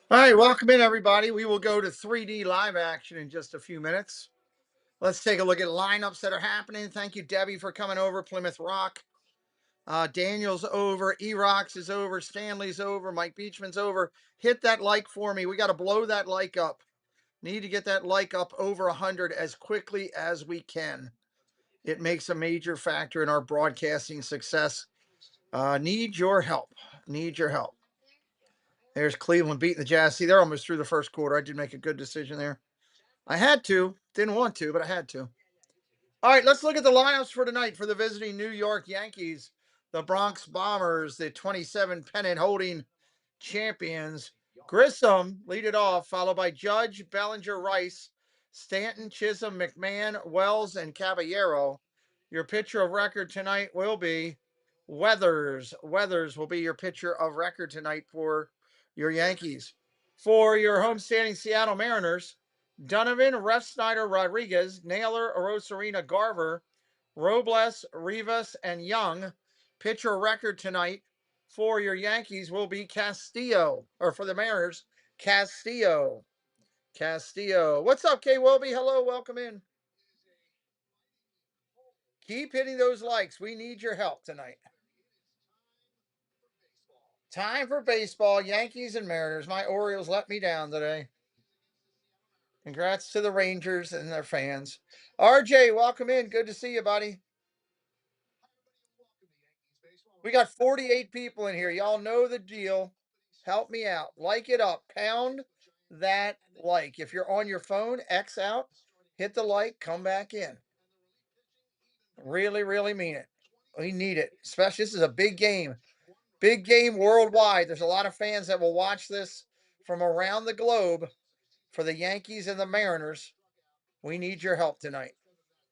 All right, welcome in, everybody. We will go to 3D live action in just a few minutes. Let's take a look at lineups that are happening. Thank you, Debbie, for coming over. Plymouth Rock. Daniel's over. E-Rocks is over. Stanley's over. Mike Beachman's over. Hit that like for me. We got to blow that like up. Need to get that like up over 100 as quickly as we can. It makes a major factor in our broadcasting success. Need your help. Need your help. There's Cleveland beating the Jazz. See, they're almost through the first quarter. I did make a good decision there. I had to. Didn't want to, but I had to. All right, let's look at the lineups for tonight for the visiting New York Yankees, the Bronx Bombers, the 27 pennant holding champions. Grissom lead it off, followed by Judge, Bellinger, Rice, Stanton, Chisholm, McMahon, Wells, and Caballero. Your pitcher of record tonight will be Weathers. Weathers will be your pitcher of record tonight for your Yankees. For your homestanding Seattle Mariners, Donovan, Refsnyder, Rodriguez, Naylor, Arosarena, Garver, Robles, Rivas, and Young. Pitcher record tonight for your Yankees will be Castillo, or for the Mariners, Castillo. Castillo. What's up, K. Wilby? Hello, welcome in. Keep hitting those likes. We need your help tonight. Time for baseball. Yankees and Mariners. My Orioles let me down today. Congrats to the Rangers and their fans. RJ, welcome in. Good to see you, buddy. We got 48 people in here. Y'all know the deal. Help me out. Like it up. Pound that like. If you're on your phone, X out, hit the like, come back in. Really, really mean it. We need it. Especially, this is a big game. Big game worldwide. There's a lot of fans that will watch this from around the globe for the Yankees and the Mariners. We need your help tonight.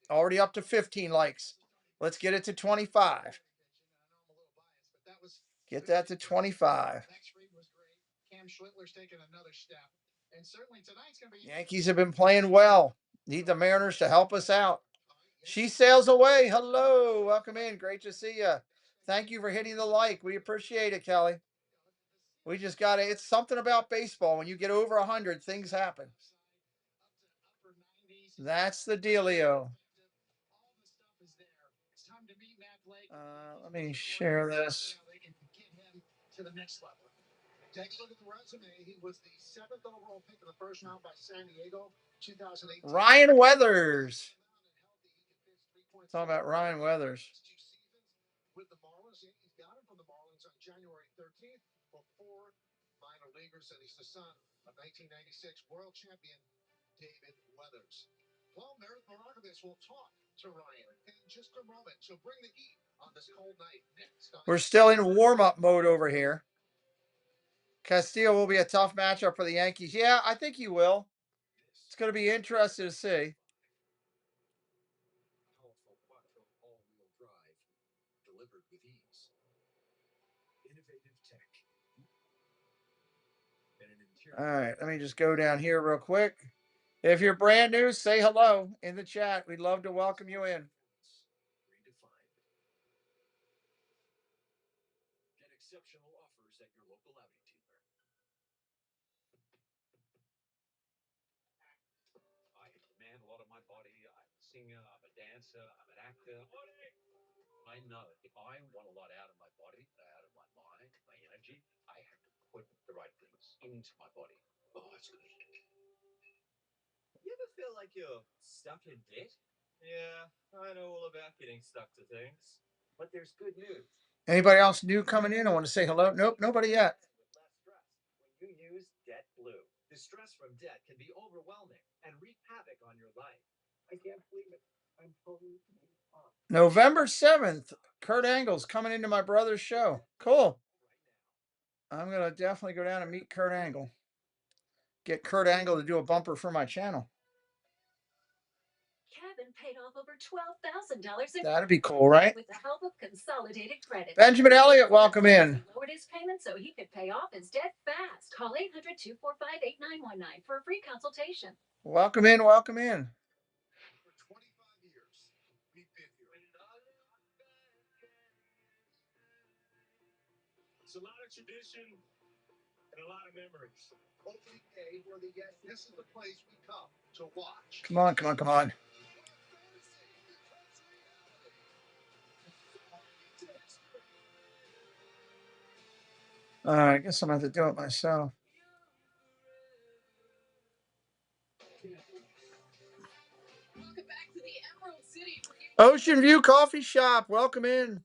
Already up to 15 likes. Let's get it to 25. Get that to 25. Yankees have been playing well. Need the Mariners to help us out. She sails away. Hello. Welcome in. Great to see you. Thank you for hitting the like. We appreciate it, Kelly. We just got to, it's something about baseball. When you get over 100, things happen. That's the dealio. Let me share this. Take a look at the resume. He was the 7th overall pick in the first round by San Diego, 2018. Ryan Weathers. Talking about Ryan Weathers. With the Marlins, Yankees got him from the Marlins on January 13th before minor leaguers, and he's the son of 1996 world champion David Weathers. Well, Meredith Maragavich will talk to Ryan in just a moment. So bring the heat on this cold night next. We're still in warm-up mode over here. Castillo will be a tough matchup for the Yankees. Yeah, I think he will. It's going to be interesting to see. All right, let me just go down here real quick. If you're brand new, say hello in the chat. We'd love to welcome you in. Get exceptional offers at your local Audi dealer. I demand a lot of my body. I'm a singer, I'm a dancer, I'm an actor. I know if I want a lot out of my body, out of my mind, my energy, I have to put the right things into my body. Oh, it's good. You ever feel like you're stuck in debt? Yeah, I know all about getting stuck to things. But there's good news. Anybody else new coming in? I want to say hello. Nope, nobody yet. When you use Debt Blue, the stress from debt can be overwhelming and wreak havoc on your life. I can't believe it. I'm totally November 7th, Kurt Angle's coming into my brother's show. Cool. I'm going to definitely go down and meet Kurt Angle. Get Kurt Angle to do a bumper for my channel. Kevin paid off over $12,000. That'd be cool, right? With the help of Consolidated Credit. Benjamin Elliott, welcome in. He lowered his payment so he could pay off his debt fast. Call 800-245-8919 for a free consultation. Welcome in, welcome in. For 25 years, we've been here. It's a lot of tradition Come on, come on, come on. All right, I guess I'm going to have to do it myself. Ocean View Coffee Shop, welcome in.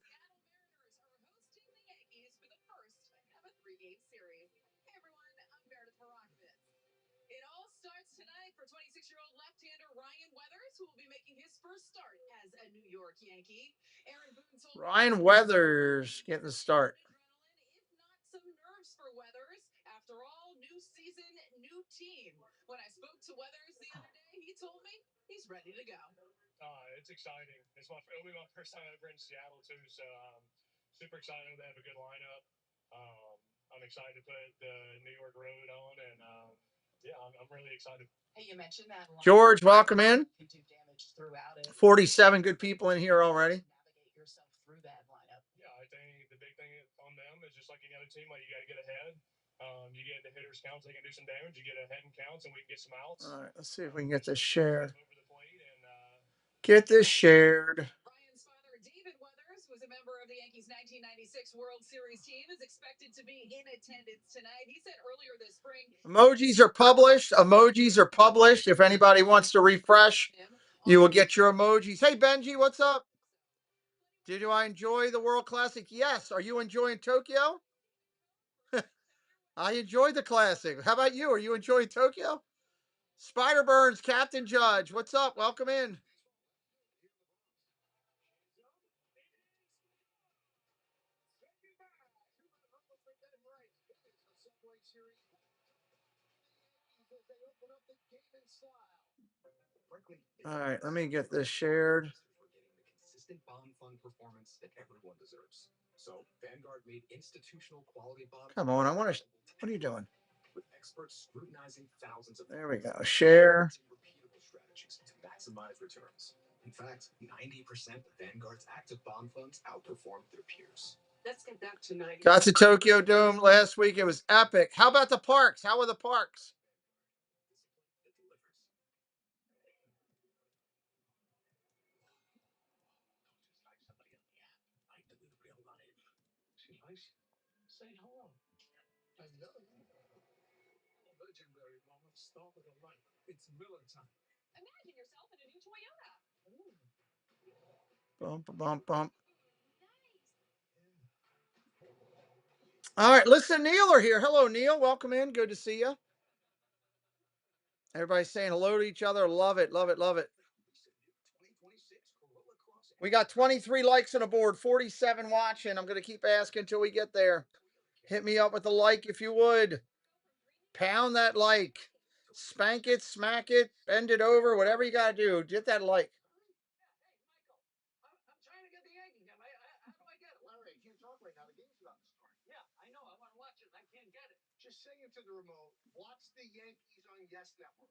It all starts tonight for 26-year-old left-hander Ryan Weathers, who will be making his first start as a New York Yankee. Aaron Boone told Ryan Weathers getting the start. If not some nerves for Weathers. After all, new season, new team. When I spoke to Weathers the other day, he told me he's ready to go. It's exciting. It'll be my first time ever in Seattle too, so super excited to have a good lineup. I'm excited to put the New York road on, and yeah, I'm really excited. Hey, you mentioned that George, welcome in. can do damage throughout it. 47 good people in here already. Navigate yourself through that lineup. Yeah, I think the big thing on them is just like any other team, like you got to get ahead. You get the hitters counts, they can do some damage. You get ahead in counts, and we can get some outs. All right, let's see if we can get this shared. Over the plate and Get this shared. Ryan's father, David Weathers, was a member of the Yankees' 1996 World Series team, is expected to be in attendance tonight. He said earlier this spring. Emojis are published. Emojis are published. If anybody wants to refresh, you will get your emojis. Hey, Benji, what's up? Did I enjoy the World Classic? Yes. Are you enjoying Tokyo? I enjoyed the Classic. How about you? Are you enjoying Tokyo? Spider Burns, Captain Judge, what's up? Welcome in. All right, let me get this shared. Consistent bond fund performance that everyone deserves. So Vanguard made institutional quality bonds. Come on, I want to. What are you doing? With experts scrutinizing thousands of. There we go. Share. Repeatable strategies to maximize returns. In fact, 90% of Vanguard's active bond funds outperformed their peers. Let's get back to 90. Got to Tokyo Dome last week. It was epic. How about the parks? How were the parks? say hello. Legendary moment start with a light. It's Miller time. Imagine yourself in a new Toyota. Bump, bump, bump. All right, listen, Neil are here. Hello, Neil. Welcome in. Good to see you. Everybody's saying hello to each other. Love it, love it, love it. We got 23 likes on the board, 47 watching. I'm going to keep asking until we get there. Hit me up with a like if you would. Pound that like. Spank it, smack it, bend it over, whatever you got to do. Get that like. I'm trying to get the Yankee game. How do I get it? Larry, I can't talk right now. The game's about to start. Yeah, I know. I want to watch it. I can't get it. Just say into the remote, watch the Yankees on Yes Network.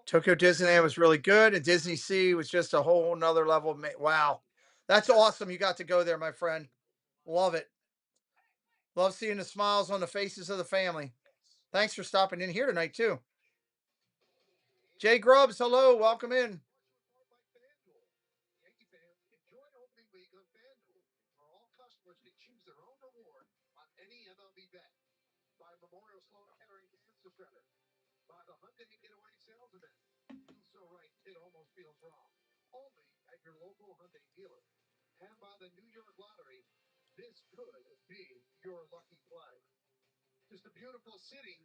Tokyo Disneyland was really good, and Disney Sea was just a whole nother level. Wow. That's awesome. You got to go there, my friend. Love it. Love seeing the smiles on the faces of the family. Thanks for stopping in here tonight, too. Jay Grubbs, hello. Welcome in. Yankee fans, enjoy opening week on FanDuel. For all customers can choose their own reward on any MLB bet. Buy Memorial Sloan Kettering Cancer Center. Buy the Hyundai Getaway Sales Event. Feels so right, it almost feels wrong. Only at your local Hyundai dealer. And by the New York Lottery. This could be your lucky play. Just a beautiful city,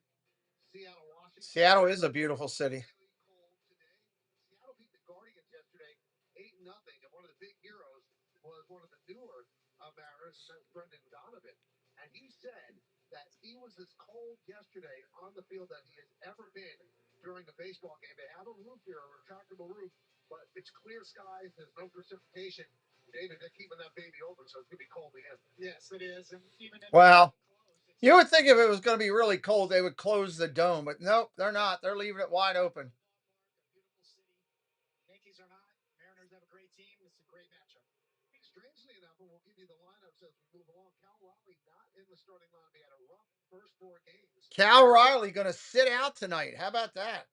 Seattle, Washington. Seattle is a beautiful city. Seattle beat the Guardians yesterday, 8-0, and one of the big heroes was one of the newer Mariners, Brendan Donovan, and he said that he was as cold yesterday on the field that he has ever been during a baseball game. They have a roof here, a retractable roof, but it's clear skies. There's no precipitation. David, they're keeping that baby open, so it's gonna be cold again. Yes, it is, and even wow. You would think if it was going to be really cold, they would close the dome, but nope, they're not. They're leaving it wide open. Yankees are hot. Mariners have a great team. It's a great matchup. Strangely enough, and we'll give you the lineups as we move along. Cal Raleigh not in the starting Cal Riley going to sit out tonight. How about that?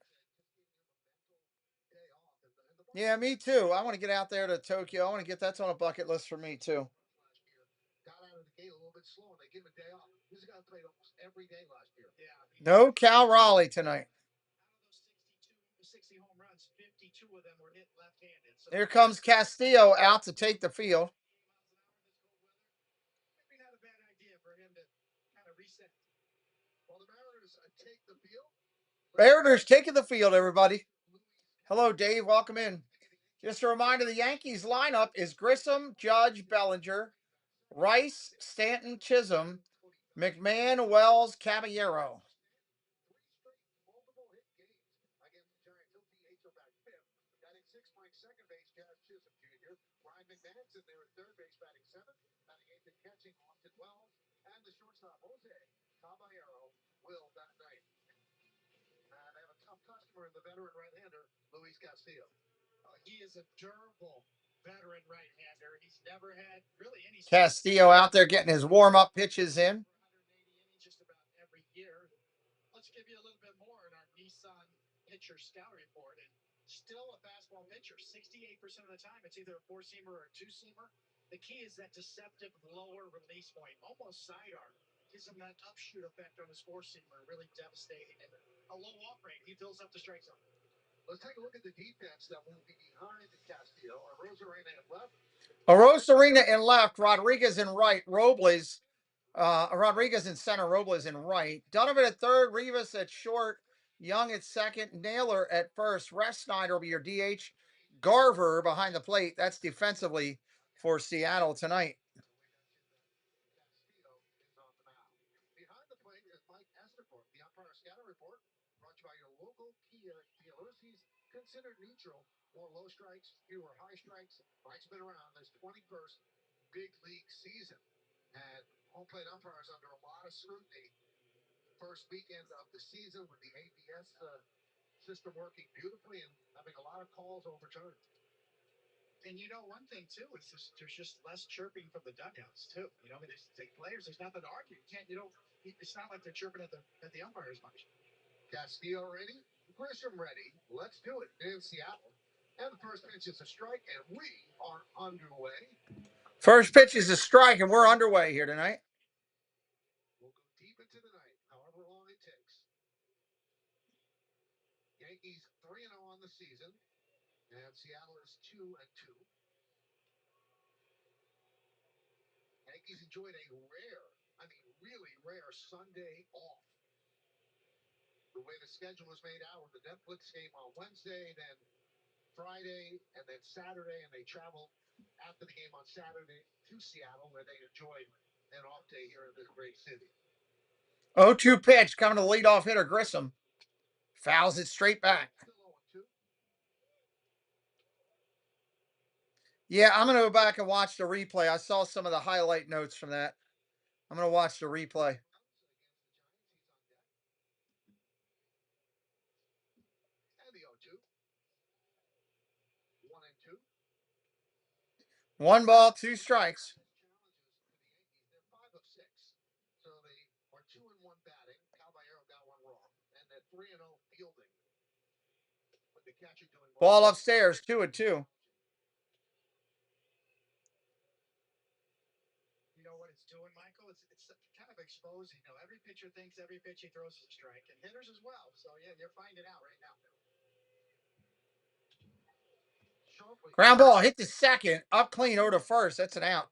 Yeah, me too. I want to get out there to Tokyo. I want to get that's on a bucket list for me too. Got out of the gate a little bit slow, and they give him a day off. This guy played almost every day last year. Yeah. No Cal Raleigh tonight. Out of those 60 home runs, 52 of them were hit left-handed. So Here comes Castillo out to take the field. maybe not a bad idea for him to kind of reset. Well, the Mariners take the field. Mariners taking the field, everybody. Hello, Dave. Welcome in. Just a reminder, the Yankees lineup is Grissom, Judge, Bellinger, Rice, Stanton, Chisholm, McMahon, Wells, Caballero. Multiple hit games against the Giants. He'll DH back fifth. Batting sixth, Mike second base, Jazz Chisholm Jr. Ryan McMahon's in there at third base, batting seventh. Batting eighth and catching, Austin Wells. And the shortstop, Jose Caballero, will that night. They have a tough customer in the veteran right-hander, Luis Castillo. He is a durable veteran right-hander. He's never had really any. Castillo out there getting his warm-up pitches in. 180 innings just about every year. Let's give you a little bit more in our Nissan pitcher scout report. And still a fastball pitcher. 68% of the time, it's either a four-seamer or a two-seamer. The key is that deceptive lower release point, almost sidearm. Gives him that upshoot effect on his four-seamer, really devastating. And a low walk rate, he fills up the strike zone. Let's take a look at the defense that will be behind Castillo. Rosarena in left. Rosarena in left, Rodriguez in right, Robles. Rodriguez in center, Robles in right. Donovan at third, Rivas at short, Young at second, Naylor at first. Rest Snyder will be your DH. Garver behind the plate. That's defensively for Seattle tonight. Castillo is on the mound. Behind the plate is Mike Esteport. The umpire scatter report brought to you by your local Kia dealers. He's considered neutral. More low strikes, fewer high strikes. Mike's been around this 21st big league season. And home plate umpires under a lot of scrutiny. First weekend of the season with the ABS system working beautifully and having a lot of calls overturned. And you know, one thing too is there's just less chirping from the dugouts too. You know, I mean, the players, there's nothing to argue. It's not like they're chirping at the umpires much. Castillo ready, Grissom ready. Let's do it in Seattle. And the first pitch is a strike, and we are underway. First pitch is a strike, and we're underway here tonight. We'll go deep into the night, however long it takes. Yankees 3-0 on the season, and Seattle is 2-2. Yankees enjoyed a rare, really rare Sunday off. The way the schedule was made out with the Netflix game on Wednesday, then Friday, and then Saturday, and they traveled after the game on Saturday to Seattle, where they enjoyed an off day here in this great city. 0-2 pitch coming to the leadoff hitter, Grissom. Fouls it straight back. Still 0-2. Yeah, I'm going to go back and watch the replay. I saw some of the highlight notes from that. I'm going to watch the replay. And the 0-2. 1-2. 1 ball, 2 strikes. They're 5 of 6. So they are 2-1 batting. Caballero got one wrong. And they're 3-0 fielding. With the catcher doing well. Ball upstairs, 2-2. You know what it's doing, Michael? It's kind of exposing. You know, every pitcher thinks every pitch he throws is a strike, and hitters as well. So yeah, you're finding out right now. Ground ball hit the second, up clean over to first. That's an out.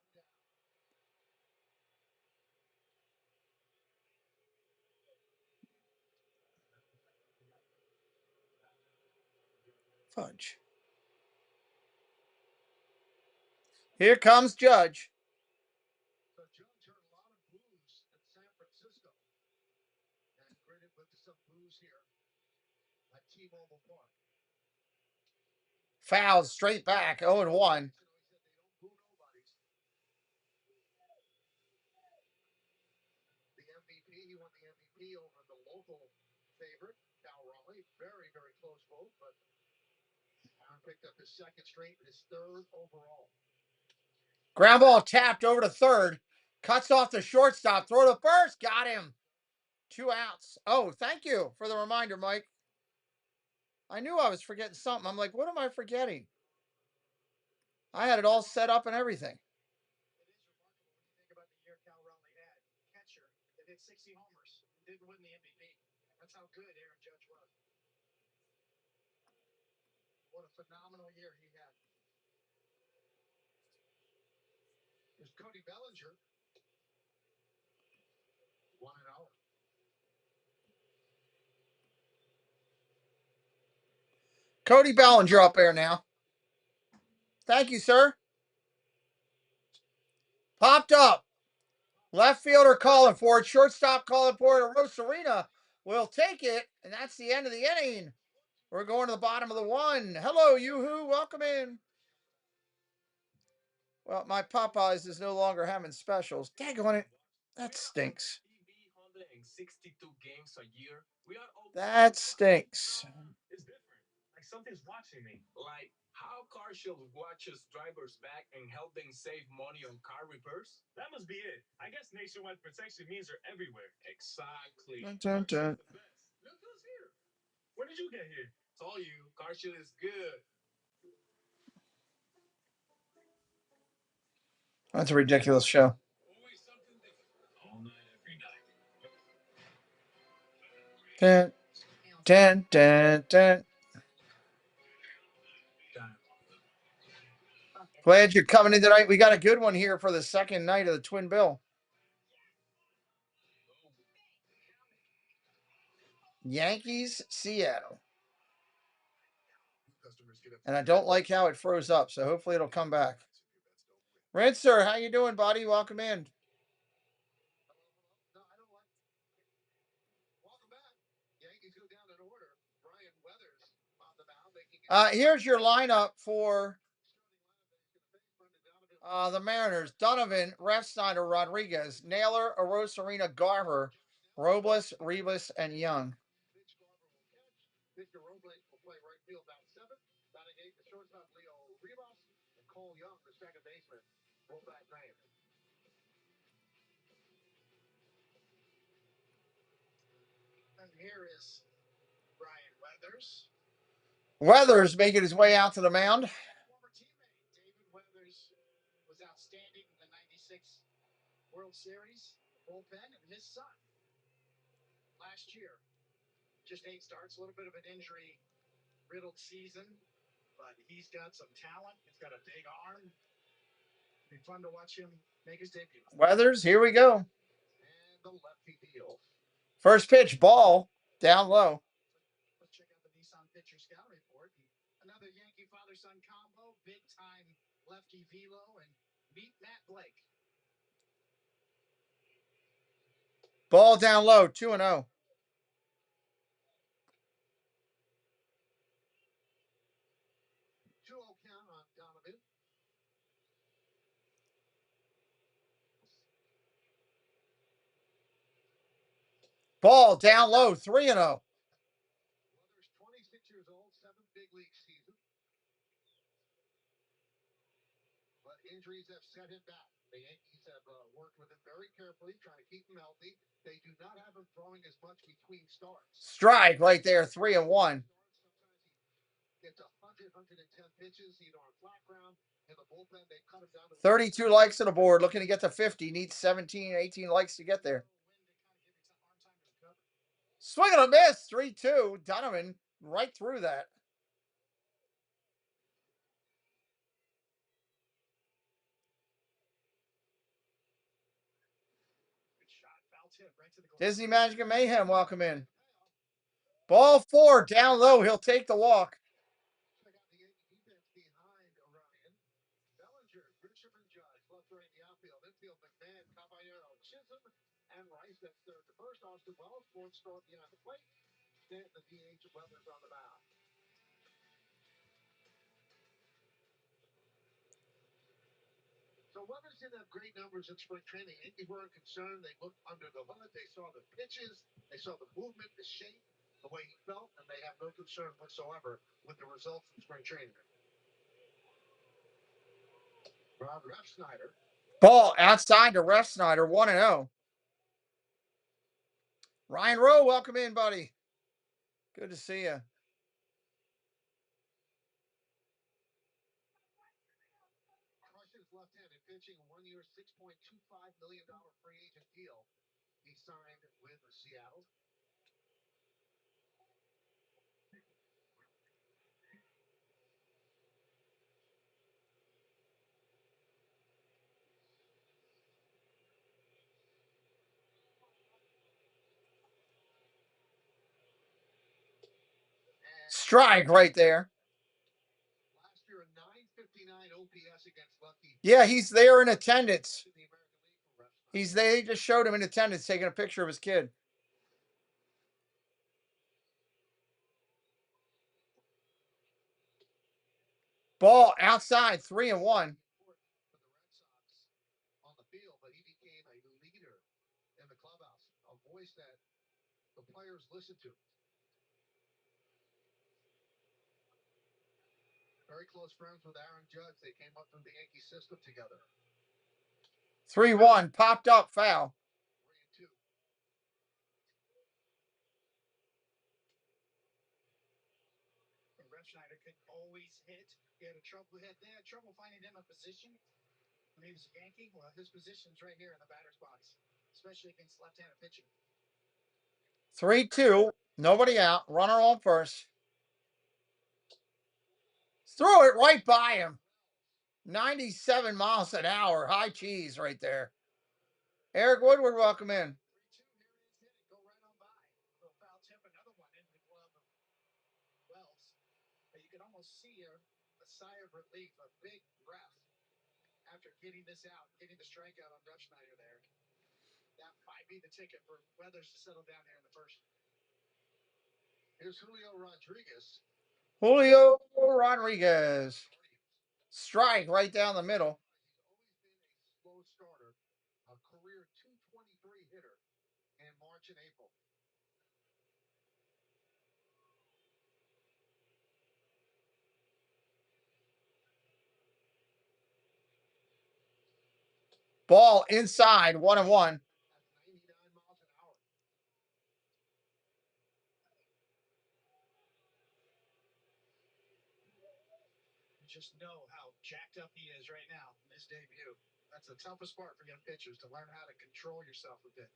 Fudge. Here comes Judge. So Judge heard a lot of boos in San Francisco. And greeted with some boos here at T-Mobile Park. Fouls straight back, 0-1. The MVP, he won the MVP over the local favorite, Cal Raleigh. Very, very close vote, but Aaron picked up his second straight and his third overall. Ground ball tapped over to third. Cuts off the shortstop. Throw to first. Got him. 2 outs. Oh, thank you for the reminder, Mike. I knew I was forgetting something. I'm like, what am I forgetting? I had it all set up and everything. It is remarkable when you think about the year Cal Raleigh had. Catcher that hit 60 homers, didn't win the MVP. That's how good Aaron Judge was. What a phenomenal year he had. There's Cody Bellinger. 1-0. Cody Bellinger up there now. Thank you, sir. Popped up. Left fielder calling for it. Shortstop calling for it. Rosarina will take it. And that's the end of the inning. We're going to the bottom of the 1. Hello, Yoo-hoo. Welcome in. Well, my Popeyes is no longer having specials. Daggone it. That stinks. That stinks. It's different. Like something's watching me. Like how CarShield watches drivers back and help them save money on car repairs? That must be it. I guess nationwide protection means they're everywhere. Exactly. Dun, dun, dun. The best. Look who's here. When did you get here? Told you, CarShield is good. That's a ridiculous show. Always something different. All night, every night. Dun, dun, dun, dun. Glad you're coming in tonight. We got a good one here for the second night of the Twin Bill. Yankees, Seattle. And I don't like how it froze up, so hopefully it'll come back. Rinser, how you doing, buddy? Welcome in. No, I don't like. Welcome back. Yankees go down in order. Brian Weathers on the mound making. Here's your lineup for the Mariners. Donovan, Refsnyder, Rodriguez, Naylor, Arosarina, Garver, Robles, Rivas, and Young. Mitch Garver will catch. Victor Robles will play right field, bat 7. Batting 8, the shortstop Leo Rivas, and Cole Young, the second baseman, will bat 9. And here is Brian Weathers. Weathers making his way out to the mound. Former teammate David Weathers was outstanding in the 96 World Series bullpen, and his son last year just 8 starts, a little bit of an injury riddled season, but he's got some talent. He's got a big arm. It'll be fun to watch him make his debut. Weathers, here we go. And the lefty deals. First pitch, ball, down low. Let's check out the Nissan pitcher scout report. Another Yankee father-son combo, big-time lefty velo, and meet Matt Blake. Ball down low, 2-0. 2-0 count on Donovan. Ball down low, 3-0. Weathers, 26 years old, 7th big league season. But injuries have set him back. The Yankees have worked with him very carefully, trying to keep him healthy. They do not have him throwing as much between starts. Strike right there, 3-1. Sometimes he gets 100, 110 pitches, either on flat ground. In the bullpen, they cut him down to 32 likes on the board, looking to get to 50. Needs 17, 18 likes to get there. Swing and a miss, 3-2. Donovan right through that. Disney Magic and Mayhem, welcome in. Ball 4, down low. He'll take the walk. check out the Yankee defense behind Orion. Bellinger, Grisham, and Judge left right in the outfield. Infield, McMahon, Caballero, Chisholm, and Rice at third. The first, Austin Wells, fourth, Storm behind the plate. Stanton, the DH, and Weathers on the mound. So Weathers didn't have great numbers in spring training. Yankees weren't concerned. They looked under the hood. They saw the pitches. They saw the movement, the shape, the way he felt, and they have no concern whatsoever with the results from spring training. Rob Refsnyder. Ball outside to Refsnyder, 1-0. Ryan Rowe, welcome in, buddy. Good to see you. Crushes left-handed pitching, 1 year, $6.25 million free agent deal. He signed with Seattle. Strike right there. Last year, a 959 OPS against lefty. Yeah, he's there in attendance. In the American League for Reps. They just showed him in attendance taking a picture of his kid. Ball outside, 3-1. For the Red Sox on the field, but he became a leader in the clubhouse, a voice that the players listen to. Very close friends with Aaron Judge. They came up through the Yankee system together. 3-1, popped up, foul. 3-2. Rep Schneider could always hit. He had trouble finding him a position when he was a Yankee. Well, his position's right here in the batter's box, especially against left-handed pitching. 3-2, nobody out, runner on first. Threw it right by him. 97 miles an hour, high cheese right there. Eric Woodward, welcome in. 3-2, here it is, hit it, go right on by. A foul tip, another one into the glove of Wells. But you can almost see a sigh of relief, a big breath after getting this out, getting the strikeout on Rep Schneider there. That might be the ticket for Weathers to settle down here in the first. Here's Julio Rodriguez. Julio Rodriguez. Strike right down the middle. He's always been a slow starter, a career .223 hitter in March and April. Ball inside, 1-1. That's 99 miles an hour. You just know how jacked up he is right now in his debut. That's the toughest part for young pitchers, to learn how to control yourself a bit.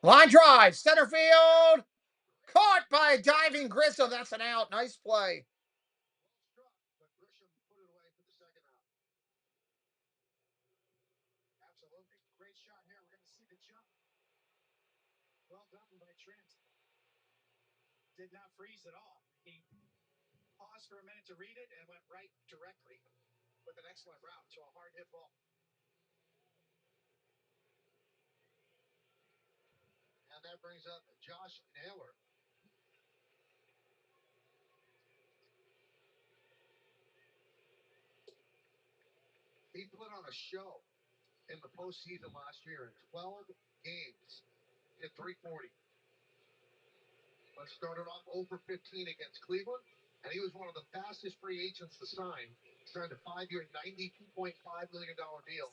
Line drive, center field. Caught by a diving Grissom. That's an out. Nice play. Well struck, but Grisham put it away for the second out. Absolutely. Great shot here. We're going to see the jump. Well done by Trent. Did not freeze at all. He paused for a minute to read it and went right directly with an excellent route to a hard hit ball. And that brings up Josh Naylor. He put on a show in the postseason last year in 12 games, hit .340. But started off 0 for 15 against Cleveland, and he was one of the fastest free agents to sign. Signed a 5-year, $92.5 million deal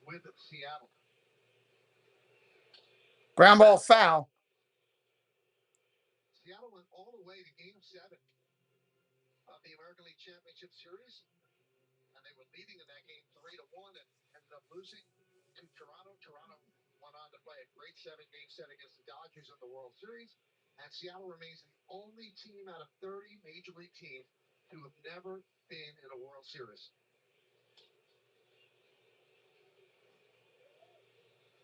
with Seattle. Ground ball foul. Seattle went all the way to Game 7 of the American League Championship Series, and they were leading in that game 3-1 and ended up losing to Toronto. Toronto went on to play a great 7-game set against the Dodgers in the World Series, and Seattle remains the only team out of 30 Major League teams to have never been in a World Series.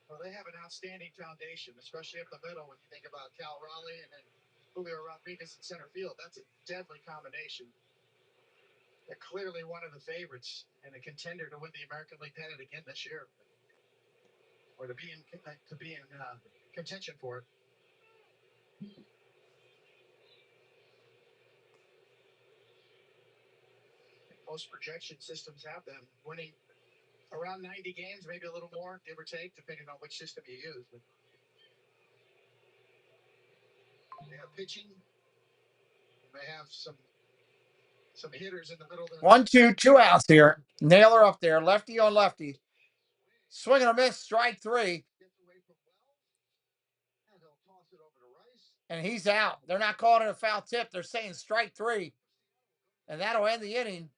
Well, they have an outstanding foundation, especially up the middle when you think about Cal Raleigh and then Julio Rodriguez in center field. That's a deadly combination. They're clearly one of the favorites and a contender to win the American League pennant again this year, or to be in contention for it. Most projection systems have them winning around 90 games, maybe a little more, give or take, depending on which system you use. But they have pitching. They have some hitters in the middle there. 1-2, 2 outs here. Naylor up there, lefty on lefty. Swing and a miss, strike 3. Gets away from Wells, And he'll toss it over to Rice. And he's out. They're not calling it a foul tip. They're saying strike 3. And that'll end the inning.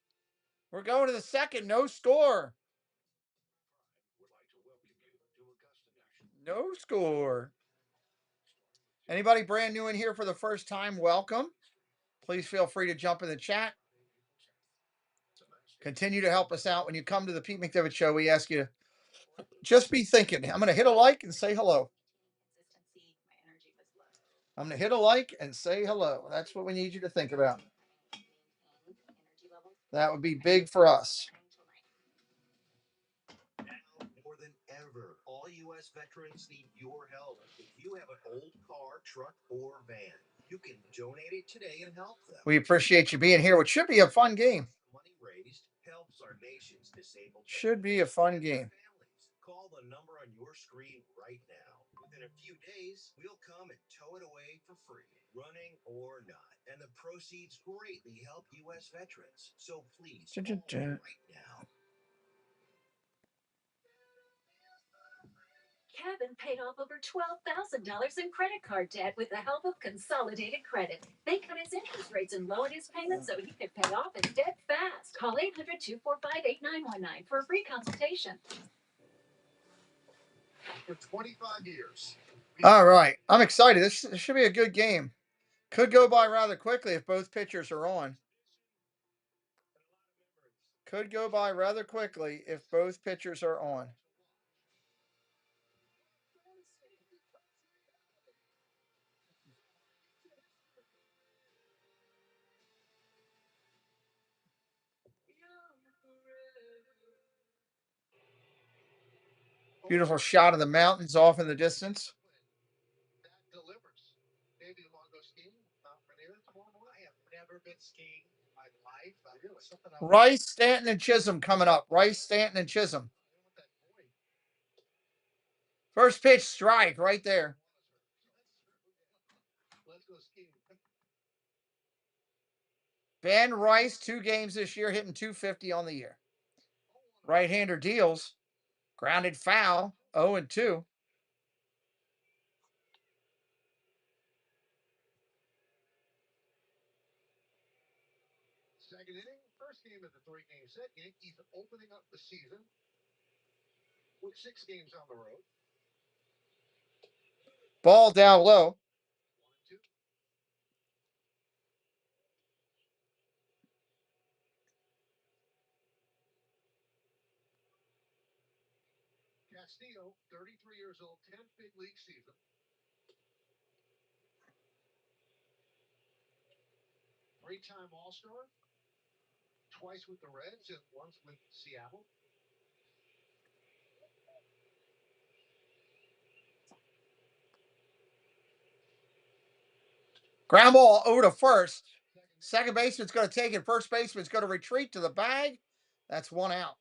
We're going to the second. No score. No score. Anybody brand new in here for the first time, welcome. Please feel free to jump in the chat. Continue to help us out. When you come to the Pete McDevitt Show, we ask you to just be thinking. I'm going to hit a like and say hello. I'm going to hit a like and say hello. That's what we need you to think about. That would be big for us. Now more than ever, all U.S. veterans need your help. If you have an old car, truck, or van, you can donate it today and help them. We appreciate you being here. What should be a fun game. Money raised helps our nation's disabled Should be a fun game. families. Call the number on your screen right now. Within a few days, we'll come and tow it away for free, running or not. And the proceeds greatly help U.S. veterans. So please, call right now. Kevin paid off over $12,000 in credit card debt with the help of Consolidated Credit. They cut his interest rates and lowered his payments so he could pay off his debt fast. Call 800-245-8919 for a free consultation. For 25 years. All right. I'm excited. This should be a good game. Could go by rather quickly if both pitchers are on. Could go by rather quickly if both pitchers are on. Beautiful shot of the mountains off in the distance. That delivers. Maybe you want to go skiing? Rainier tomorrow morning? I have never been skiing in my life. Something Rice, Stanton, and Chisholm coming up. Rice, Stanton, and Chisholm. First pitch, strike right there. Let's go skiing. Ben Rice, 2 games this year, hitting .250 on the year. Right-hander deals. Grounded foul, 0-2. Second inning, first game of the 3-game set. Yankees opening up the season with 6 games on the road. Ball down low. 1-2. Castillo, 33 years old, 10th big league season. Three-time All-Star. Twice with the Reds and once with Seattle. Ground ball over to first. Second baseman's going to take it. First baseman's going to retreat to the bag. That's 1 out.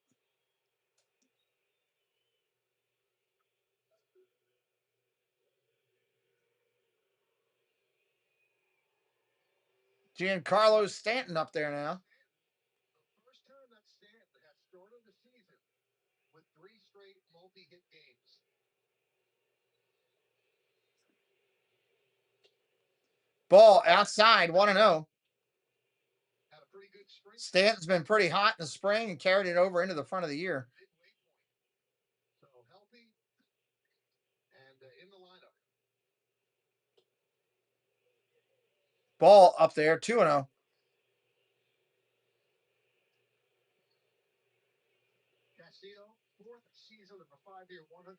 Giancarlo Stanton up there now. The first time that Stanton has started the season with 3 straight multi-hit games. Ball outside, 1-0. Had a pretty good spring. Stanton's been pretty hot in the spring and carried it over into the front of the year. Midway point. So healthy and in the lineup. Ball up there, 2-0. Castillo, 4th season of a 5-year, $108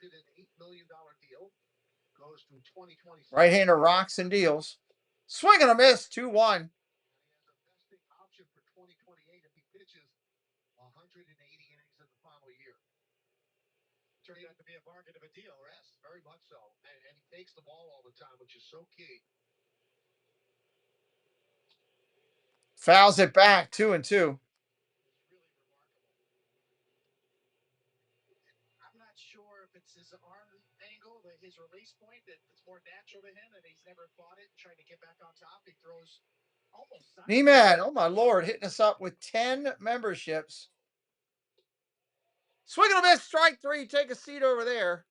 million deal. Goes to 2026. Right-hander rocks and deals. Swing and a miss, 2-1. And he has a vesting option for 2028 if he pitches 180 innings in the final year. turned out to be a bargain of a deal, right? Yes, very much so. And he takes the ball all the time, which is so key. Fouls it back, 2-2. It's really remarkable. I'm not sure if it's his arm angle, his release point, that's more natural to him, and he's never fought it, trying to get back on top. He throws almost. Nemad, oh my Lord, hitting us up with 10 memberships. Swing and a miss, strike 3. Take a seat over there.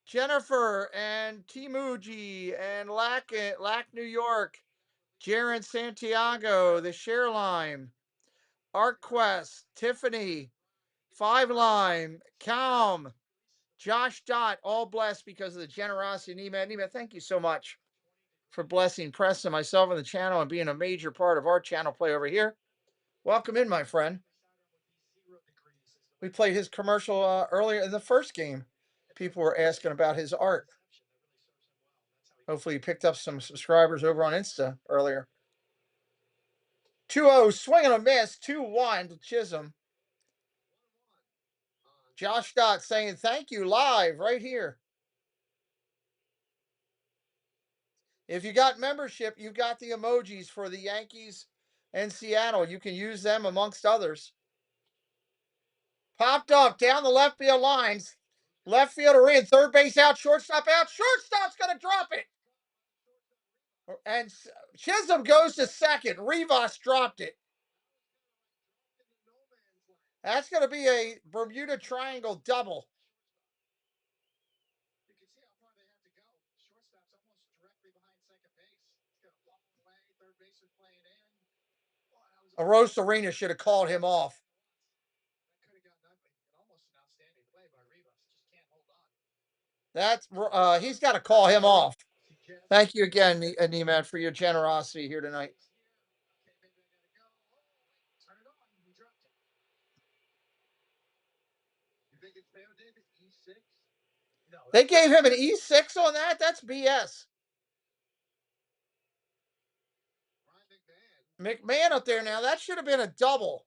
Jennifer and Timuji and Lack New York, Jaron Santiago, the Shareline, ArtQuest, Tiffany, Five Lime, Calm, Josh Dot, all blessed because of the generosity of Nima. Nima, thank you so much for blessing Preston, myself, and the channel and being a major part of our channel play over here. Welcome in, my friend. We played his commercial earlier in the first game. People were asking about his art. Hopefully, he picked up some subscribers over on Insta earlier. 2-0, swing and a miss. 2-1 to Chisholm. Josh Dot saying thank you live right here. If you got membership, you got the emojis for the Yankees and Seattle. You can use them amongst others. Popped up down the left field lines. Left fielder in, third base out, shortstop out. Shortstop's going to drop it. And Chisholm goes to second. Rivas dropped it. That's going to be a Bermuda Triangle double. You can see how far they have to go. Shortstop's almost directly behind second base. It's got a long play. Third baseman playing in. Oh, Arosarena should have called him off. That could have gotten ugly. And almost an outstanding play by Rivas. Just can't hold on. That's he's got to call him off. Thank you again, Nieman, for your generosity here tonight. Turn it on. He dropped it. You think it's fair, David? E6? No, They gave him an E6 on that? That's BS. Brian McMahon up there now. That should have been a double.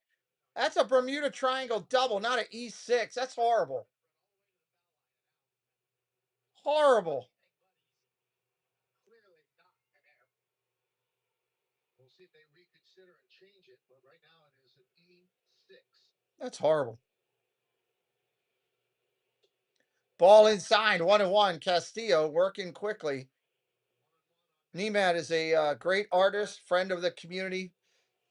That's a Bermuda Triangle double, not an E6. That's horrible. Horrible. clearly not an error. We'll see if they reconsider and change it, but right now it is an E6. That's horrible. Ball inside, 1-1. Castillo working quickly. Nemad is a great artist, friend of the community.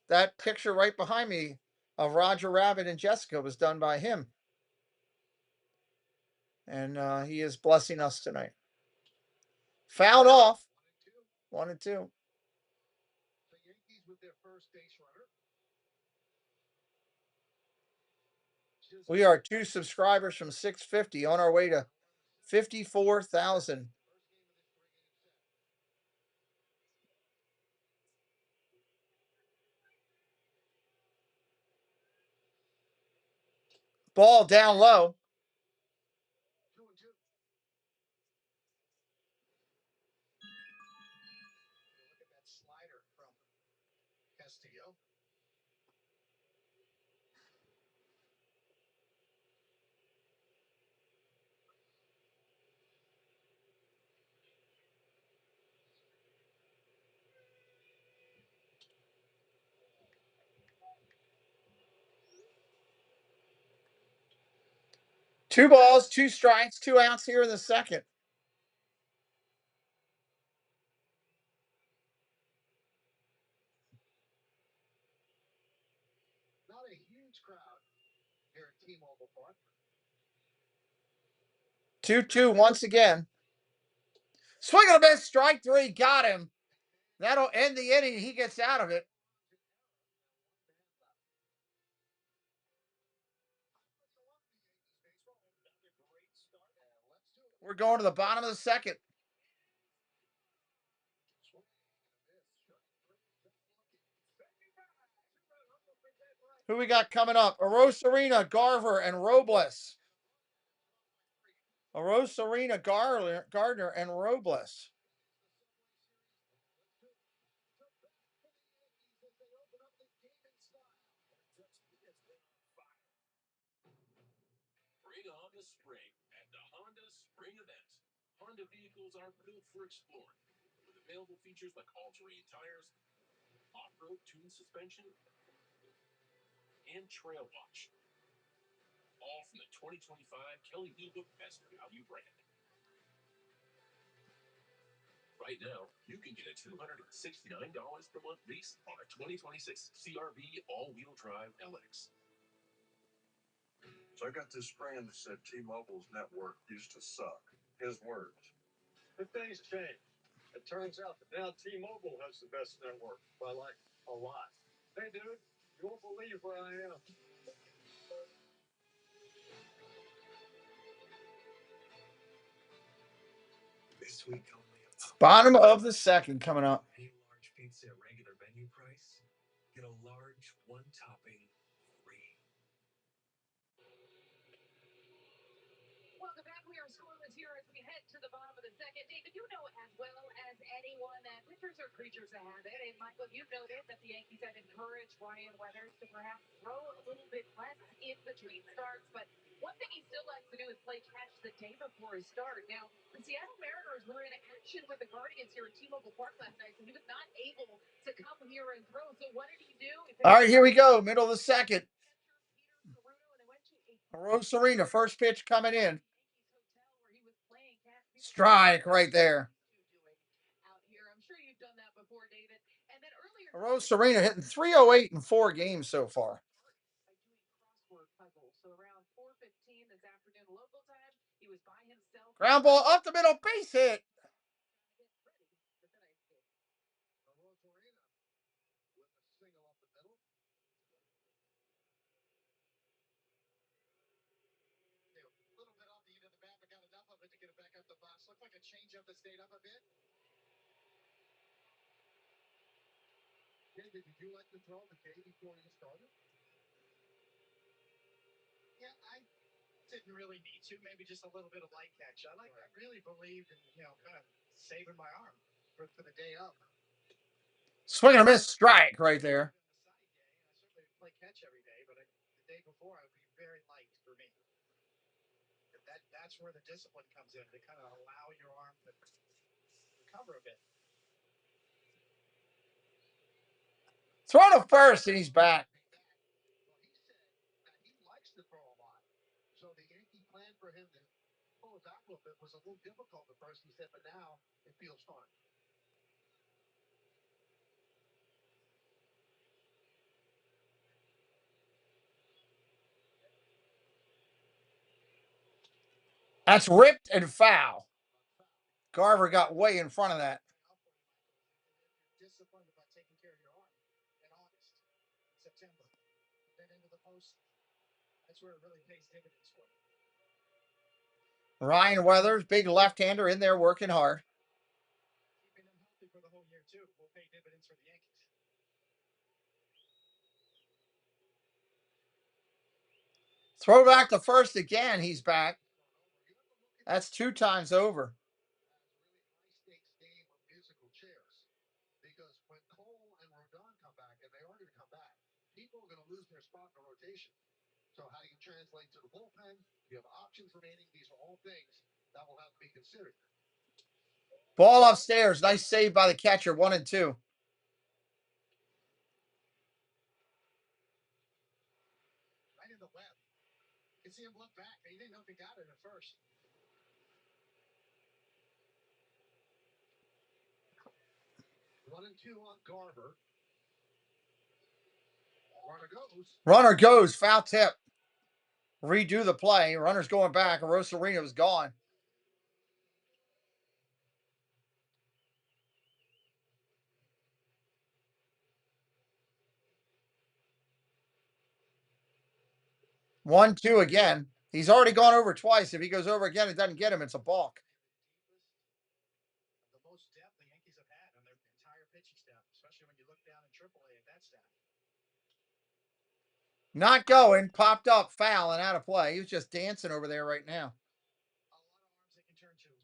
That picture right behind me of Roger Rabbit and Jessica was done by him. And he is blessing us tonight. Fouled off. 1-2. The Yankees with their first base runner. We are 2 subscribers from 650 on our way to 54,000. Ball down low. 2-2. Look at that slider from Castillo. Two balls, 2 strikes, 2 outs here in the second. Not a huge crowd here at T-Mobile Park. 2-2 once again. Swing and a miss, strike 3, got him. That'll end the inning. He gets out of it. We're going to the bottom of the second. Who we got coming up? Arosarena, Garver, and Robles. Arosarena, Gardner, and Robles. Bring on the spring at the Honda Spring Event. Honda vehicles are built for exploring, with available features like all-terrain tires, off-road tuned suspension, and trail watch. All from the 2025 Kelley Blue Book Best Value brand. Right now, you can get a $269 per month lease on a 2026 CRV all-wheel drive LX. So I got this friend that said T-Mobile's network used to suck. his words. But things change. It turns out that now T-Mobile has the best network by like a lot. Hey, dude, you won't believe where I am. This week only. Bottom of the second coming up. Any large pizza at regular menu price, get a large one topping free. Welcome back. We are scoreless here as we head to the bottom of the second. David, you know as well as anyone that pitchers are creatures of habit. And Michael, you've noted that the Yankees have encouraged Ryan Weathers to perhaps throw a little bit less in between starts. But one thing he still likes to do is play catch the day before his start. Now, the Seattle Mariners were in action with the Guardians here at T-Mobile Park last night, so he was not able to come here and throw. So what did he do? All right, here we go. Middle of the second. Rose Arena, first pitch coming in. Strike right there. Rose Arena hitting 308 in 4 games so far. Ground ball up the middle, base hit. Looks like a change up that stayed up a bit. David, did you like the throw the day before you started? Yeah, I didn't really need to. Maybe just a little bit of light catch. I really believed in, kind of saving my arm for the day up. Swing and a miss, strike right there. On a sunny day, I certainly play catch every day, but the day before I would be very light for me. That's where the discipline comes in, to kind of allow your arm to recover a bit. Throw to first, and he's back. Well, he said that he likes to throw a lot. So the Yankee plan for him to pull it back a little bit was a little difficult at first, he said, but now it feels fun. That's ripped and foul. Garver got way in front of that. You're disciplined about taking care of your arm in August, September, then into the post. That's where it really pays dividends for you. Ryan Weathers, big left-hander in there working hard. Keeping them healthy for the whole year, too, will pay dividends for the Yankees. Throw back to first again. He's back. That's 2 times over. That's a really high-stakes game of musical chairs. Because when Cole and Rodon come back, and they are going to come back, people are going to lose their spot in the rotation. So how do you translate to the bullpen? You have options remaining. These are all things that will have to be considered. Ball upstairs. Nice save by the catcher. 1 and 2. Right in the web. You can see him look back. He didn't know if he got it at first. One and two on Garver. Runner goes. Runner goes. Foul tip. Redo the play. Runner's going back. Rosarino was gone. One, two again. He's already gone over twice. If he goes over again, it doesn't get him. It's a balk. The most depth the Yankees have had on their entire pitching staff, especially when you look down in AAA at that staff. Not going. Popped up, foul, and out of play. He was just dancing over there right now. A lot of arms they can turn to.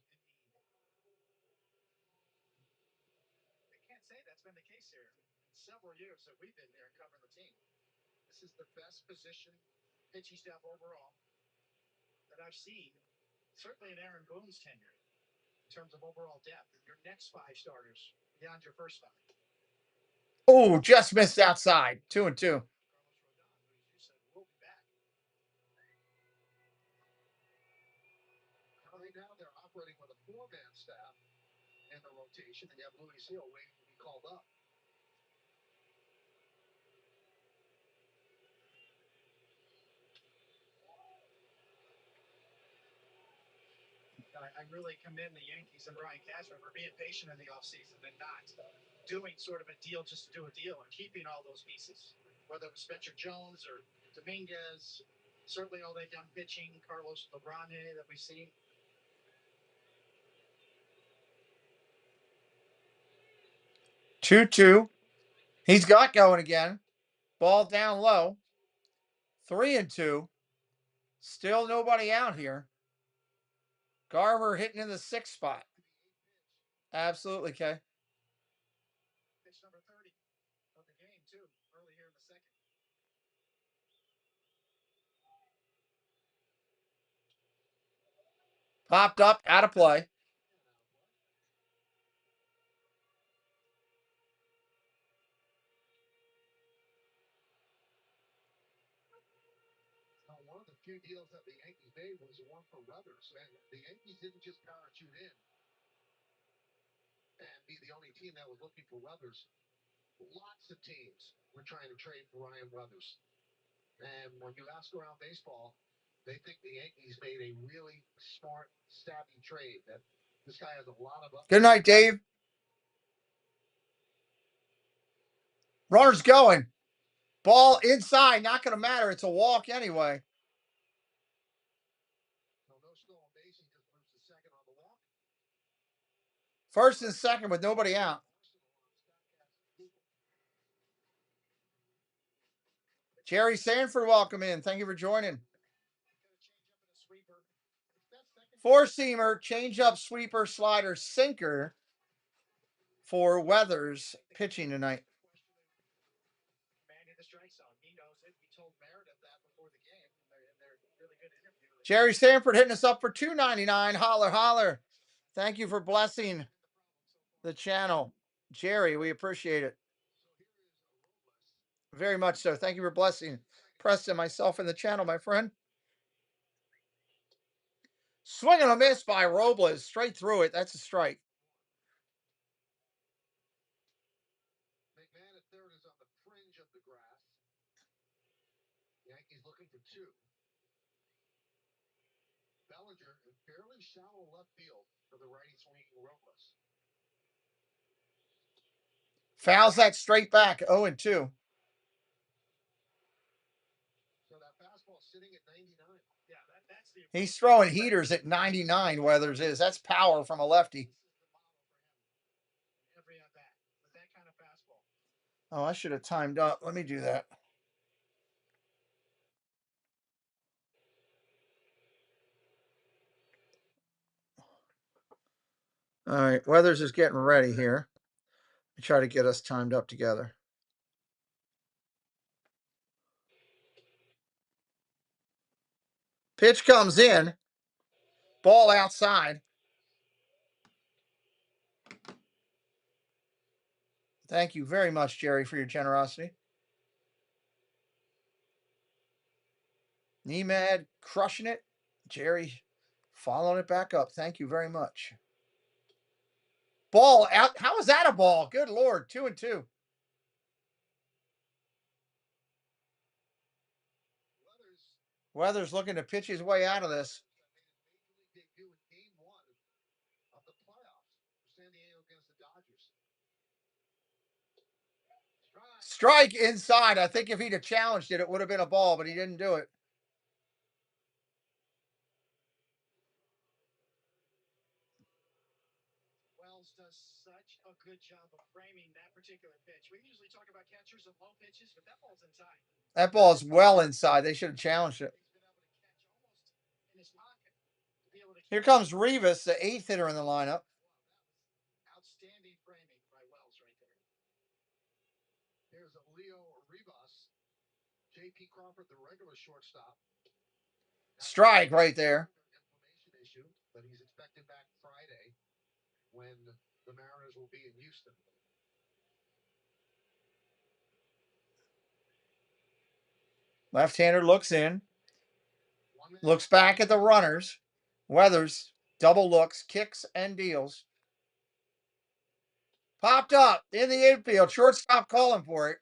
I can't say that's been the case here in several years that we've been there and covering the team. This is the best position pitching staff overall that I've seen, certainly in Aaron Boone's tenure, in terms of overall depth. Your next 5 starters beyond your first 5. Oh, just missed outside. 2 and 2. Carlos Rodon, who, as you said, will be back. Right now, they're operating with a 4-man staff in the rotation, and you have Louis Seal waiting to be called up. I I really commend the Yankees and Brian Cashman for being patient in the offseason and not doing sort of a deal just to do a deal and keeping all those pieces, whether it was Spencer Jones or Dominguez, certainly all that young pitching, Carlos Lebrone that we've seen. Two. He's got going again. Ball down low. 3-2. Still nobody out here. Garver hitting in the 6th spot. Absolutely, Kay. Pitch number 30 of the game, too, early here in the second. Popped up, out of play. Now, one of the few deals that the Yankees made was the one for Weathers, and the Yankees didn't just parachute in and be the only team that was looking for Weathers. Lots of teams were trying to trade for Ryan Weathers. And when you ask around baseball, they think the Yankees made a really smart, savvy trade. That this guy has a lot of. Good night, Dave. Runner's going. Ball inside, not going to matter. It's a walk anyway. No stolen base. He just moves to second on the walk. First and second with nobody out. Jerry Sanford, welcome in. Thank you for joining. Four-seamer, change-up, sweeper, slider, sinker for Weathers pitching tonight. Commanding the strike zone. He knows it. He told Meredith that before the game. They're really good interview. Jerry Sanford hitting us up for $2.99. Holler, holler. Thank you for blessing the channel. Jerry, we appreciate it. Very much so. Thank you for blessing Preston, myself, and the channel, my friend. Swing and a miss by Robles. Straight through it. That's a strike. McMahon at third is on the fringe of the grass. Yankees looking for two. Bellinger in fairly shallow left field for the righty swinging Robles. Fouls that straight back. 0-2. So that fastball sitting at 99. Yeah, that's the. He's throwing heaters at 99, Weathers is. That's power from a lefty. Every at bat with that kind of fastball. Oh, I should have timed up. Let me do that. All right, Weathers is getting ready here. I try to get us timed up together. Pitch comes in. Ball outside. Thank you very much, Jerry, for your generosity. Nemad crushing it. Jerry following it back up. Thank you very much. Ball out. How is that a ball? Good Lord. 2-2. Weathers looking to pitch his way out of this. Debut in game 1 of the playoffs for San Diego against the Dodgers. Strike inside. I think if he'd have challenged it, it would have been a ball, but he didn't do it. Wells does such a good job of framing that particular pitch. We usually talk about catchers and low pitches, but that ball's inside. That ball is well inside. They should have challenged it. He's been able to catch almost in his pocket. To be able to Here comes Rivas, the 8th hitter in the lineup. outstanding framing by Wells right there. Here's a Leo Rivas. J.P. Crawford, the regular shortstop. Strike right there. Inflammation issue, but he's expected back Friday when the Mariners will be in Houston. Left-hander looks in. Looks back at the runners. Weathers double looks, kicks, and deals. Popped up in the infield. Shortstop calling for it.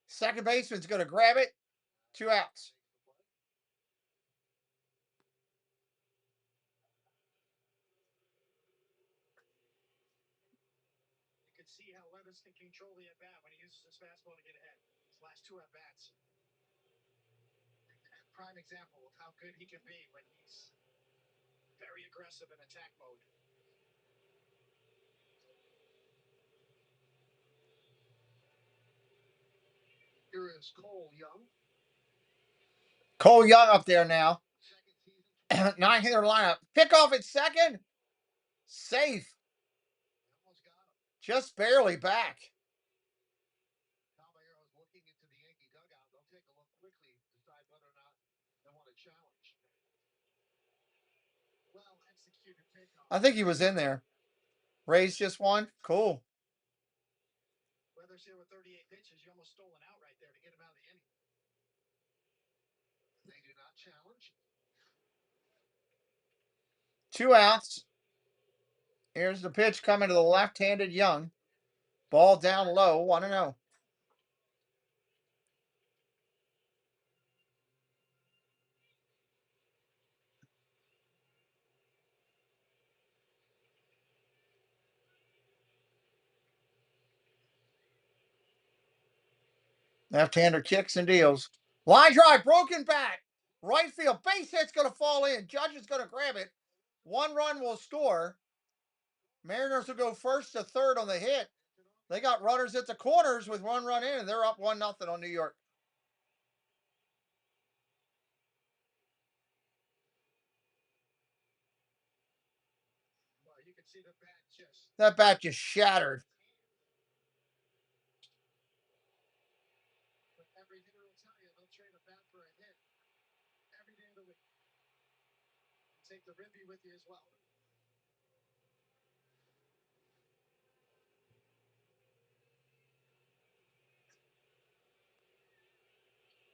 Second baseman's going to grab it. 2 outs. see how Levis can control the at-bat when he uses his fastball to get ahead. His last 2 at-bats. Prime example of how good he can be when he's very aggressive in attack mode. Here is Cole Young. Cole Young up there now. Second season. 9-hitter lineup. Pickoff at second. Safe. Almost got him. Just barely back. Caballero's looking into the Yankee dugout. They'll take a look quickly, decide whether or not they want to challenge. Well executed takeoff. I think he was in there. Rays just won. Cool. Weather's here with 38 pitches. You almost stole an out right there to get him out of the inning. They do not challenge. 2 outs. Here's the pitch coming to the left-handed Young. Ball down low, 1-0. Left-hander kicks and deals. Line drive, broken back. Right field, base hit's going to fall in. Judge is going to grab it. 1 run will score. Mariners will go first to third on the hit. They got runners at the corners with 1 run in, and they're up 1-0 on New York. Well, you can see the bat just That bat just shattered. But every hitter will tell you they'll trade a bat for a hit every day of the week. Take the ribby with you as well.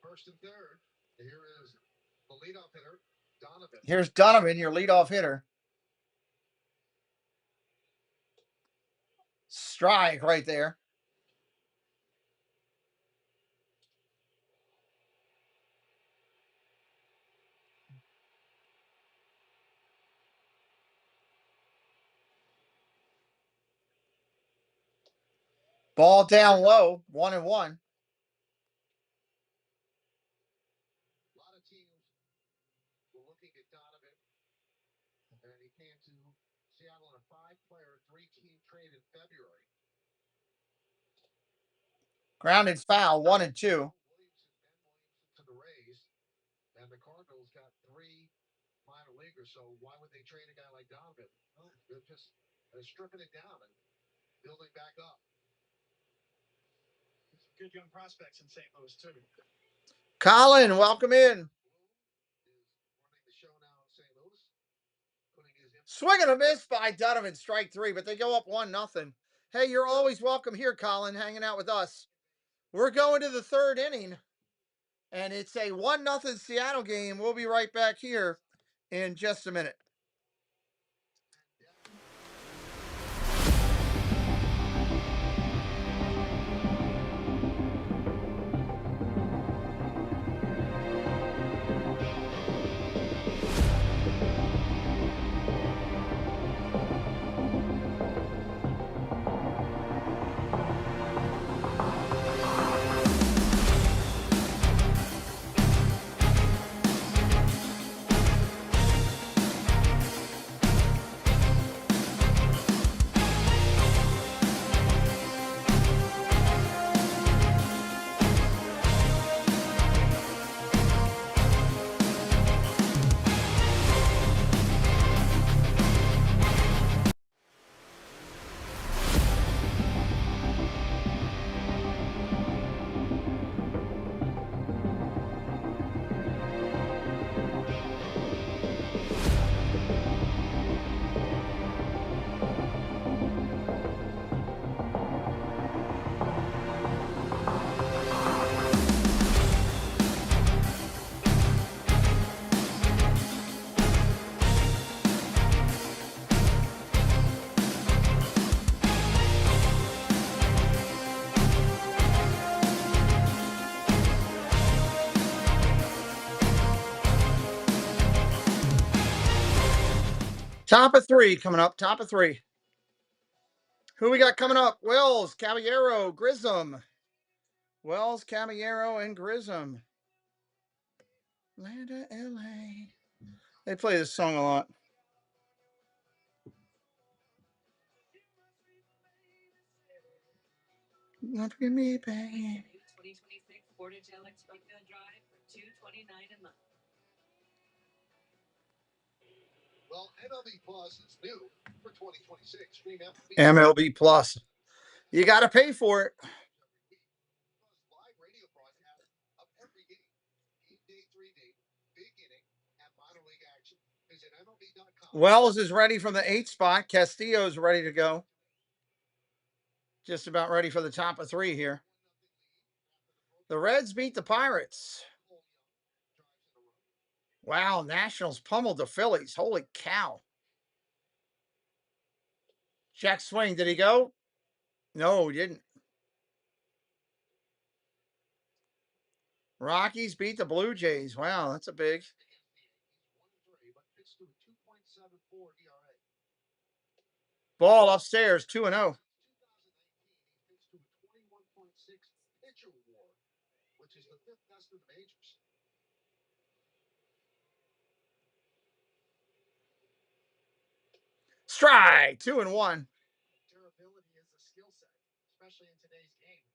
First and third. Here is the leadoff hitter, Donovan. Here's Donovan, your leadoff hitter. Strike right there. Ball down low, 1-1. A lot of teams were looking at Donovan, and he came to Seattle on a 5-player, 3-team trade in February. Grounded foul, 1-2. Williamson, Ben Williamson to the Rays, and the Cardinals got 3 minor leaguers. So why would they trade a guy like Donovan? Well, they're just stripping it down and building back up. Some good young prospects in St. Louis too. Colin, welcome in. Is running the show now in St. Louis, putting his Swing and a miss by Donovan, strike 3, but they go up 1-0. Hey, you're always welcome here, Colin, hanging out with us. We're going to the 3rd inning, and it's a 1-0 Seattle game. We'll be right back here in just a minute. Top of 3 coming up. Top of 3. Who we got coming up? Wells, Caballero, Grissom. Wells, Caballero, and Grissom. Atlanta, LA. They play this song a lot. Not for me, baby. 2026 Ford Alex Buckfield Drive for $229 a month. Well, MLB Plus is new for 2026. Stream MLB Plus. You got to pay for it. live radio broadcast of every game, day, 3D, big inning, and minor league action. Visit MLB.com. Wells is ready from the 8th spot. Castillo's ready to go. Just about ready for the top of 3 here. The Reds beat the Pirates. Wow, Nationals pummeled the Phillies. Holy cow. Check swing. Did he go? No, he didn't. Rockies beat the Blue Jays. Wow, that's a big. Ball upstairs, 2-0. Which is the 5th best in the majors. Strike, 2-1. Durability is a skill set, especially in today's game.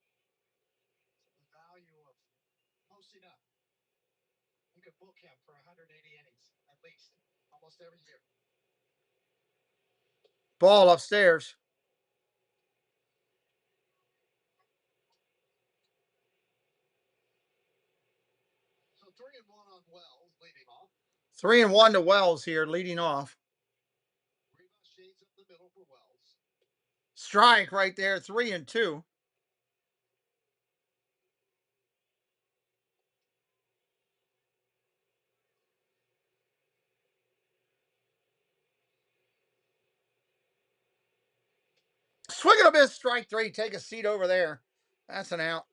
The value of posting up. You could book him for 180 innings, at least, almost every year. Ball upstairs. So 3-1 on Wells, leading off. 3-1 to Wells here, leading off. Rivas shades up the middle for Wells. Strike right there, 3-2. Swing and a miss, strike 3. Take a seat over there. That's an out.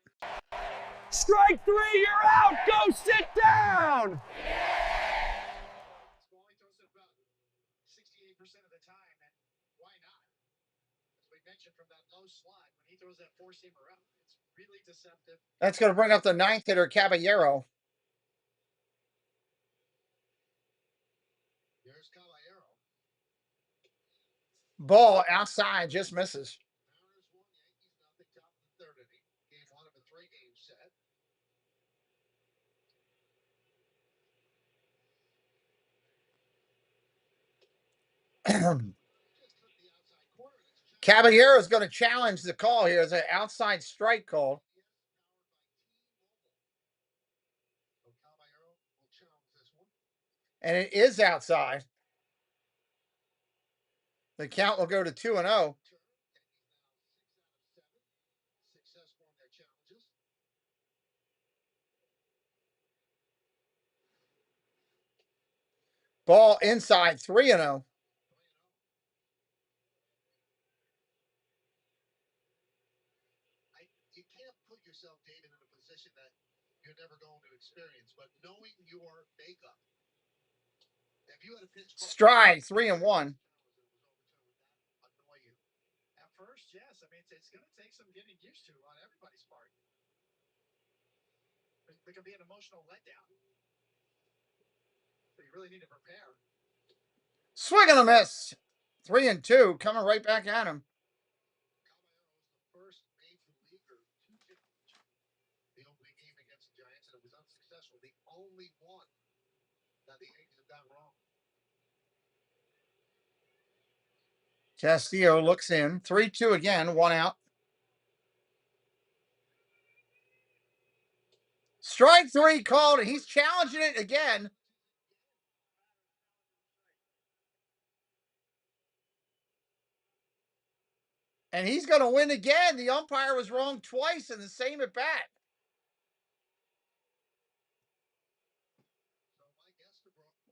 Strike 3, you're out! Go sit down! Smalley throws it about 68% of the time, and why not? As we mentioned from that low slot, when he throws that four-seamer up, it's really deceptive. That's going to bring up the 9th hitter, Caballero. Here's Caballero. Ball outside, just misses. Mariners won, Yankees nothing, top of the 3rd inning. Game 1 of a 3-game set. Just took the outside corner. Caballero is going to challenge the call here. It's an outside strike call. So Caballero will challenge this one. And it is outside. The count will go to 2-0. Successful in their challenges. Ball inside, 3-0. You can't put yourself, David, in a position that you're never going to experience, but knowing your makeup, if you had a pitch Strike, 3-1. annoy you. At first, yes. I mean, it's going to take some getting used to on everybody's part. It could be an emotional letdown. So you really need to prepare. Swing and a miss. 3-2, coming right back at him. Caballero's the first major leaguer to challenge the opening game against the Giants, and it was unsuccessful. The only one that the Yankees have done wrong. Castillo looks in. 3-2 again, 1 out. Strike 3 called, and he's challenging it again. And he's going to win again. The umpire was wrong twice in the same at bat.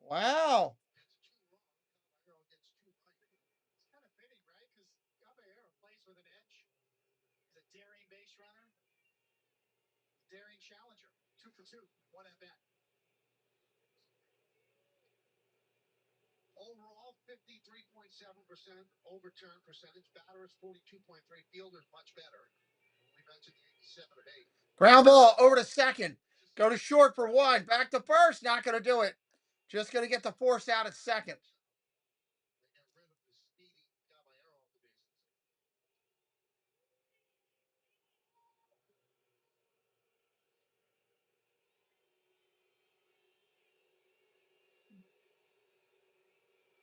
Wow. It's kind of fitting, right? Because Caballero plays with an edge. He's a daring base runner, daring challenger. 2 for 2, 1 at bat. Overall, 53.7% overturn percentage. Batters 42.3. Fielders much better. We mentioned the 87 and 8. Ground ball over to second. Go to short for one. Back to first. Not going to do it. Just going to get the force out at second. They got rid of the speedy Caballero off the bases.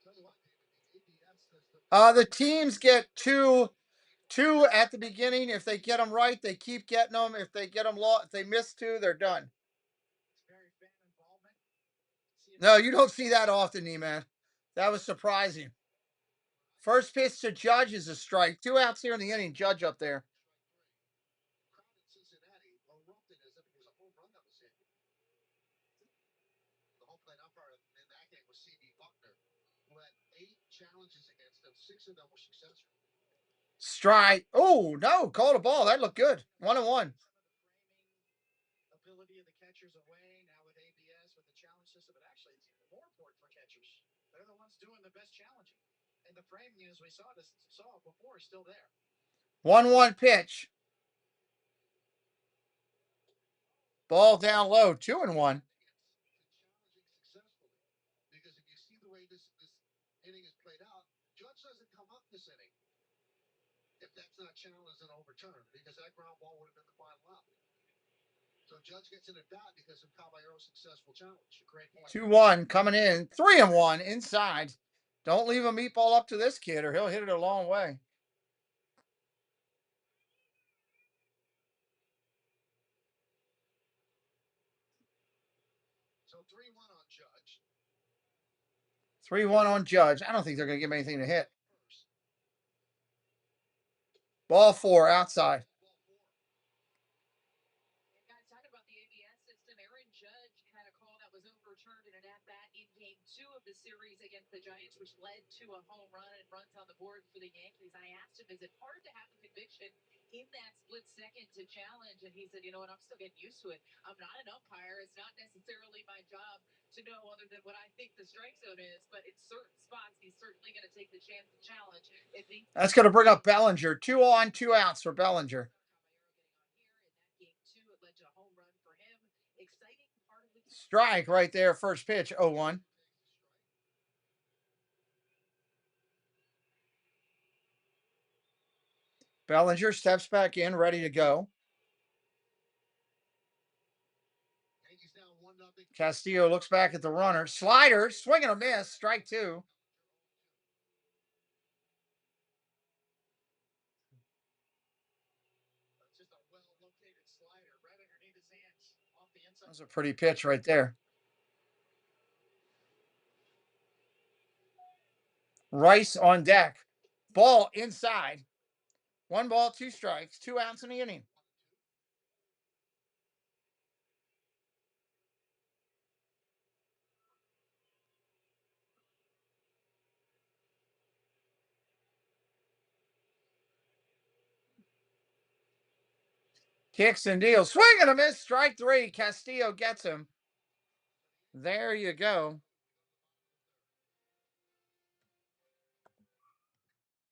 Tell you what, David, the ABS system. The teams get two at the beginning. If they get them right, they keep getting them. If they get them low, if they miss two, they're done. Very fan involvement. No, you don't see that often, man. That was surprising. First pitch to Judge is a strike. 2 outs here in the inning. Judge up there. Crowd in Cincinnati erupted as if it was a home run that was hit. The home plate umpire in that game was C.D. Buckner, who had 8 challenges against him. 6 of them were successful. Strike. Oh, no. Called a ball. That looked good. 1-1. Ability of the catchers away now with ABS with the challenge system, but actually it's even more important for catchers. They're the ones doing the best challenging. And the framing, as we saw before, is still there. 1-1 pitch. Ball down low. 2-1. Challenging successfully. Because if you see the way this inning is played out, Judge doesn't come up this inning if that's not challenged and overturned, because that ground ball would have been the final out. So Judge gets an at bat because of Caballero's successful challenge. Great point. 2-1 coming in. 3-1 inside. Don't leave a meatball up to this kid or he'll hit it a long way. So 3-1 on Judge. 3-1 on Judge. I don't think they're going to give him anything to hit. Ball 4 outside. Guys, talking about the ABS system, Aaron Judge had a call that was overturned in an at-bat in Game 2 of the series against the Giants, which led to a home run and runs on the board for the Yankees. I asked him, is it hard to have the conviction in that split second to challenge? And he said, you know what, I'm still getting used to it. I'm not an umpire. It's not necessarily my job to know other than what I think the strike zone is, but in certain spots, he's certainly going to take the chance to challenge. That's going to bring up Bellinger. 2 on, 2 outs for Bellinger. Strike right there. First pitch, 0-1. Bellinger steps back in, ready to go. Castillo looks back at the runner. Slider, swing and a miss. Strike 2. Just a well-located slider right underneath his hands off the inside. That's a pretty pitch right there. Rice on deck. Ball inside. 1 ball, 2 strikes. 2 outs in the inning. Kicks and deals. Swing and a miss. Strike 3. Castillo gets him. There you go.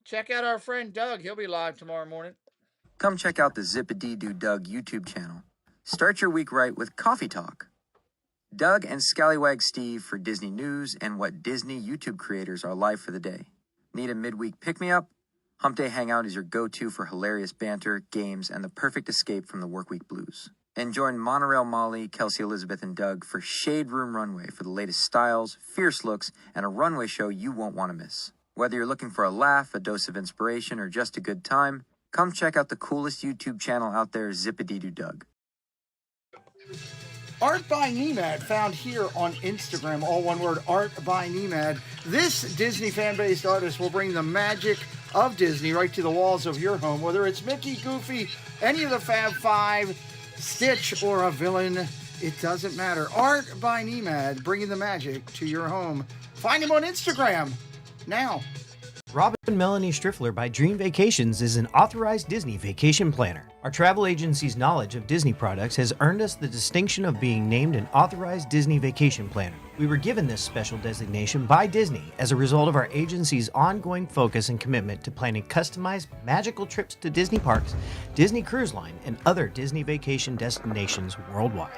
Check out our friend Doug. He'll be live tomorrow morning. Come check out the Zip-a-Dee-Doo Doug YouTube channel. Start your week right with Coffee Talk. Doug and Scallywag Steve for Disney news and what Disney YouTube creators are live for the day. Need a midweek pick-me-up? Hump Day Hangout is your go-to for hilarious banter, games, and the perfect escape from the workweek blues. And join Monorail Molly, Kelsey Elizabeth, and Doug for Shade Room Runway for the latest styles, fierce looks, and a runway show you won't want to miss. Whether you're looking for a laugh, a dose of inspiration, or just a good time, come check out the coolest YouTube channel out there, Zip-a-Dee-Doo Doug. Art by Nemad, found here on Instagram, all one word, Art by Nemad. This Disney fan-based artist will bring the magic of Disney right to the walls of your home, whether it's Mickey, Goofy, any of the Fab Five, Stitch, or a villain, it doesn't matter. Art by Nemad, bringing the magic to your home. Find him on Instagram now. Rob and Melanie Striffler by Dream Vacations is an authorized Disney vacation planner. Our travel agency's knowledge of Disney products has earned us the distinction of being named an authorized Disney vacation planner. We were given this special designation by Disney as a result of our agency's ongoing focus and commitment to planning customized, magical trips to Disney parks, Disney Cruise Line, and other Disney vacation destinations worldwide.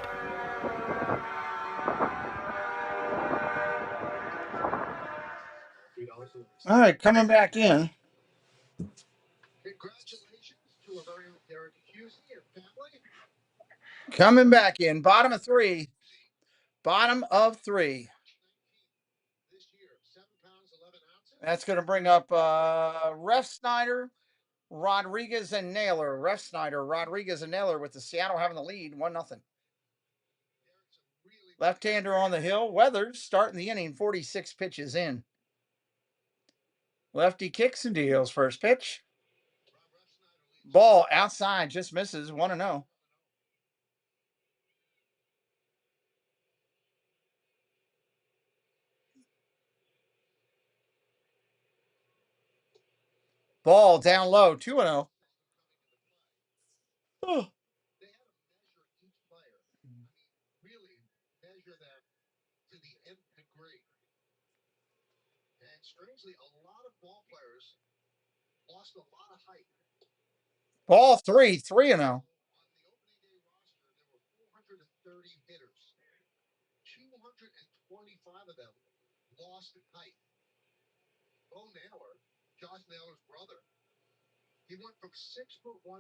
All right, coming back in. Congratulations to our very own Derek Husey and family. Coming back in. Bottom of three. Bottom of three. This year, 7 pounds, 11 ounces. That's going to bring up Ref Snyder, Rodriguez, and Naylor. Ref Snyder, Rodriguez, and Naylor with the Seattle having the lead, 1-0. Left-hander on the hill. Weathers starting the inning, 46 pitches in. Lefty kicks and deals. First pitch. Ball outside, just misses, 1-0. Ball down low, 2-0. Oh. They had to measure each player. I mean, really measure them to the nth degree. And strangely, a lot of ball players lost a lot of height. Ball 3-0. On the opening day roster, there were 430 hitters. 225 of them lost height. Bo Naylor, Josh Naylor's brother, he went from 6'1"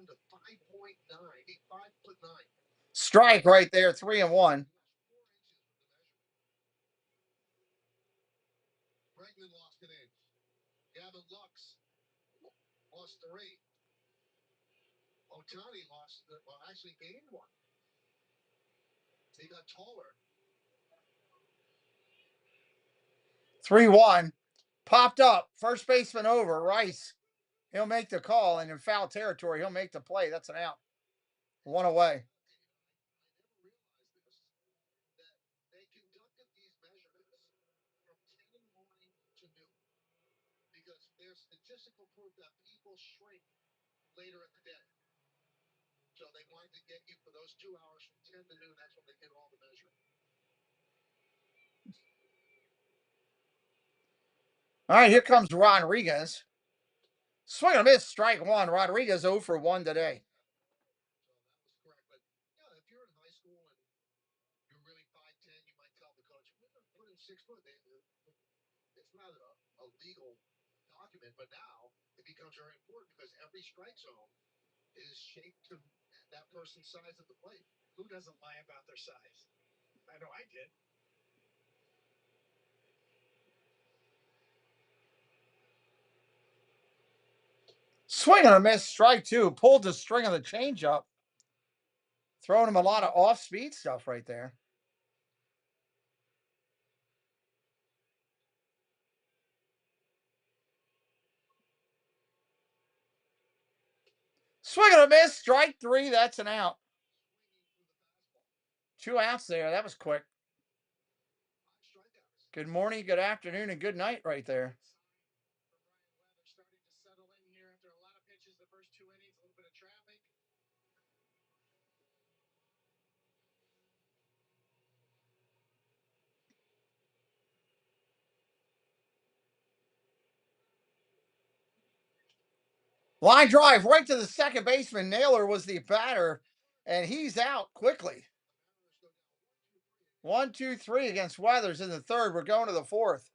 to 5.9. 5'9". Strike right there, 3-1. Bregman lost an inch. Gavin Lux lost 3. Otani actually gained 1. He got taller. 3-1. Popped up. First baseman over. Rice. He'll make the call, and in foul territory, he'll make the play. That's an out. 1 away. I never realized this, that they conducted these measurements from 10 in the morning to noon. Because there's statistical proof that people shrink later in the day. So they wanted to get you for those 2 hours from 10 to noon. That's when they did all the measuring. All right, here comes Rodriguez. Swing and a miss, strike 1. Rodriguez 0 for 1 today. So that was correct. But yeah, if you're in high school and you're really 5'10", you might tell the coach, we're going to put in 6 foot. It's not a legal document, but now it becomes very important because every strike zone is shaped to that person's size of the plate. Who doesn't lie about their size? I know I did. Swing and a miss, strike 2. Pulled the string of the changeup. Throwing him a lot of off-speed stuff right there. Swing and a miss, strike 3. That's an out. 2 outs there. That was quick. Good morning, good afternoon, and good night right there. Starting to settle in here after a lot of pitches the first 2 innings, a little bit of traffic. Line drive right to the second baseman. Naylor was the batter, and he's out quickly. 1-2-3 against Weathers in the third. We're going to the fourth.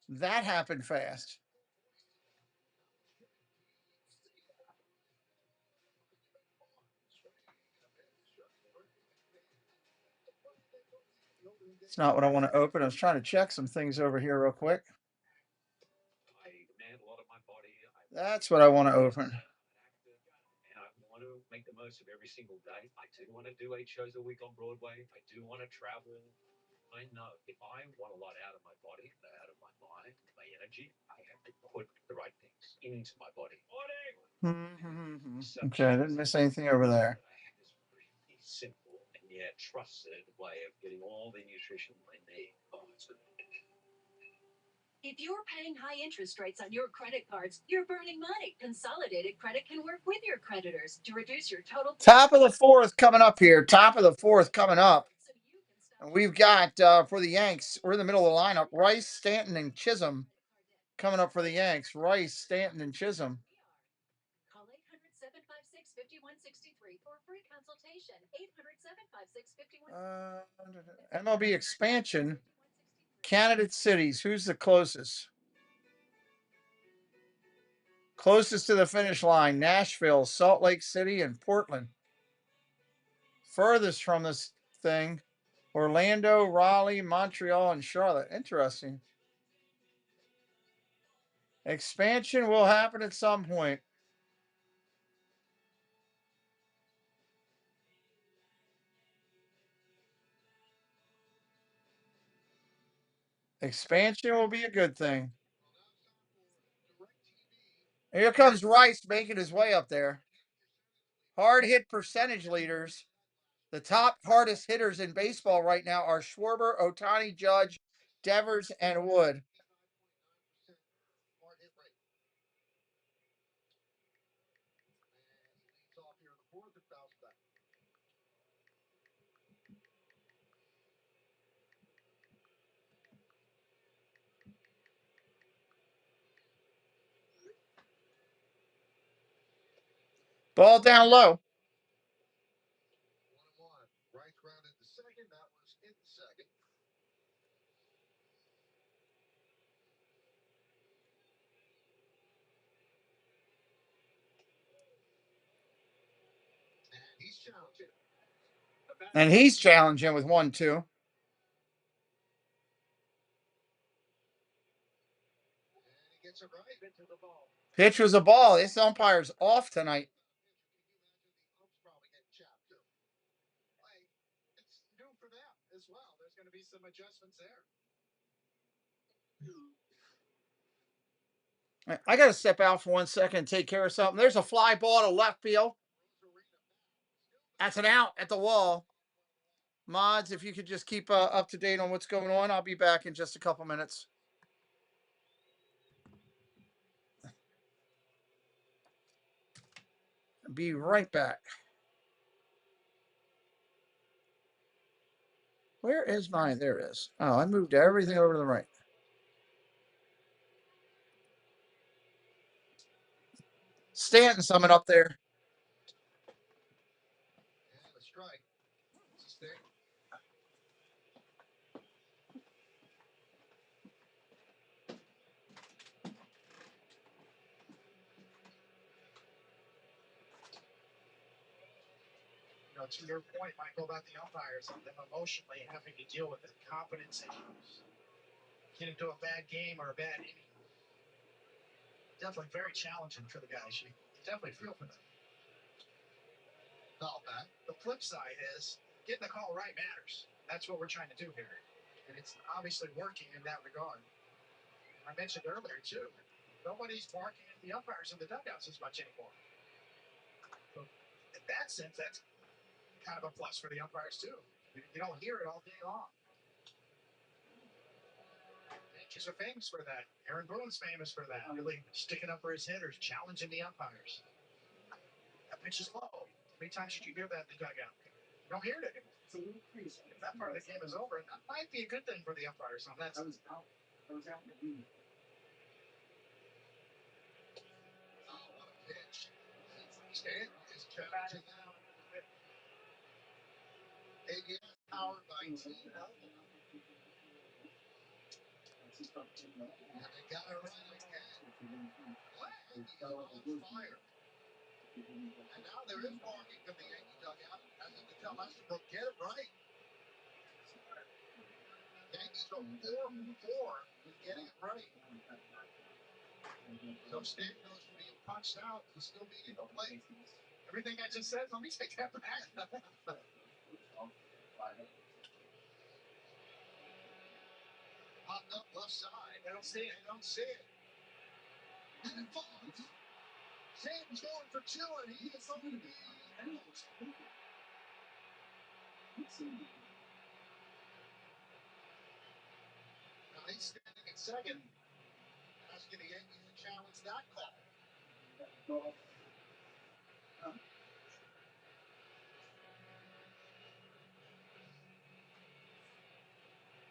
That happened fast. It's not what I want to open. I was trying to check some things over here real quick. That's what I want to open. And I want to make the most of every single day. I do want to do 8 shows a week on Broadway. I do want to travel. I know if I want a lot out of my body, out of my mind, my energy, I have to put the right things into my body. Okay, I didn't miss anything over there. I have this pretty simple and yet trusted way of getting all the nutrition I need. Oh, it's good. If you're paying high interest rates on your credit cards, you're burning money. Consolidated Credit can work with your creditors to reduce your total. Top of the fourth coming up here. Top of the fourth coming up. And we've got for the Yanks, we're in the middle of the lineup. Rice, Stanton, and Chisholm coming up for the Yanks. Rice, Stanton, and Chisholm. Call 800-756-5163 for a free consultation. 800-756-5163. MLB expansion. Candidate cities. Who's the closest? Closest to the finish line, Nashville, Salt Lake City, and Portland. Furthest from this thing, Orlando, Raleigh, Montreal, and Charlotte. Interesting. Expansion will happen at some point. Expansion will be a good thing. Here comes Rice making his way up there. Hard hit percentage leaders. The top hardest hitters in baseball right now are Schwarber, Ohtani, Judge, Devers, and Wood. Ball down low. 1-1. Rice grounded to second. That was in second. And he's challenging. And he's challenging with 1-2. And he gets it right into the ball. Pitch was a ball. This umpire's off tonight. Probably get chapped too. Like, it's new for them as well. There's going to be some adjustments there. I got to step out for 1 second and take care of something. There's a fly ball to left field. That's an out at the wall. Mods, if you could just keep up to date on what's going on, I'll be back in just a couple minutes. Be right back. Where is mine? There it is. Oh, I moved everything over to the right. Stanton summing up there. And a strike. It's a stick. You know, to your point, Michael, about the umpires and them emotionally having to deal with the confidence issues. Get into a bad game or a bad inning. Definitely very challenging for the guys. You definitely feel for them. Not bad. The flip side is getting the call right matters. That's what we're trying to do here. And it's obviously working in that regard. I mentioned earlier, too, nobody's barking at the umpires in the dugouts as much anymore. So in that sense, that's kind of a plus for the umpires, too. You don't hear it all day long. Yankees are famous for that. Aaron Boone's famous for that. Really sticking up for his hitters, challenging the umpires. That pitch is low. How many times did you hear that in the dugout? You don't hear it anymore. It's a little crazy. If that part of the game is over, that might be a good thing for the umpires on that side. Oh, what a pitch. Stanton is challenging now. ABS powered by T-Mobile. And they got it right again. He's on fire. And now there is barking from the Yankee dugout. As if to tell Estabrook, get it right. Yankees go 4-4 with getting it right. So Stanton goes from being punched out to still being in the plate. Everything I just said, let me take that back. Popped up left side. They don't see it. They don't see it. And it falls. Stanton's going for 2, and he is going to be out. Now he's standing at second. challenge that call.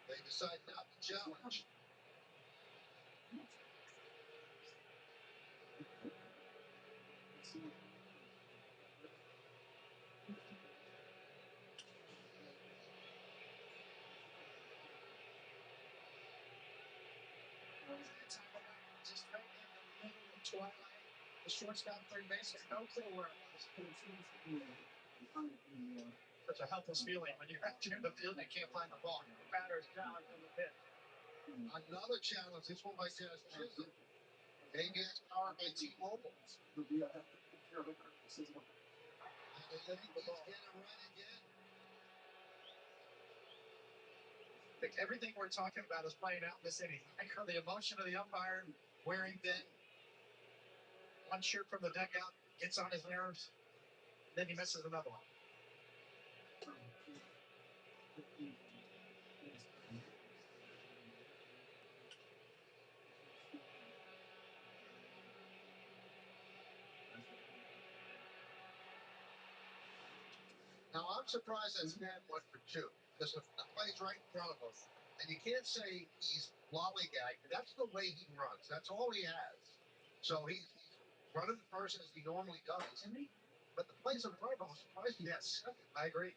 They decide not to challenge. Just right in the middle of twilight. The shortstop, third base, has no clue where it was. Such a helpless feeling when you're out there in the field and you can't find the ball. The batter's down from the pit. Another challenge. This one by Dennis Chisholm. Maybe it's powered by T-Mobile. And the Yankees get it right again. I think everything we're talking about is playing out in this inning. I heard the emotion of the umpire wearing thin. One shirt from the dugout gets on his nerves. Then he misses another one. Now, I'm surprised that Stan went for two. Because the play's right in front of him. And you can't say he's lollygagged. That's the way he runs. That's all he has. So he's running the first as he normally does. But the play's in front of him. I'm surprised he has second. I agree.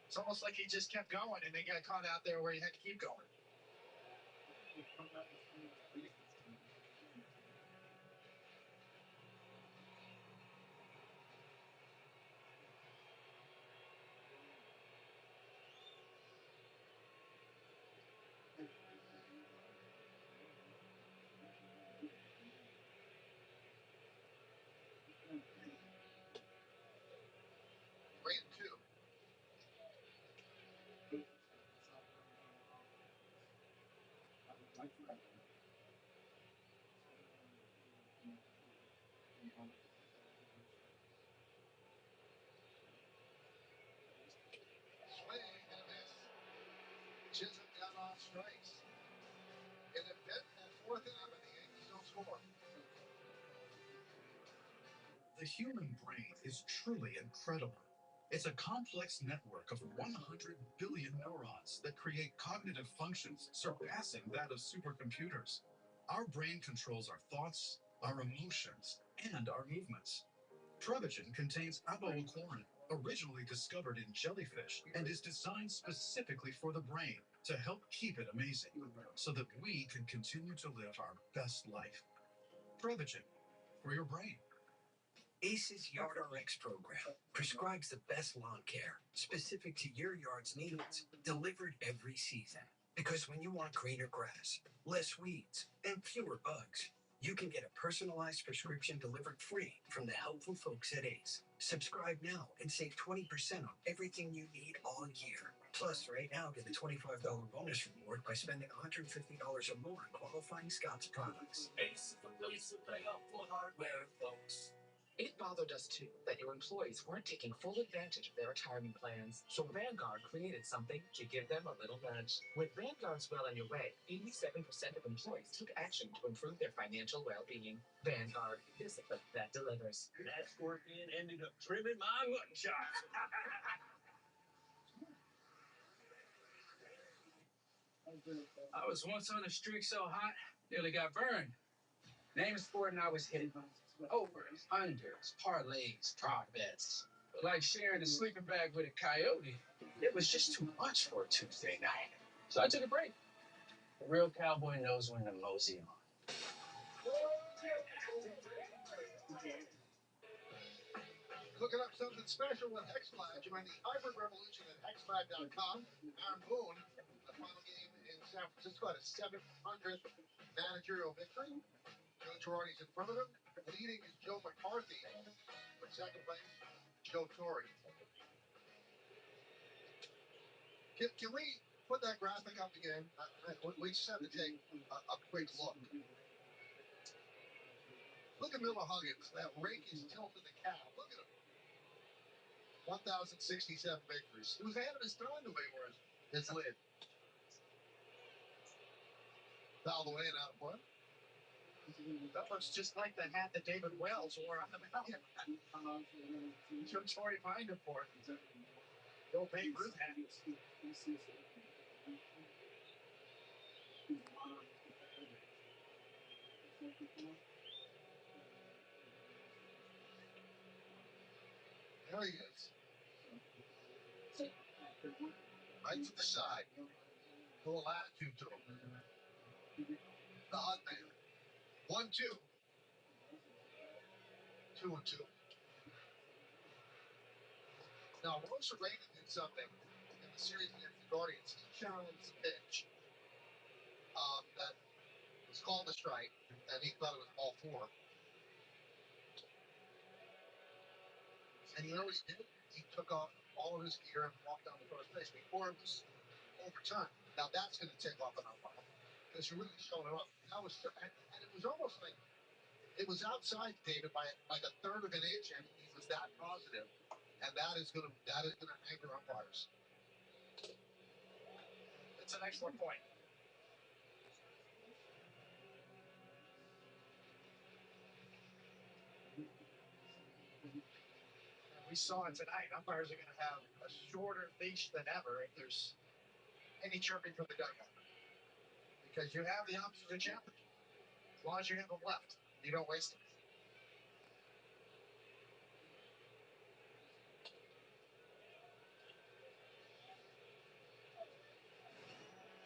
It's almost like he just kept going and then got caught out there where he had to keep going. Chisholm down off strikes. In a eventful fourth inning, but the Yankees don't score. The human brain is truly incredible. It's a complex network of 100 billion neurons that create cognitive functions surpassing that of supercomputers. Our brain controls our thoughts, our emotions, and our movements. Prevagen contains alpha-chlorine, originally discovered in jellyfish, and is designed specifically for the brain to help keep it amazing, so that we can continue to live our best life. Prevagen, for your brain. ACE's YardRx program prescribes the best lawn care specific to your yard's needs, delivered every season. Because when you want greener grass, less weeds, and fewer bugs, you can get a personalized prescription delivered free from the helpful folks at ACE. Subscribe now and save 20% on everything you need all year. Plus, right now, get a $25 bonus reward by spending $150 or more on qualifying Scott's products. ACE is the place with the helpful hardware, folks. It bothered us too that your employees weren't taking full advantage of their retirement plans. So Vanguard created something to give them a little nudge. With Vanguard's well on your way, 87% of employees took action to improve their financial well-being. Vanguard, discipline that delivers. That scorpion ended up trimming my mutton chops. I was once on a streak so hot, nearly got burned. Name a sport and I was hitting overs, unders, parlays, prop bets. But like sharing a sleeping bag with a coyote, It was just too much for a Tuesday night. so I took a break. The real cowboy knows when to mosey on. Looking up something special with HexFlag. Join the hybrid revolution at hexflag.com. Aaron Boone, the final game in San Francisco, had a 700th managerial victory. Joe Girardi's in front of him. Leading is Joe McCarthy. With second place, Joe Torre. Can we put that graphic up again? We just have to take a quick look. Look at Miller Huggins. That rake is tilted the cow. Look at him. 1,067 victories. He was ahead of his time the way it was. His lid. Fouled away and out of play. That looks just like the hat that David Wells wore on the mound. Joe Torre fined him for it. The old Babe Ruth hat. There he is. Right to the side. Full attitude to him. The hot man. 1-2. 2-2. Now, Rosa Reagan did something in the series against the Guardians. He challenged the pitch that was called a strike, and he thought it was all four. And you know what he did? He took off all of his gear and walked down the first base before it was overtime. Now that's going to take off an umpire because you're really showing up. That was, and it was almost like it was outside David by like a third of an inch, and he was that positive. And that is going to anger umpires. It's an excellent point. We saw it tonight. Umpires are going to have a shorter leash than ever if there's any chirping from the dugout. Because you have the option to challenge. As long as you have them left, you don't waste them.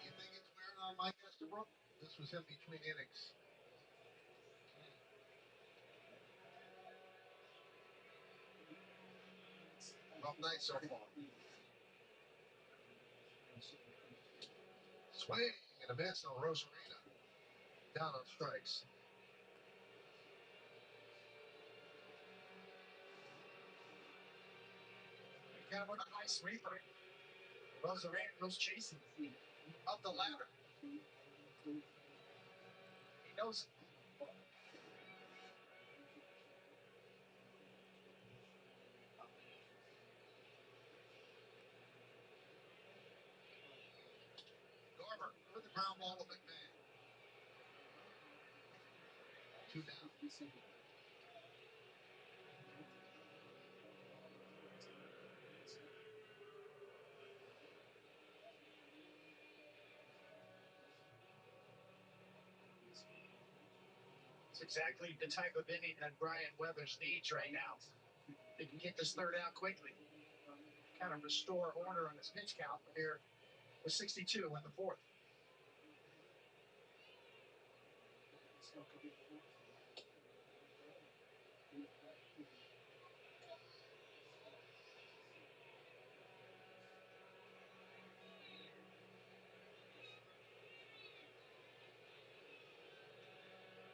You think it's wearing on Mike Estabrook? This was him between innings. Rough night so far. Swing and a miss on Rosarina. Down on strikes. Kind of a high sweeper. Rosarina goes chasing up the ladder. He knows it. Garber with the ground ball to McMahon. 2 down. It's exactly the type of inning that Brian Weathers needs right now. He can get this third out quickly. Kind of restore order on his pitch count here with 62 in the fourth.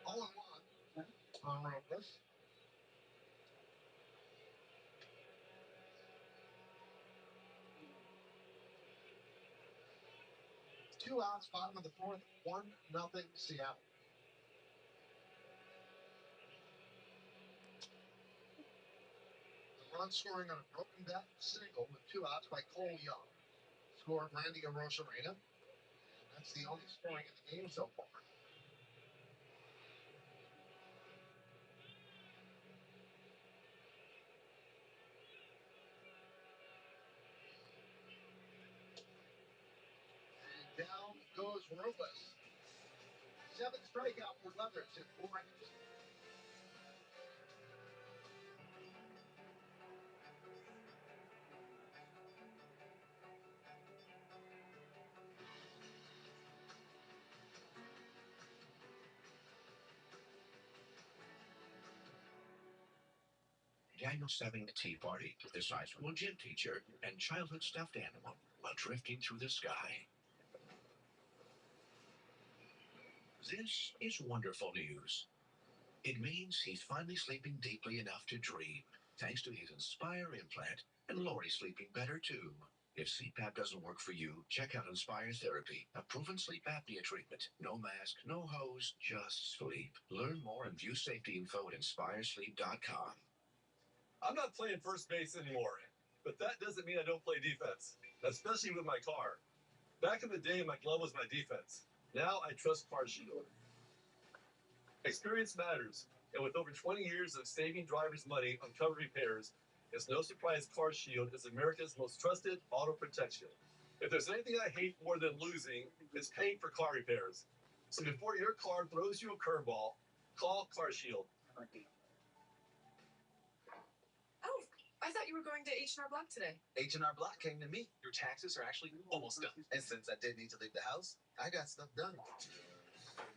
All in one on Robles. Two outs, bottom of the fourth, 1-0 Seattle. The run scoring on a broken bat single with 2 outs by Cole Young. Scored Randy Rosarina. That's the only scoring in the game so far. And down goes Robles. 7th strikeout for Weathers in 4 innings. Daniel's having a tea party with his high school gym teacher and childhood stuffed animal while drifting through the sky. This is wonderful news. It means he's finally sleeping deeply enough to dream, thanks to his Inspire implant, and Lori's sleeping better too. If CPAP doesn't work for you, check out Inspire Therapy, a proven sleep apnea treatment. No mask, no hose, just sleep. Learn more and view safety info at inspiresleep.com. I'm not playing first base anymore, but that doesn't mean I don't play defense, especially with my car. Back in the day, my glove was my defense. Now I trust Car Shield. Experience matters, and with over 20 years of saving drivers money on covered repairs, it's no surprise CarShield is America's most trusted auto protection. If there's anything I hate more than losing, it's paying for car repairs. So before your car throws you a curveball, call CarShield. Oh, I thought you were going to H&R Block today. H&R Block came to me. Your taxes are actually almost done. And since I didn't need to leave the house, I got stuff done.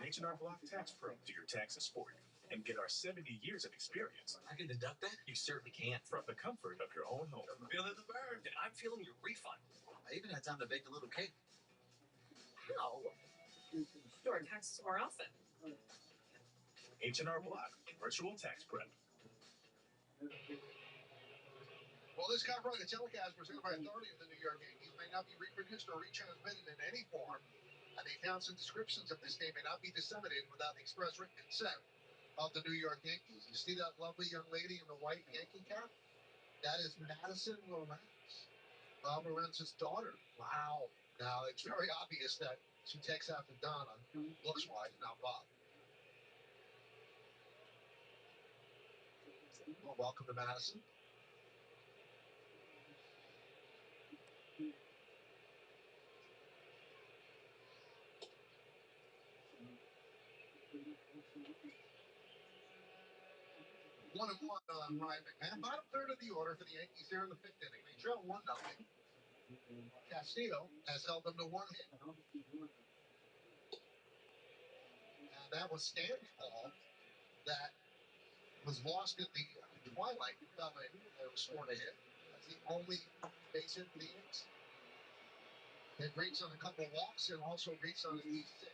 H&R Block Tax Pro do your taxes for you and get our 70 years of experience. I can deduct that? You certainly can. From the comfort of your own home. Feeling the burn. And I'm feeling your refund. I even had time to bake a little cake. How? Do our taxes more often. H&R Block, virtual tax prep. Well, this copyrighted telecast presented by authority of the New York Yankees may not be reproduced or retransmitted in any form, and the accounts and descriptions of this game may not be disseminated without the express written consent of the New York Yankees. You see that lovely young lady in the white Yankee cap? That is Madison Lorenz, Bob Lorenz's daughter. Wow. Now, it's very obvious that she takes after Donna, looks-wise, not Bob. Well, welcome to Madison. One and one on Ryan McMahon. Bottom third of the order for the Yankees here in the fifth inning. They trail 1-0. Castillo has held them to one hit. And that was Stan's ball that was lost in the twilight. Fell in. It was scored a hit. That's the only base hit for the Yankees. It reached on a couple of walks and also reached on an E6.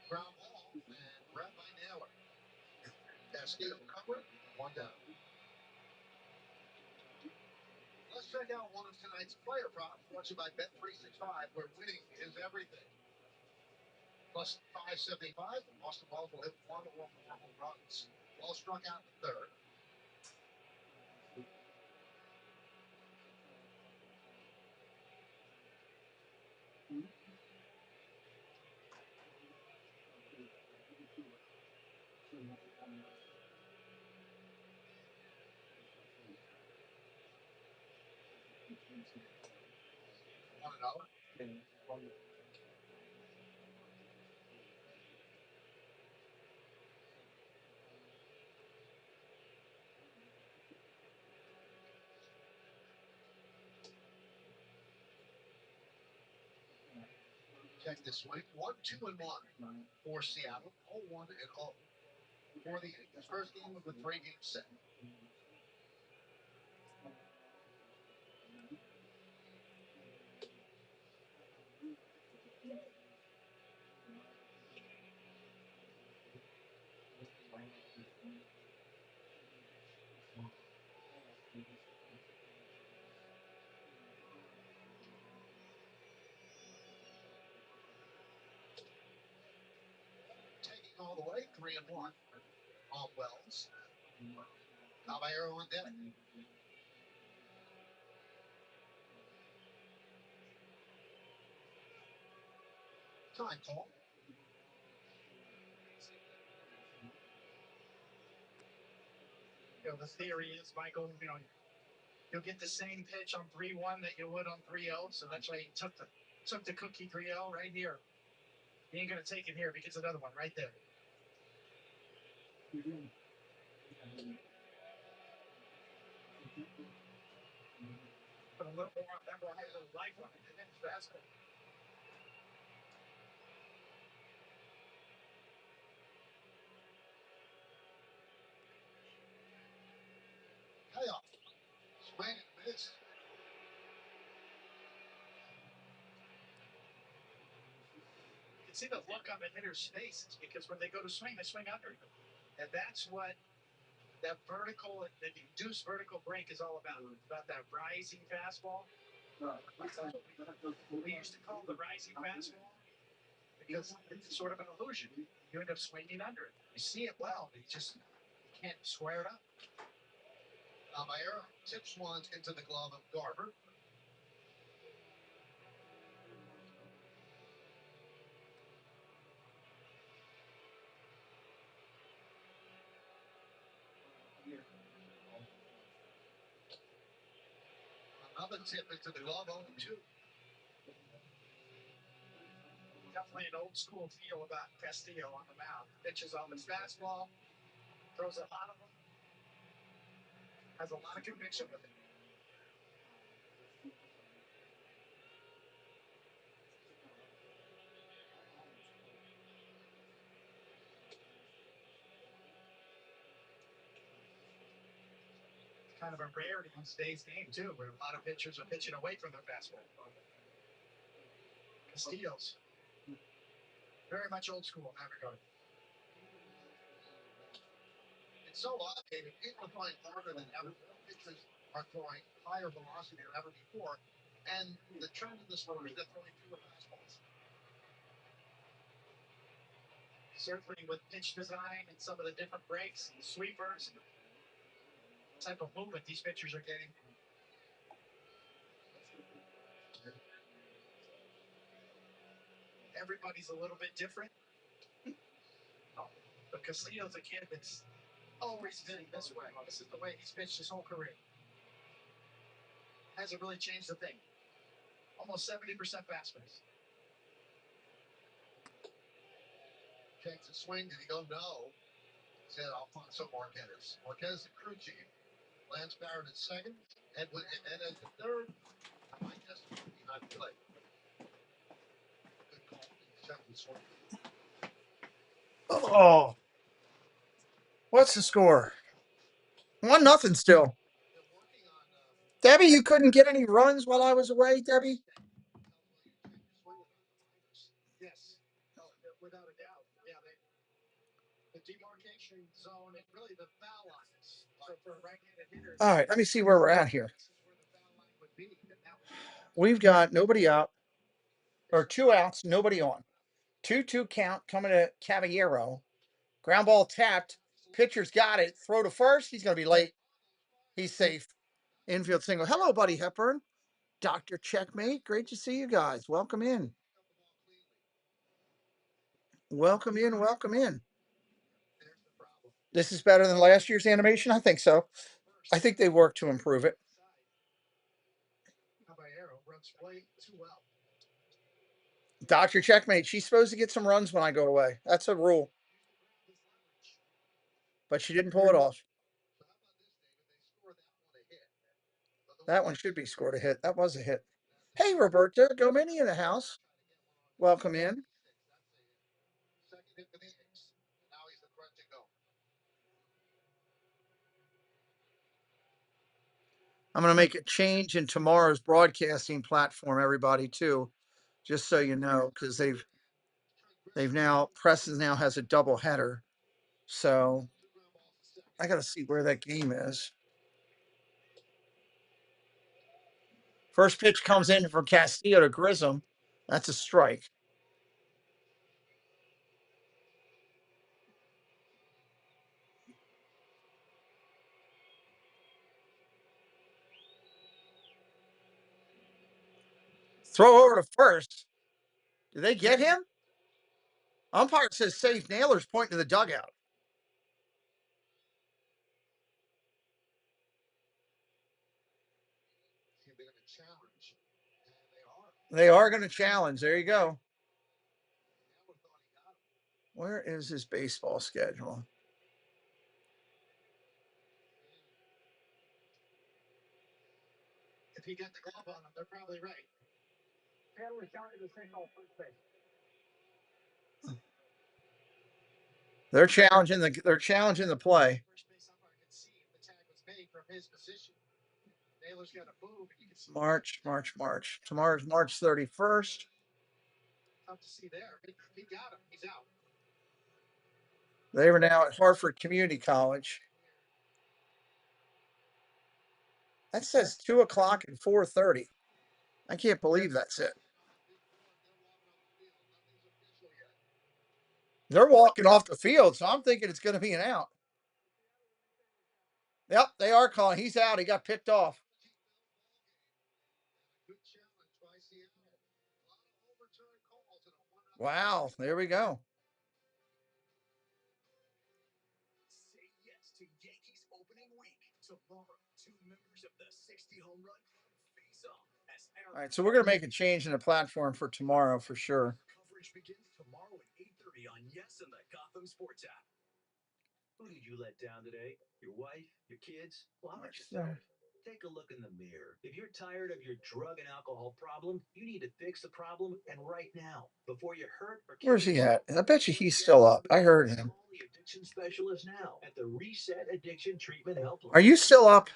Ground ball and grabbed by Naylor. Castillo covered, one down. Let's check out one of tonight's player props brought to you by Bet365, where winning is everything. Plus 575, Austin Balls will hit one or more home runs. Ball struck out in the third. Check this swing. 1-2-1 for Seattle. 0-1-0 for the Yankees. First game of the 3-game set. Taking all the way, 3-1 on Wells. Caballero on deck. Time call. The theory is, Michael, you'll get the same pitch on 3-1 that you would on 3-0. So that's why he took the cookie 3-0 right here. He ain't gonna take it here because another one right there. Put a little more on that one, a little life on it, and then it's faster. Payoff. Swing and miss. You can see the look on the hitter's face. It's because when they go to swing, they swing under. And that's what that vertical, that induced vertical break is all about. It's about that rising fastball. We used to call the rising fastball because it's sort of an illusion. You end up swinging under it. You see it well, but you just can't square it up. Caballero tips one into the glove of Garber. Another tip into the glove 0-2. Definitely an old school feel about Castillo on the mound. Pitches off his fastball, throws a lot of them, has a lot of conviction with it. Kind of a rarity in today's game, too, where a lot of pitchers are pitching away from their fastball. Castillo's very much old school in that regard. It's so odd, David. People are throwing harder than ever. Pitchers are throwing higher velocity than ever before. And the trend in the sport is they're throwing fewer fastballs. Certainly with pitch design and some of the different breaks and sweepers, and the type of movement these pitchers are getting. Everybody's a little bit different. But Castillo's a kid that's always been this way. This is the way he's pitched his whole career. Hasn't really changed a thing. Almost 70% fastballs. Takes a swing. Did he go? No. Said Alfonso Marquez. Marquez, the crew chief. Lance Barrett at second. And at the third, I guess behind play. Good call. Second swing. Oh, what's the score? 1-0 still. Debbie, you couldn't get any runs while I was away, Debbie? Yes, without a doubt. Yeah, the demarcation zone and really the foul lines. So for a right-handed hitter, All right, let me see where we're at here. this is where the foul line would be. And that We've got nobody out, or 2 outs, nobody on. 2-2 count coming to Caballero. Ground ball tapped. Pitcher's got it. Throw to first. He's going to be late. He's safe. Infield single. Hello, buddy Hepburn. Dr. Checkmate. Great to see you guys. Welcome in. Welcome in. Welcome in. This is better than last year's animation? I think so. I think they worked to improve it. Caballero runs play too well. Dr. Checkmate. She's supposed to get some runs when I go away. That's a rule. But she didn't pull it off. That one should be scored a hit. That was a hit. Hey, Roberta Gomini in the house. Welcome in. Second hit for the Yankees. Now he's the threat to go. I'm going to make a change in tomorrow's broadcasting platform, everybody, too, just so you know, because they've now, Preston now has a double header. So I got to see where that game is. First pitch comes in from Castillo to Grissom. That's a strike. Throw over to first. Did they get him? Umpire says safe. Naylor's pointing to the dugout. See, they're going to challenge. And They are going to challenge. There you go. Where is his baseball schedule? If he got the glove on him, they're probably right. Taylor counted the single first base. They're challenging the play. First base umpire can see if the tag was made from his position. Naylor's got to move, and you can see. March. Tomorrow's March 31st. Tough to see there. He got him. He's out. They were now at Hartford Community College. That says 2 o'clock and 4:30. I can't believe that's it. They're walking off the field, so I'm thinking it's going to be an out. Yep, they are calling. He's out. He got picked off. Wow, there we go. Say yes to Yankees opening week. Tomorrow, 2 members of the 60 home run face All right, so we're going to make a change in the platform for tomorrow for sure. Coverage begins tomorrow at 8:30 on Yes and the Gotham Sports app. Who did you let down today? Your wife? Your kids? Well, how about yourself? Take a look in the mirror. If you're tired of your drug and alcohol problem, you need to fix the problem, and right now, before you hurt or Where's he at? I bet you he's still up. I heard him. Call the addiction specialist now at the Reset Addiction Treatment Helpline. Are you still up?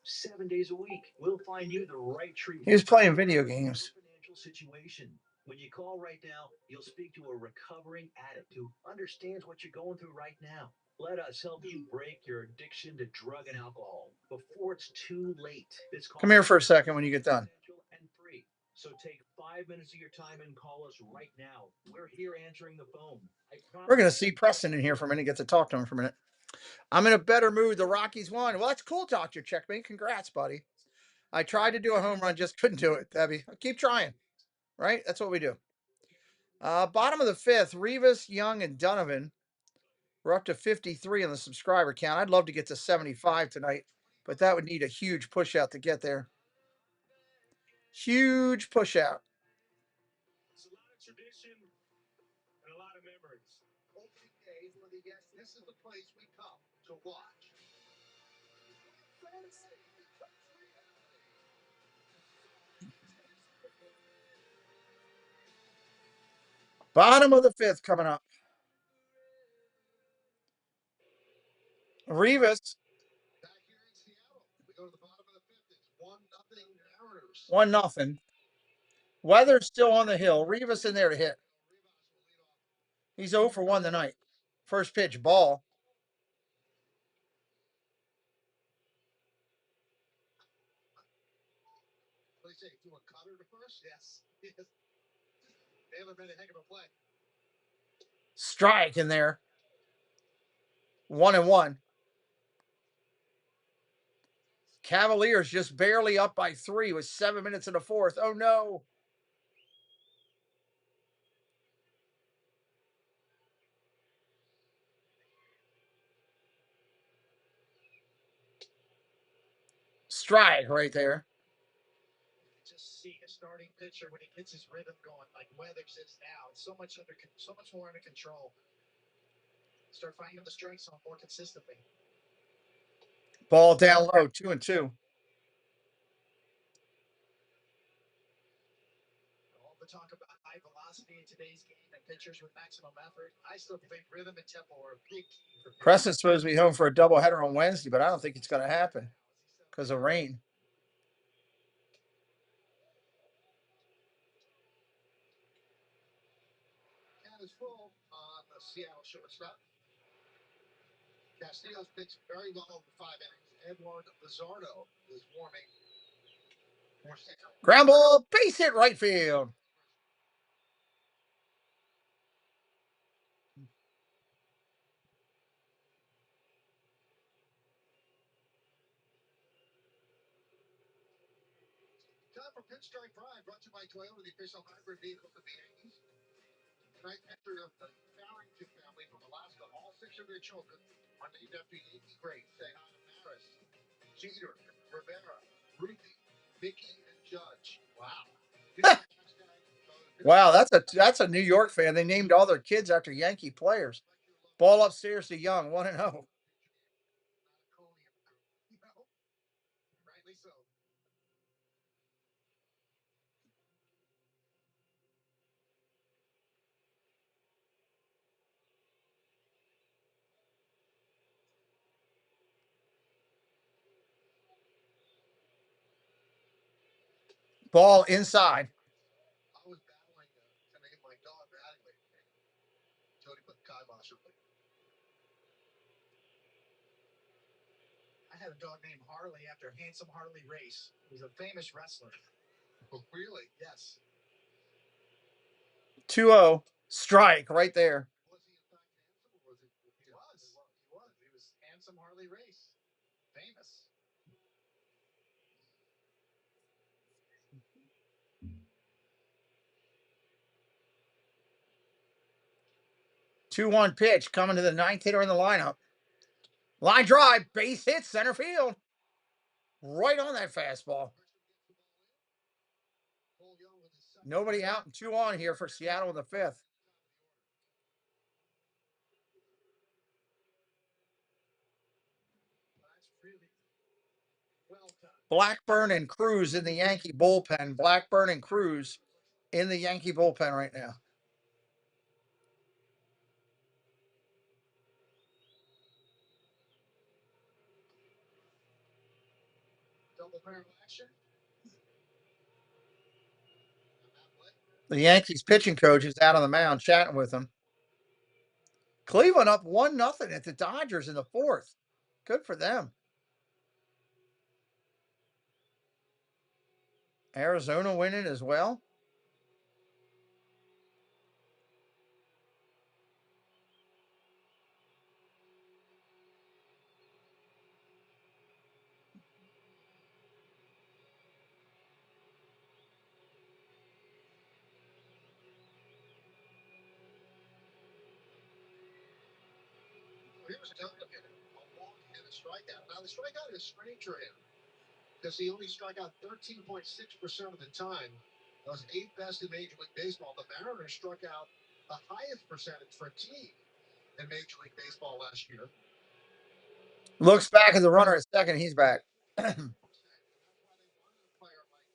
7 days a week. We'll find you the right treatment. He was playing video games. Financial situation. When you call right now, you'll speak to a recovering addict who understands what you're going through right now. Let us help you break your addiction to drug and alcohol before it's too late. Come here for a second when you get done. And free. So take 5 minutes of your time and call us right now. We're here answering the phone. We're going to see Preston in here for a minute, get to talk to him for a minute. I'm in a better mood. The Rockies won. Well, that's cool, Dr. Checkmate. Congrats, buddy. I tried to do a home run, just couldn't do it, Debbie. Keep trying, right? That's what we do. Bottom of the fifth, Rivas, Young, and Donovan. We're up to 53 on the subscriber count. I'd love to get to 75 tonight, but that would need a huge push out to get there. Huge push out. It's a lot of tradition and a lot of memories. Opening day for the Yes, this is the place we come to watch. Fantasy becomes reality. Bottom of the fifth coming up. Rivas. Back here in Seattle, we go to the bottom of the fifth. It's 1-0 Mariners. 1-0. Weather's still on the hill. Rivas in there to hit. He's 0 for 1 tonight. First pitch, ball. What do you say? Do a cutter to first? Yes. Yes. Taylor made a heck of a play. Strike in there. 1-1. Cavaliers just barely up by 3 with 7 minutes in the fourth. Oh, no. Strike right there. Just see a starting pitcher when he gets his rhythm going, like Weathers is now. It's so much more under control. Start finding the strike zone more consistently. Ball down low, 2-2. All the talk about high velocity in today's game and pitchers with maximum effort, I still think rhythm and tempo are a big key for Preston's supposed to be home for a doubleheader on Wednesday, but I don't think it's going to happen because of rain. Count is full on the Seattle shortstop. Castillo's pitched very well over 5 innings. Edward Lizardo is warming. Ground ball, base hit right field. Time for Pitch Strike Prime, brought to you by Toyota, the official hybrid vehicle of the Yankees. Tonight, entry of the Farrington family from Alaska. All 6 of their children are named after Yankee greats. Say hi to Maris, Jeter, Rivera, Ruthie, Mickey, and Judge. Wow. Wow, that's a New York fan. They named all their kids after Yankee players. Ball upstairs to Young, 1-0. Rightly so. Ball inside. I was battling to name my dog Radley. Jody put the kibosh on it. I had a dog named Harley after Handsome Harley Race. He's a famous wrestler. Oh, really? Yes. 2-0. Strike right there. Was he in fact handsome, or was it? He was. He was Handsome Harley Race. Famous. Two-one pitch coming to the ninth hitter in the lineup. Line drive, base hit, center field. Right on that fastball. Nobody out and 2 on here for Seattle in the 5th. Blackburn and Cruz in the Yankee bullpen. Blackburn and Cruz in the Yankee bullpen right now. The Yankees pitching coach is out on the mound chatting with them. Cleveland up 1-0 at the Dodgers in the 4th. Good for them. Arizona winning as well. Here's a walk and a strikeout. Now the strikeout is strange for him because he only struck out 13.6% of the time. That was 8th best in Major League Baseball. The Mariners struck out the highest percentage for a team in Major League Baseball last year. Looks back at the runner at second. He's back. That's why they wanted a player like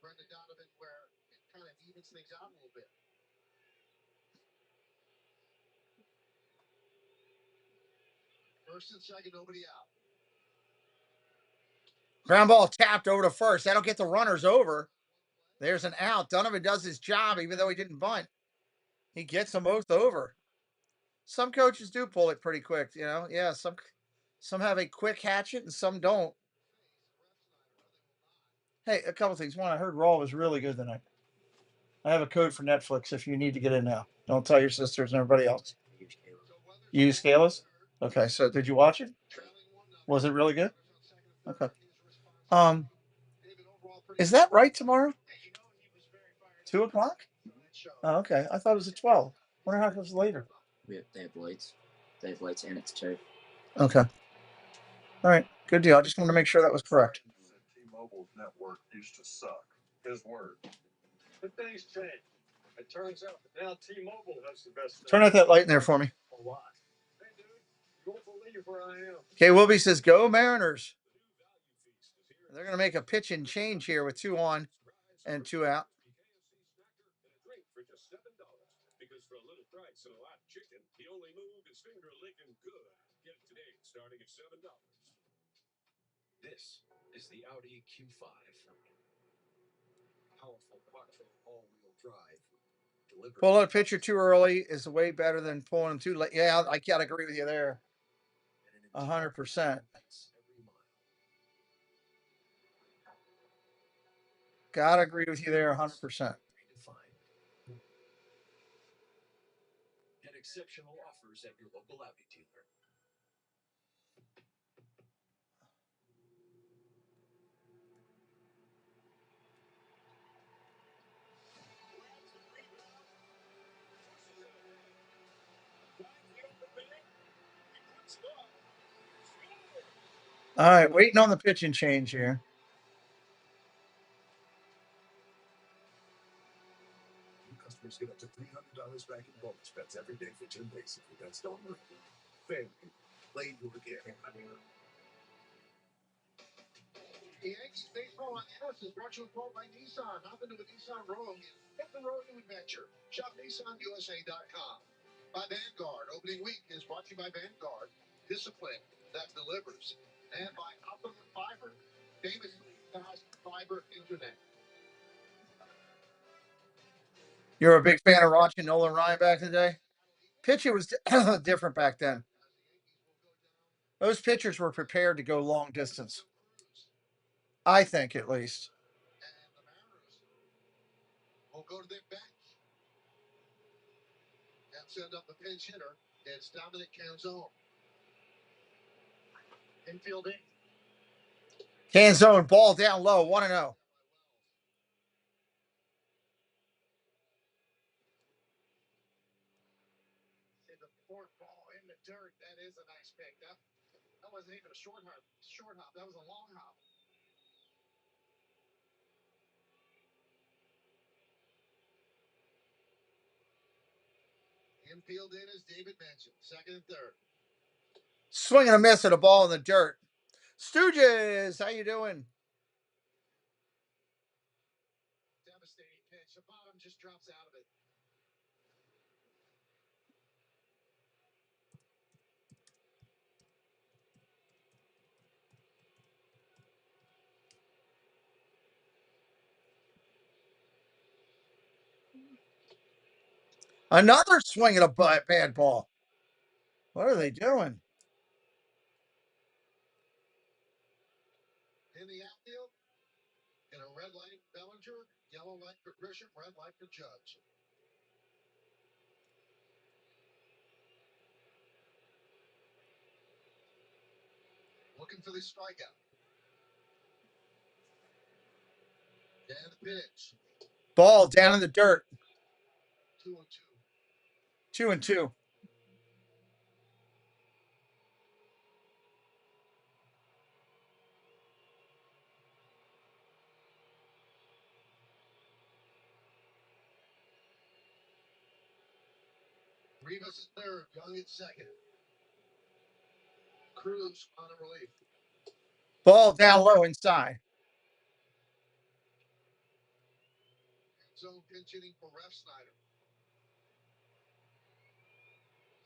Brendan Donovan where it kind of evens things out a little bit. First and second, nobody out. Ground ball tapped over to first. That'll get the runners over. There's an out. Donovan does his job, even though he didn't bunt. He gets them both over. Some coaches do pull it pretty quick, you know. Yeah, some have a quick hatchet and some don't. Hey, a couple things. One, I heard Raw was really good tonight. I have a code for Netflix if you need to get in now. Don't tell your sisters and everybody else. You use Scalers? Okay, so did you watch it? Was it really good? Okay. Is that right tomorrow? 2:00? Oh, okay. I thought it was at 12. Wonder how it was later. They have lights. They have lights and it's turf. Okay. All right. Good deal. I just wanted to make sure that was correct. T-Mobile's network used to suck. His word. But things change. It turns out that now T-Mobile has the best. Turn out that light in there for me. A lot. Hey, dude, you won't believe where I am. Okay, Wilby says, go Mariners. They're going to make a pitch and change here with 2 on and 2 out. For just $7. Because for a little price and a lot of chicken, he only moved his finger licking good. Get it today, starting at $7. This is the Audi Q5. Powerful quattro all-wheel drive. Pulling a pitcher too early is way better than pulling him too late. Yeah, I can't agree with you there. 100%. Gotta agree with you there 100%. Get exceptional offers at your local Audi dealer. All right, waiting on the pitch and change here. Customers get up to $300 back in bonus bets every day for 10 days if your bets don't win. Family, play your game. The Yankees baseball on Air is brought to you in part by Nissan. Hop into a Nissan Rogue and hit the road to adventure. Shop NissanUSA.com. By Vanguard, opening week is brought to you by Vanguard. Discipline that delivers. And by Optimum Fiber, famously fast fiber internet. You're a big fan of watching Nolan Ryan back in the day? Pitcher was different back then. Those pitchers were prepared to go long distance. I think, at least. And the Mariners will go to their bench and send up the pinch hitter. It's Dominic Canzone. Infielding. Canzone, ball down low, 1-0. The fourth ball in the dirt. That is a nice pick. That wasn't even a short hop. That was a long hop. Infield in, as David mentioned, second and third. Swing and a miss at a ball in the dirt. Stooges, how you doing? Devastating pitch. The bottom just drops out of it. Another swing at a bad ball. What are they doing? In the outfield, in a red light, Bellinger, yellow light for Grisham, red light for Judge. Looking for the strikeout. And the pitch. Ball down in the dirt. 2-2. 2-2. Rivas is third, Young at second. Cruz on a relief. Ball down low inside. Zone pinch hitting for Ref Snyder.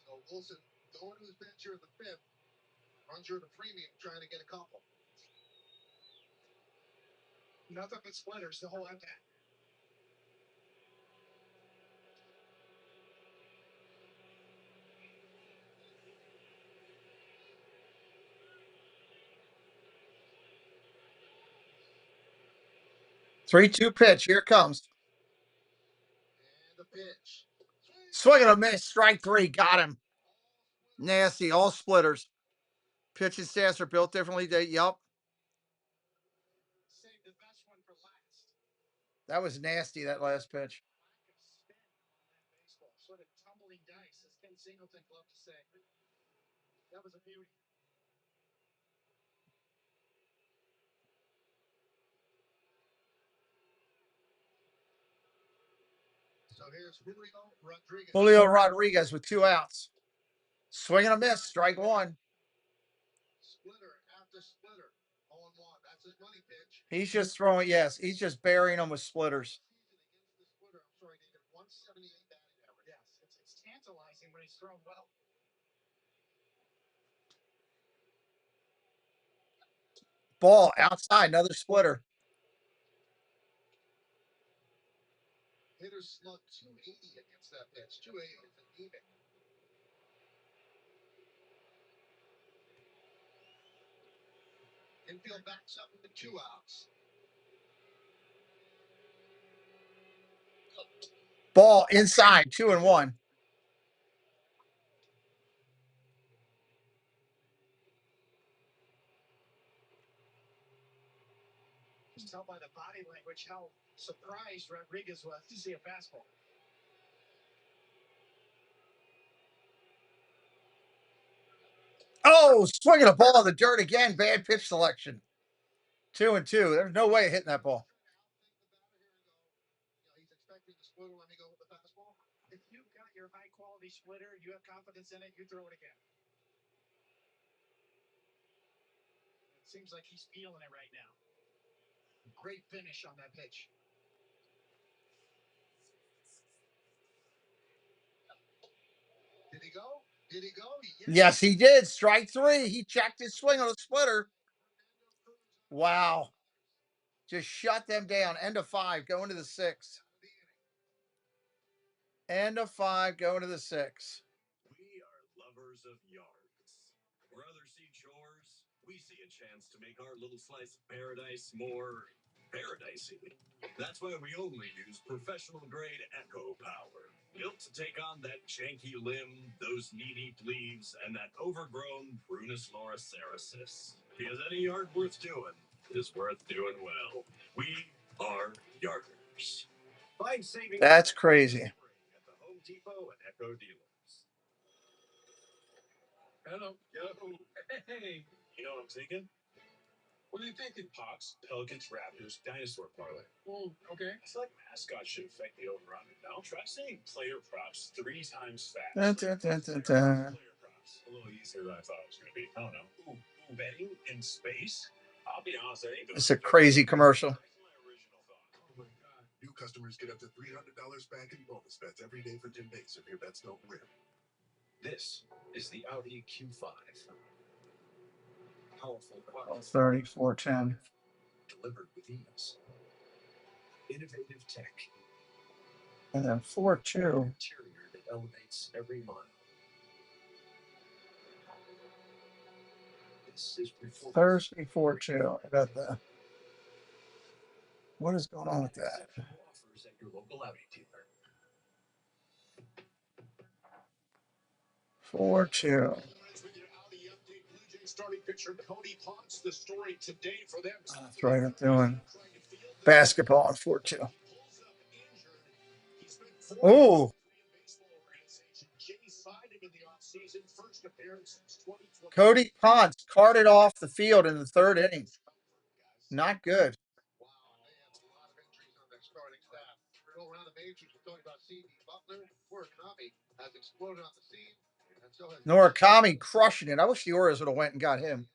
So Wilson going to his bench here in the fifth. Runs her at a premium trying to get a couple. Nothing but splitters the whole at bat. Three-two pitch. Here it comes. And the pitch. Swing and a miss. Strike three. Got him. Nasty. All splitters. Pitching staffs are built differently. Yup. Save the best one for last. That was nasty, that last pitch. Baseball, sort of tumbling dice, as Ken Singleton loved to say. That was a beauty. So here's Julio Rodriguez. Julio Rodriguez with 2 outs. Swing and a miss. Strike one. Splitter after splitter. 0-1. That's his money pitch. He's just throwing, yes, he's just burying them with splitters. Against the splitter, I'm sorry, David, 178 batting average. Yes, it's tantalizing when he's thrown well. Ball outside. Another splitter. Hitters slugged 280 against that pitch. 280 is anemic. Infield backs up with 2 outs. Ball inside. 2-1. Just tell by the body language how surprised Rodriguez was to see a fastball. Oh, swinging a ball in the dirt again. Bad pitch selection. 2-2. There's no way of hitting that ball. He's expecting the splitter. Let me go with the fastball. If you've got your high quality splitter, you have confidence in it, you throw it again. It seems like he's feeling it right now. Great finish on that pitch. Did he go? Did he go? Yes, he did. Strike three. He checked his swing on a splitter. Wow. Just shut them down. End of 5. Going to the 6th. End of 5. Going to the 6th. We are lovers of yards. Where others see chores, we see a chance to make our little slice of paradise more paradisey. That's why we only use professional grade Echo Power. Built to take on that janky limb, those knee-deep leaves, and that overgrown Prunus loricerasis. Because any yard worth doing is worth doing well. We are yarders. Find saving. That's crazy. At the Home Depot and Echo dealers. Hello. Yo. Hey. You know what I'm thinking? What do you think it pops? Pelicans, Raptors, Dinosaur Parlay. Okay. I feel like mascots should affect the over-under. No, try saying player props 3 times fast. Player props. A little easier than I thought it was going to be. I don't know. Ooh, betting in space? I'll be honest, I think It's a crazy commercial. New customers get up to $300 back in bonus bets every day for 10 days if your bets don't win. This is the Audi Q5. Powerful car 3410. delivered with ease. Innovative tech. And then 4.2. Interior that elevates every mile. This is Thursday 4.2. I got the. What is going on with that? offers at your local Audi dealer. 4.2. Starting pitcher Cody Ponce, the story today for them. That's right. I'm doing basketball on 4.2. Oh. Cody Ponce carted off the field in the 3rd inning. Not good. Go around the majors. We're talking about C.D. Butler. Murakami has exploded on the scene. And so has Murakami crushing it. I wish the Orioles would have went and got him.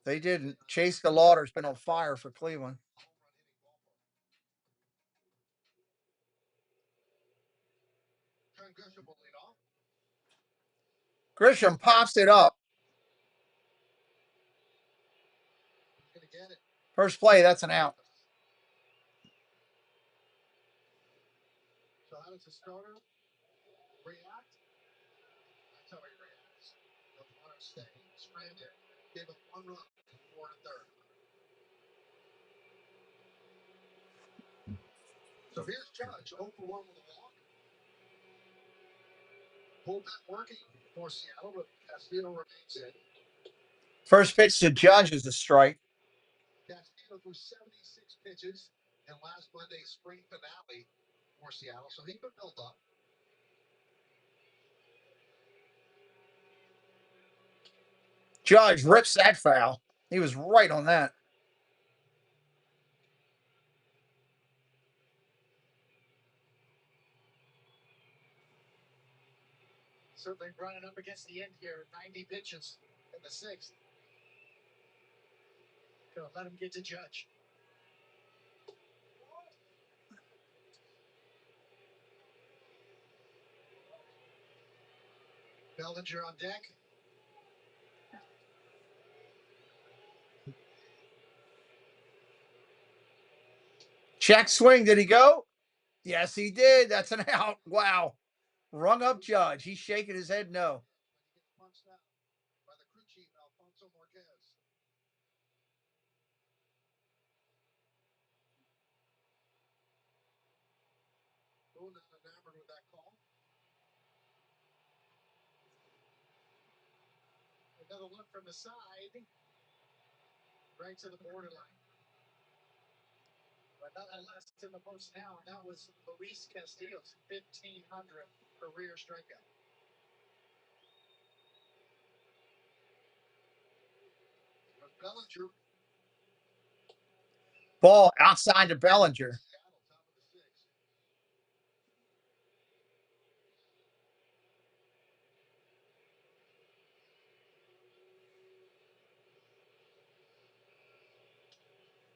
They didn't. Chase the Lauder's been on fire for Cleveland. Grisham pops it up. First play, that's an out. So how does the starter react? That's how he reacts. The runner stay, sprayed it, gave up 1 run, 4 1/3. So here's Judge, 0 for 1 with a walk. Bullpen working for Seattle, but Castillo remains in. First pitch to Judge is a strike. Castillo threw 76 pitches in last Monday's spring finale for Seattle, so he's been built up. Judge rips that foul. He was right on that. Certainly running up against the end here. 90 pitches in the 6th. Gonna let him get to Judge. Bellinger on deck. Check swing. Did he go? Yes, he did. That's an out. Wow. Rung up Judge. He's shaking his head no. Punched out by the crew chief, Alfonso Marquez. Boone is enamored with that call. Another look from the side. Right to the borderline. Another less in the post now, and that was Luis Castillo's 1,500 career strikeout. Bellinger. Ball outside to Bellinger.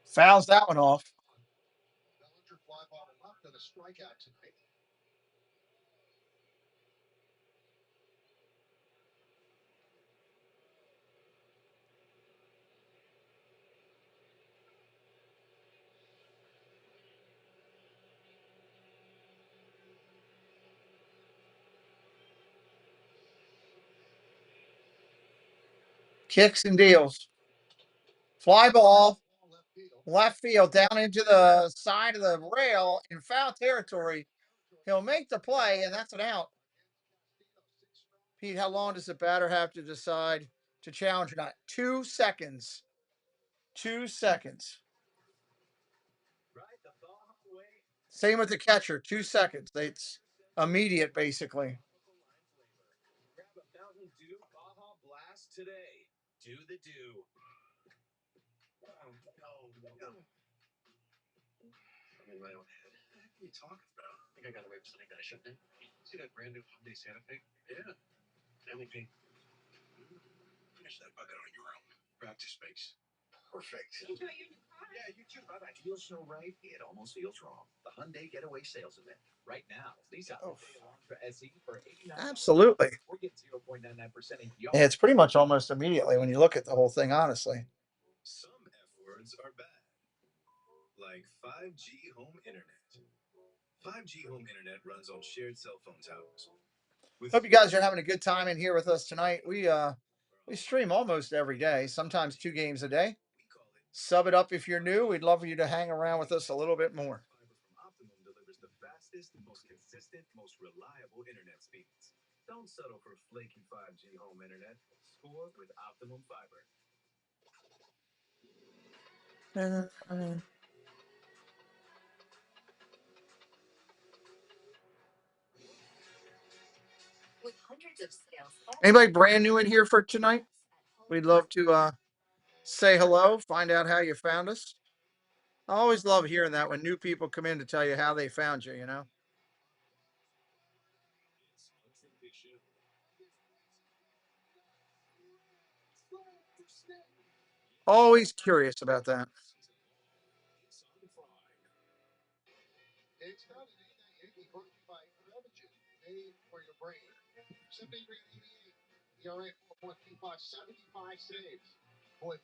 Fouls that one off. Bellinger fly ball left and a strikeout tonight. Kicks and deals. Fly ball. Left field down into the side of the rail in foul territory. He'll make the play, and that's an out. Pete, how long does the batter have to decide to challenge or not? 2 seconds. 2 seconds. Same with the catcher. 2 seconds. It's immediate, basically. Grab a Mountain Dew Baja Blast today. Do the do. I'm in my own head. What are you talking about? I think I got away with something that I shouldn't have. See that brand new Hyundai Santa Fe? Yeah. MVP. Finish that bucket on your own. Practice makes perfect. Enjoy your new car. Yeah, you too. Bye-bye. Feels so right, it almost feels wrong. The Hyundai Getaway Sales Event. Right now, lease out the day long for SE for $89. Absolutely. Or get 0.99% APR. Yeah, it's pretty much almost immediately when you look at the whole thing, honestly. Some F words are bad, like 5G home internet. 5G home internet runs on shared cell phone towers. Hope you guys are having a good time in here with us tonight. We stream almost every day, sometimes 2 games a day. Sub it up if you're new. We'd love for you to hang around with us a little bit more. Fiber from Optimum delivers the fastest, most consistent, most reliable internet speeds. Don't settle for flaky 5G home internet. Score with Optimum Fiber. With hundreds of sales. Anybody brand new in here for tonight? We'd love to say hello, find out how you found us. I always love hearing that when new people come in to tell you how they found you, you know? Always curious about that. It's not an Yankee brought to you by beverages made for your brain. 7388, ERA 4.25, 75 saves. Boy,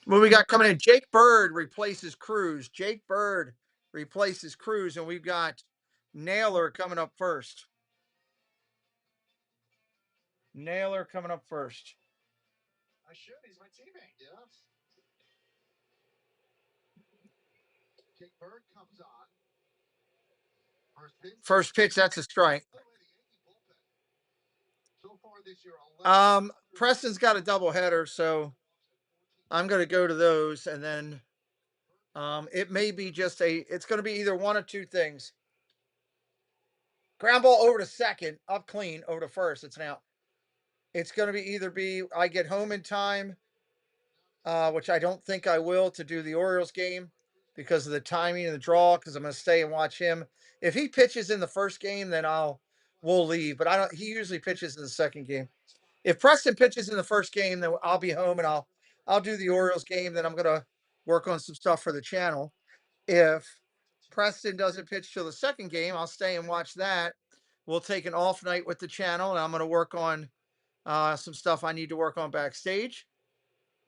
What we got coming in? Jake Bird replaces Cruz. Jake Bird replaces Cruz, and we've got Naylor coming up first. Naylor coming up first. I should. He's my teammate. Yes. Jake Bird comes on. First pitch, that's a strike. So far this year, Preston's got a doubleheader, so I'm going to go to those, and then it may be it's going to be either one of two things. Ground ball over to second, up clean, over to first. It's an out. It's going to be I get home in time, which I don't think I will, to do the Orioles game because of the timing and the draw, because I'm going to stay and watch him. If he pitches in the first game, then we'll leave. But he usually pitches in the second game. If Preston pitches in the first game, then I'll be home and I'll do the Orioles game. Then I'm going to work on some stuff for the channel. If Preston doesn't pitch till the second game, I'll stay and watch that. We'll take an off night with the channel, and I'm going to work on some stuff I need to work on backstage.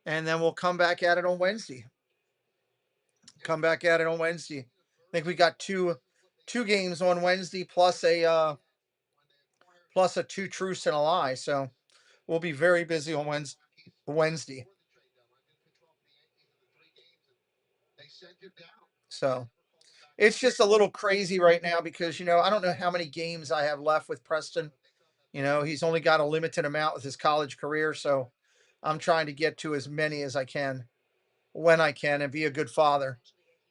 And then we'll come back at it on Wednesday. I think we got two games on Wednesday plus a 2 truths and a lie. So we'll be very busy on Wednesday. So it's just a little crazy right now because, I don't know how many games I have left with Preston. He's only got a limited amount with his college career. So I'm trying to get to as many as I can when I can and be a good father.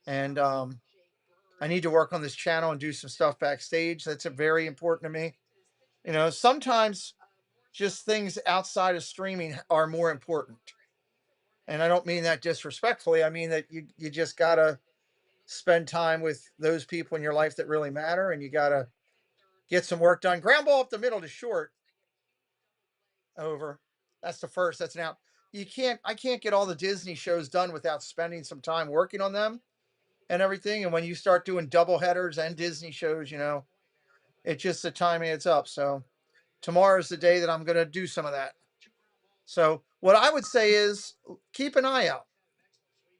And I need to work on this channel and do some stuff backstage. That's very important to me. Sometimes just things outside of streaming are more important. And I don't mean that disrespectfully. I mean that you just got to spend time with those people in your life that really matter, and you got to get some work done. Ground ball up the middle to short. Over. That's the first. That's an out. I can't get all the Disney shows done without spending some time working on them and everything. And when you start doing double headers and Disney shows, it's just the timing adds up. So tomorrow's the day that I'm going to do some of that. So what I would say is keep an eye out.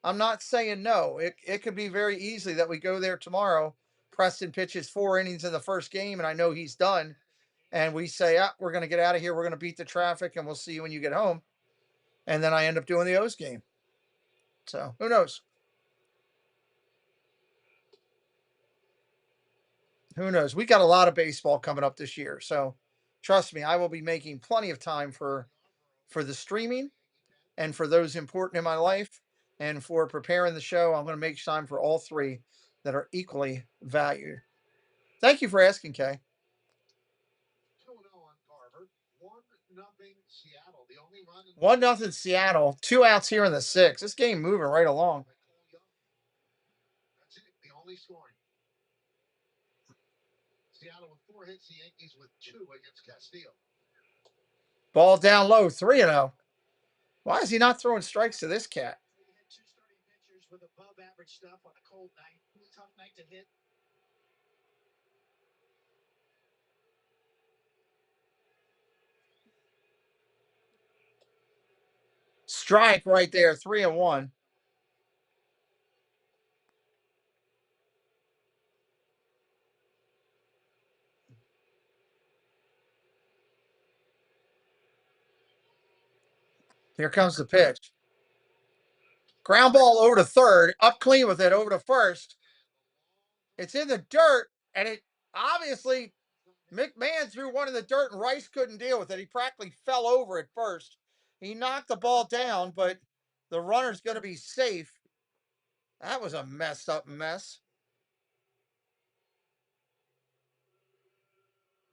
I'm not saying no. It could be very easily that we go there tomorrow. Preston pitches 4 innings in the first game, and I know he's done. And we say, we're going to get out of here. We're going to beat the traffic, and we'll see you when you get home. And then I end up doing the O's game. So who knows? Who knows? We got a lot of baseball coming up this year. So trust me, I will be making plenty of time for the streaming and for those important in my life. And for preparing the show, I'm going to make time for all 3 that are equally valued. Thank you for asking, Kay. 2-0 on Carver. 1-0 Seattle. The only run in 1-0 Seattle. 2 outs here in the 6th. This game moving right along. That's it. The only scoring. Seattle with 4 hits. The Yankees with 2 against Castillo. Ball down low. 3-0. Why is he not throwing strikes to this cat? We had 2 starting pitchers with above average stuff on a cold night. Tough night to hit. Strike right there. 3-1. Here comes the pitch. Ground ball over to third. Up clean with it over to first. It's in the dirt, and it obviously McMahon threw one in the dirt, and Rice couldn't deal with it. He practically fell over at first. He knocked the ball down, but the runner's going to be safe. That was a messed up mess.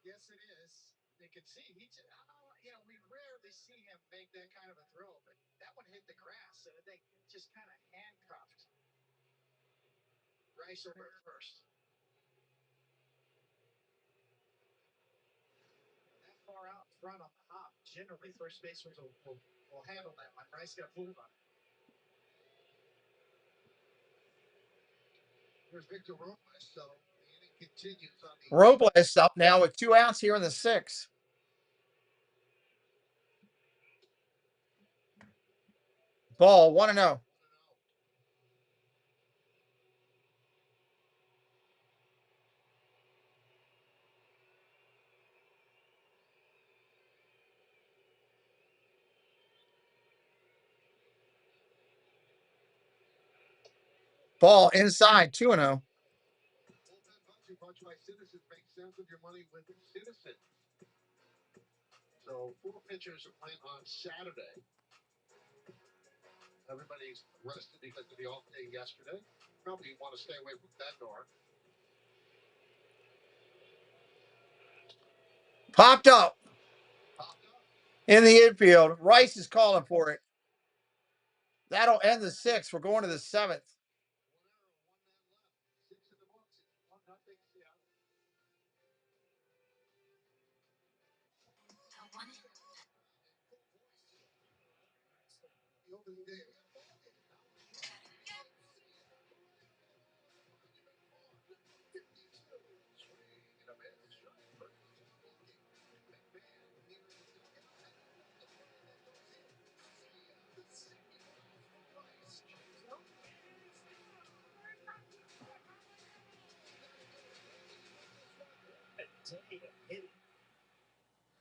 Yes, it is. You can see we rarely see him make that kind of a throw, but that one hit the grass, and I think just kind of handcuffed Rice over at first. That far out front on the hop, generally first baseman will handle that one. Rice got pulled on it. Here's Victor Robles. So the inning continues on the. Robles up now with 2 outs here in the 6th. Ball 1-0. Ball inside 2-0. Brought you by Citizens. Make sense of your money with Citizens. So 4 pitchers are playing on Saturday. Everybody's rested because of the off day yesterday. Probably want to stay away from Bednar. Popped up in the infield. Rice is calling for it. That'll end the 6th. We're going to the 7th.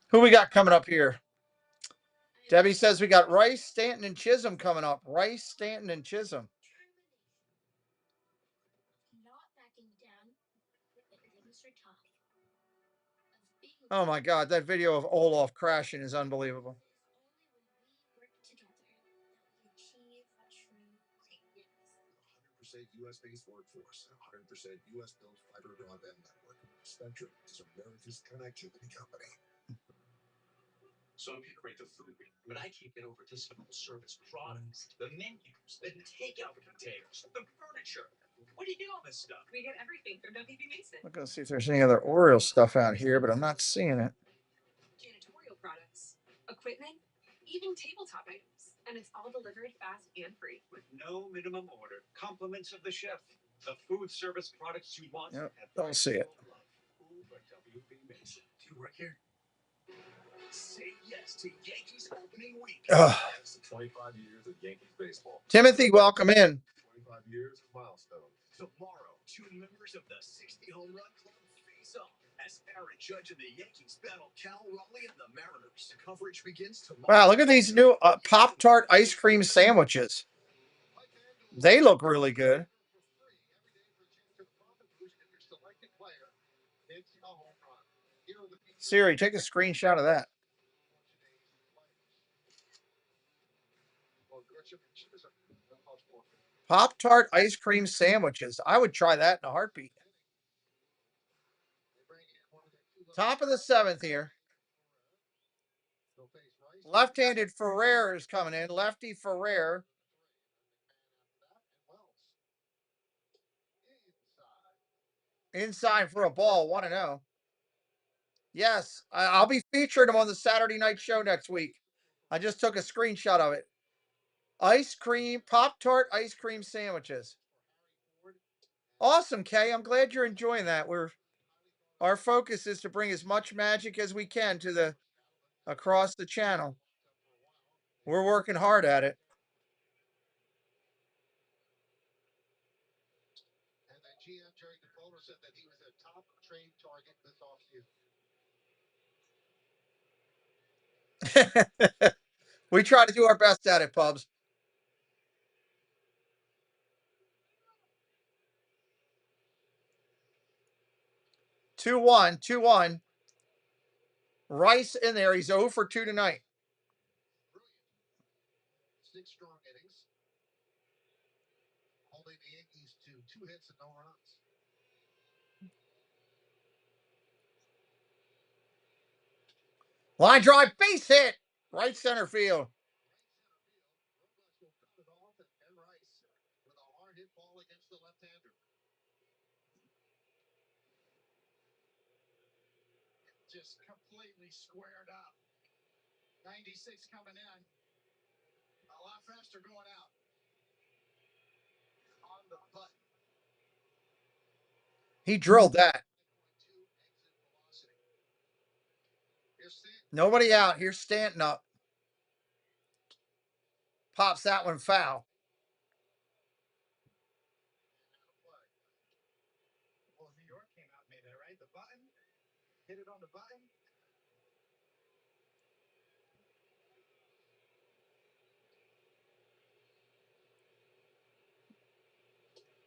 Who we got coming up here? Debbie says we got Rice, Stanton, and Chisholm coming up. Rice, Stanton, and Chisholm. Oh my God, that video of Olaf crashing is unbelievable. 100% U.S.-based workforce, 100% U.S.-built fiber broadband network. Spectrum is America's connectivity company. So you rate the food, but I can't get over this full-service products, the menus, the takeout containers, the furniture. What do you get all this stuff? We get everything from WB Mason. I'm going to see if there's any other Oreo stuff out here, but I'm not seeing it. Janitorial products, equipment, even tabletop items. And it's all delivered fast and free. With no minimum order. Compliments of the chef. The food service products you want. Yep, don't see it. WB Mason. Do you work here? Say yes to Yankees opening week. 25 years of Yankees baseball. Timothy, welcome in. 25 years of milestone. Tomorrow, 2 members of the 60 home run club face off as Aaron Judge and the Yankees battle Cal Raleigh and the Mariners. Coverage begins tomorrow. Wow, look at these new Pop-Tart ice cream sandwiches. They look really good. Siri, take a screenshot of that. Pop-Tart ice cream sandwiches. I would try that in a heartbeat. Top of the 7th here. Left-handed Ferrer is coming in. Lefty Ferrer. Inside for a ball, 1-0. Yes, I'll be featuring him on the Saturday night show next week. I just took a screenshot of it. Ice cream, Pop-Tart ice cream sandwiches. Awesome, Kay. I'm glad you're enjoying that. Our focus is to bring as much magic as we can to across the channel. We're working hard at it. And the GM Jerry DeFoler said that he was a top trade target this offseason. We try to do our best at it, Pubs. Two one. Rice in there. He's 0 for 2 tonight. 6 strong innings. Holding the Yankees to 2 hits and no runs. Line drive, base hit. Right center field. And Rice with a hard hit ball against the left-hander. Just completely squared up. 96 coming in. A lot faster going out. On the button. He drilled that. Nobody out. Here's Stanton up. Pops that one foul. Well, New York came out and made that, right? The button. Hit it on the button.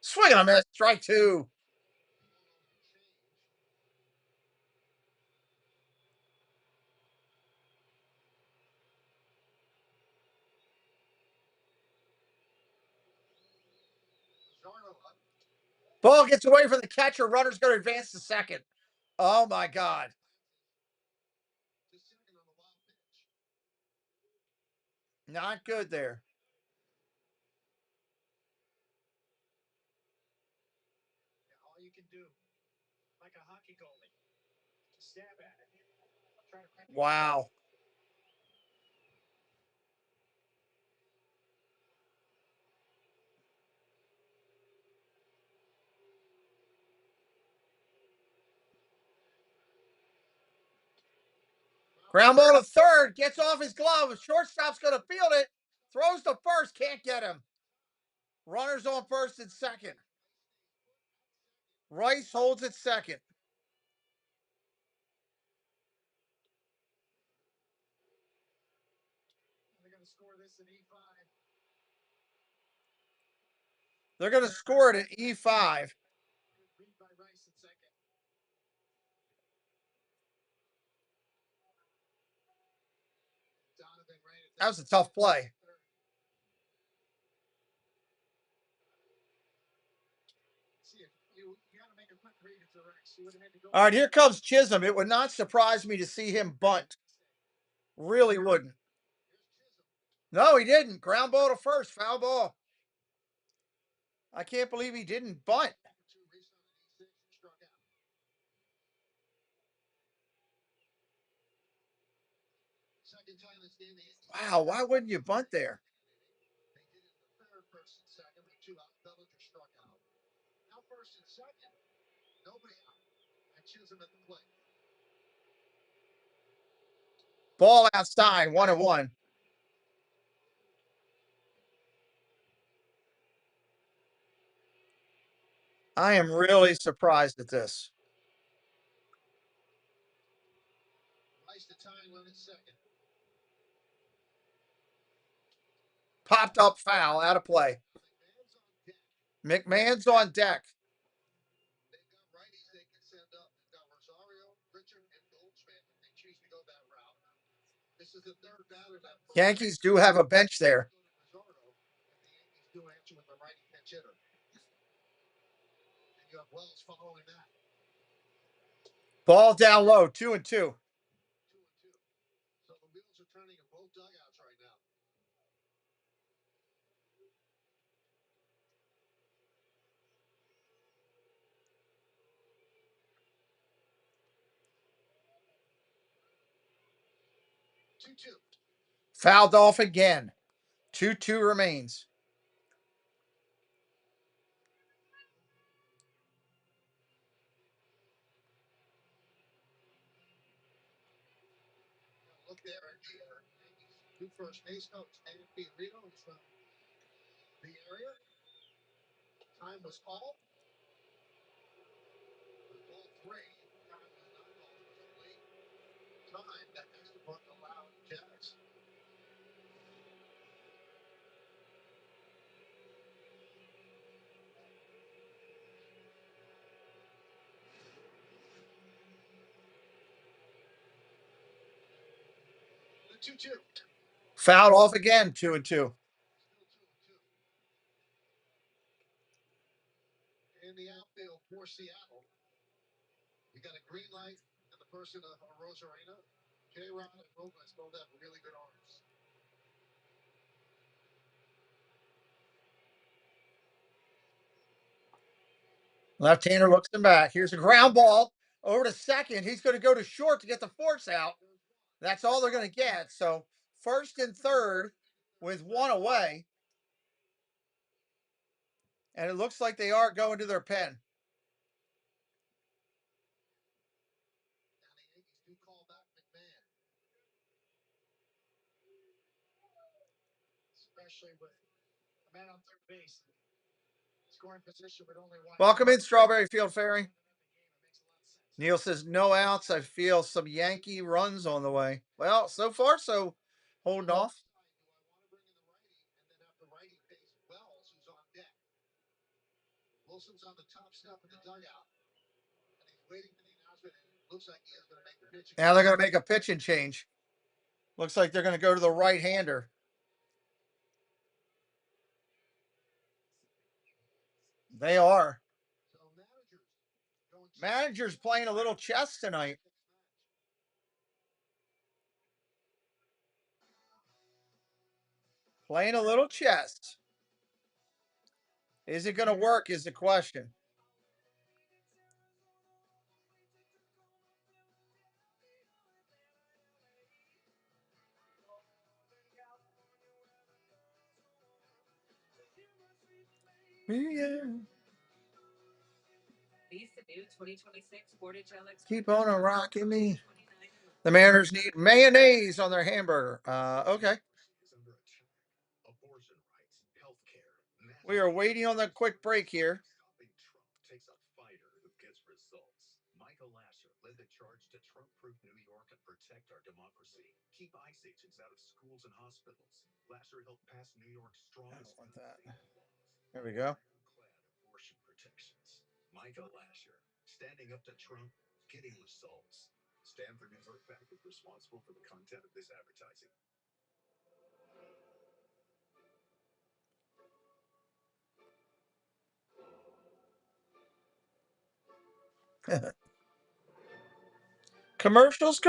Swing and a miss. Strike 2. Ball gets away from the catcher. Runner's going to advance to second. Oh, my God. Not good there. All you can do, like a hockey goalie, stab at it. Wow. Ground ball to third. Gets off his glove. Shortstop's going to field it. Throws to first. Can't get him. Runners on first and second. Rice holds it second. They're going to score this in E5. They're going to score it at E5. Read by Rice at second. Donovan right at That was a tough play. All right, here comes Chisholm. It would not surprise me to see him bunt. Really wouldn't. No, he didn't. Ground ball to first. Foul ball. I can't believe he didn't bunt. Wow, why wouldn't you bunt there? Now first and second. Nobody out. And Chisholm at the plate. Ball outside, 1-1. I am really surprised at this. Rice to tying run at second. Popped up foul, out of play. McMahon's on deck. They've got righties they can send up. They've got Rosario, Richard, and Goldschmidt if they choose to go that route. This is the third batter that Yankees do have a bench there. if the Yankees do answer with the righty pinch hitter. And you have Wells following that. Ball down low, 2-2. So the wheels are turning in both 2-2. Fouled off again. 2-2 remains. Look there at the Yankees. Two first base coach, A.P. Rito from the area. Time was called. Ball 3. Time was not called. It was late. Time that has to put allowed Jazz. The 2-2. Fouled off again. 2-2. In the outfield for Seattle, you got a green light and the person of Rosarena. J-Rod and Robles both have really good arms. Left-hander looks him back. Here's a ground ball over to second. He's going to go to short to get the force out. That's all they're going to get. So first and third with one away. And it looks like they are going to their pen. And the Yankees do call back McMahon. Especially with a man on third base. Scoring position with only one. Welcome in, Strawberry Field Fairy. Neil says, no outs. I feel some Yankee runs on the way. Well, so far, so holding off. Do I want to bring in the righty and then have the righty face Wells, who's on deck? Wilson's on the top step of the dugout. And he's waiting for the announcement. And it looks like he is going to make the pitch. Now they're going to make a pitching change. Looks like they're going to go to the right-hander. They are. So Manager's playing a little chess tonight. Playing a little chess. Is it going to work is the question. Yeah. Keep on a rocking me. The Mariners need mayonnaise on their hamburger. Okay. We are waiting on the quick break here. Takes a fighter who gets results. Michael Lasher led the charge to Trump-proof New York and protect our democracy. Keep ICE agents out of schools and hospitals. Lasher helped pass New York's strongest gun safety laws. There we go. Abortion protections. Michael Lasher, standing up to Trump, getting results. Stanford New York Bank is responsible for the content of this advertising. Commercials.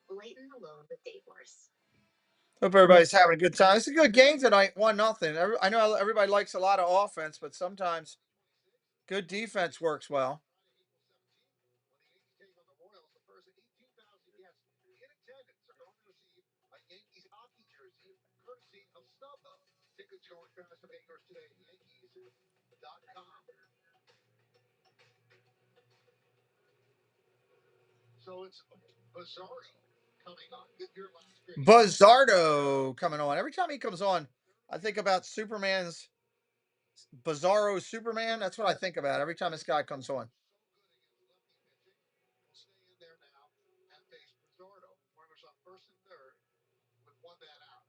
Leighton alone with Dayforce. Hope everybody's having a good time. It's a good game tonight. 1-0. I know everybody likes a lot of offense, but sometimes good defense works well. Yankees hockey jersey, courtesy of StubHub. Tickets going fast for Bakers today. Yankees.com. So it's Bizarro coming on. Get your last pick. Bizardo coming on. Every time he comes on, I think about Superman's Bizarro Superman. That's what I think about every time this guy comes on. We'll stay in there now and face Bizarro. Runners on first and third with one man out.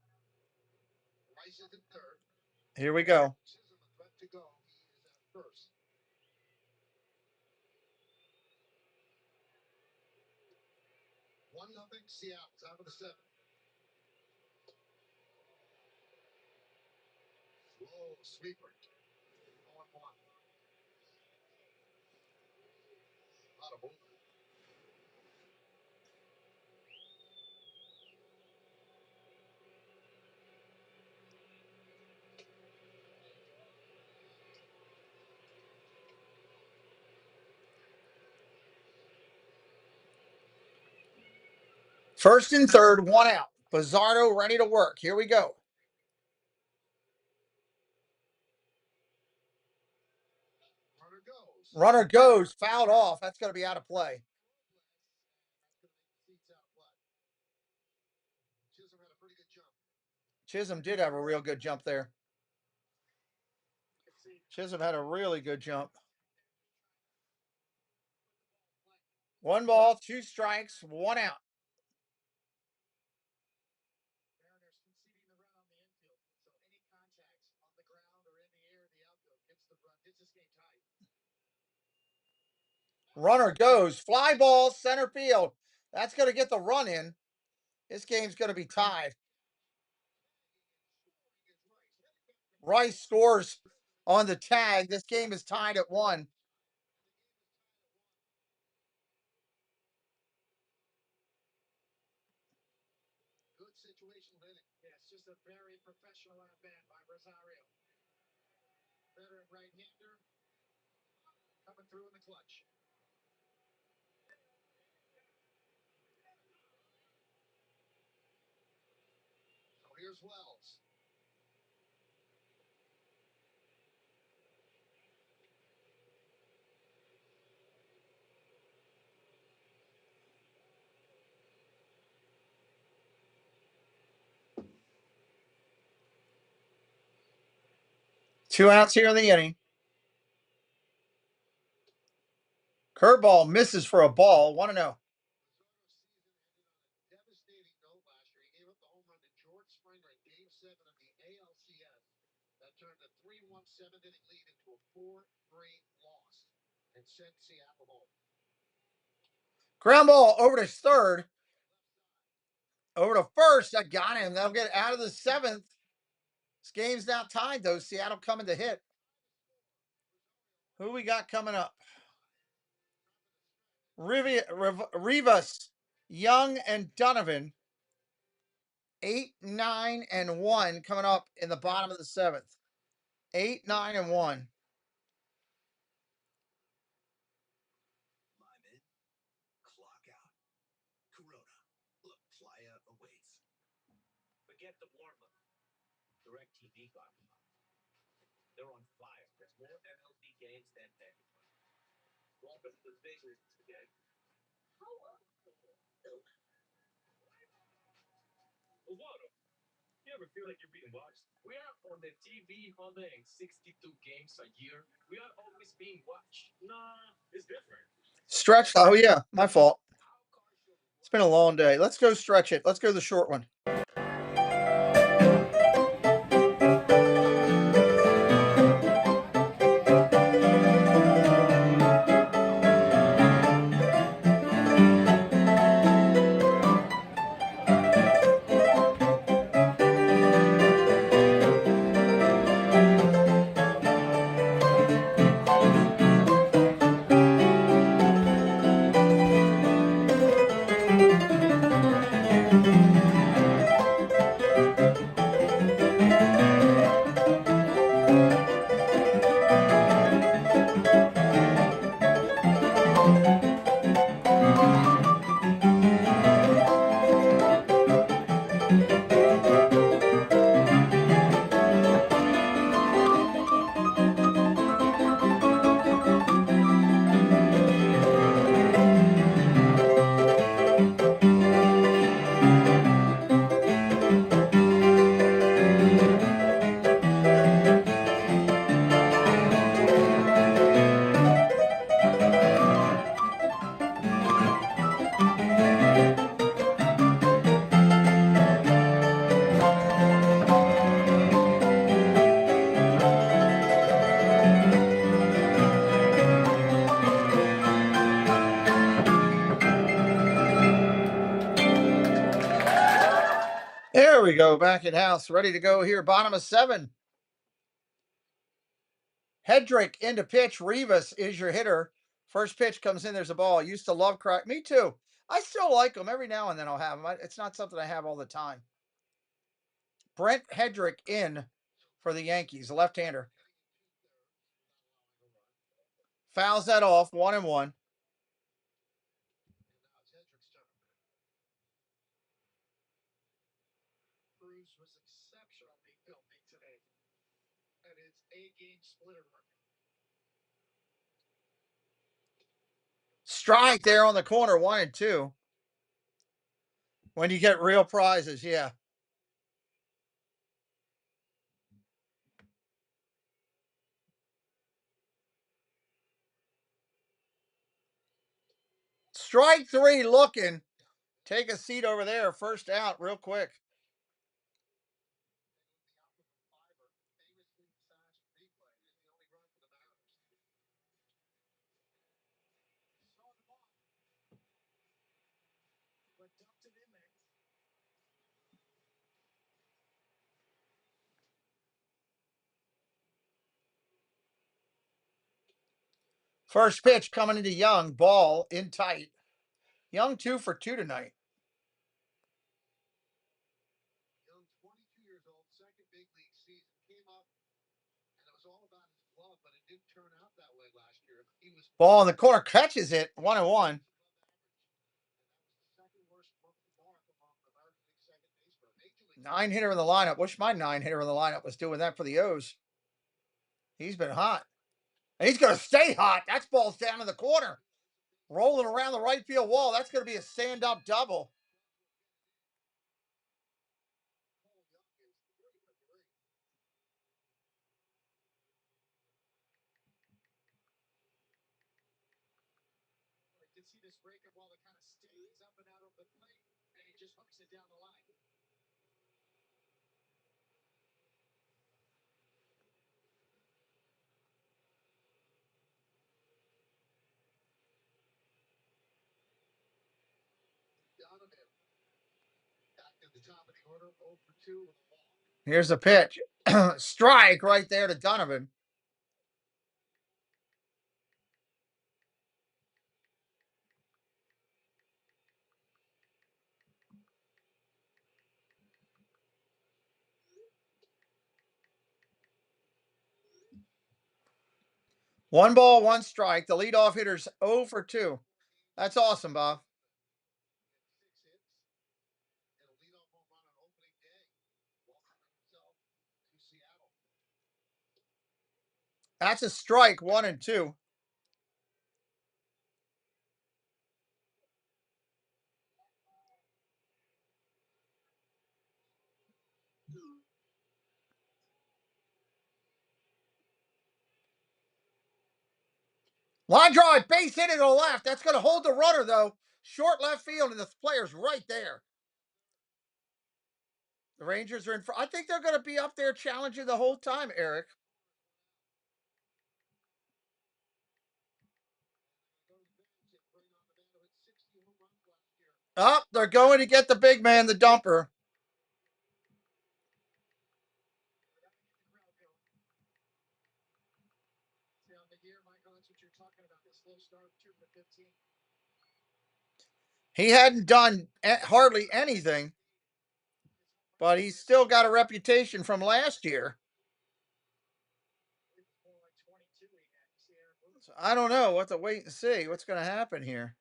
Rice is in third. Here we go. Chisholm a threat to go. He is at first. 1-0 Seattle. Top of the seventh. Slow sweeper. 0-1. Out of movement. First and third, one out. Bizzardo ready to work. Here we go. Runner goes, fouled off. That's going to be out of play. Chisholm did have a real good jump there. Chisholm had a really good jump. 1 ball, 2 strikes, 1 out. Runner goes, fly ball, center field. That's going to get the run in. This game's going to be tied. Rice scores on the tag. This game is tied at 1. Good situational hitting. Yeah, it's just a very professional at bat by Rosario. Veteran right-hander coming through in the clutch. So here's Wells. Two outs here in the inning. Curveball misses for a ball. 1-0. Devastating note last year. He gave up the home run to George Springer in Game 7 of the ALCS. That turned a 3-1 7th-inning lead into a 4-3 loss and sent Seattle home. Ground ball over to third. Over to first. I got him. They'll get out of the 7th. This game's now tied, though. Seattle coming to hit. Who we got coming up? Rivas, Young, and Donovan. 8, 9, and 1 coming up in the bottom of the 7th. 8, 9, and 1. Lyman, clock out. Corona, La Playa awaits. Forget the warm-up. DirecTV got them. They're on fire. There's more MLB games than ever. Welcome to the big leagues again. What? You ever feel like you're being watched? We are on the TV holiday 62 games a year. We are always being watched. Nah, it's different. Stretch. Oh, yeah. My fault. It's been a long day. Let's go stretch it. Let's go the short one. There we go. Back at house. Ready to go here. Bottom of 7. Hedrick into pitch. Rivas is your hitter. First pitch comes in. There's a ball. Used to love crack. Me too. I still like them. Every now and then I'll have them. It's not something I have all the time. Brent Hedrick in for the Yankees. A left-hander. Fouls that off. 1-1. juice was exceptionally filthy today. And it's a game splitter. Strike there on the corner, 1-2. When you get real prizes, yeah. Strike 3 looking. Take a seat over there. First out real quick. First pitch coming into Young. Ball in tight. Young 2 for 2 tonight. Young, 22 years old, second big league season, came up, and it was all about his glove, but it didn't turn out that way last year. He was Ball in the corner. Catches it. 1-1. second worst mark among American League second baseman. Major League 9-hitter in the lineup. Wish my 9-hitter in the lineup was doing that for the O's. He's been hot. And he's going to stay hot. That's ball's down in the corner. Rolling around the right field wall. That's going to be a stand-up double. I can see this breaking ball that kind of stays up and out of the plate, and he just hooks it down the line. Donovan, back at the top of the order, 0 for 2 with a walk. Here's the pitch. Strike right there to Donovan. One ball, one strike. The leadoff hitter's 0 for 2. That's awesome, Bob. 6 hits and a leadoff home run on opening day. Welcoming himself to Seattle. That's a strike, 1-2. Line drive, base hit to the left. That's going to hold the runner, though. Short left field, and the player's right there. The Rangers are in front. I think they're going to be up there challenging the whole time, Eric. Up, they're going to get the big man, the dumper. See, on the year, Michael, that's what you're talking about. The slow start, 2 for 15. He hadn't done hardly anything, but he's still got a reputation from last year. So I don't know. We'll have to wait and see what's going to happen here.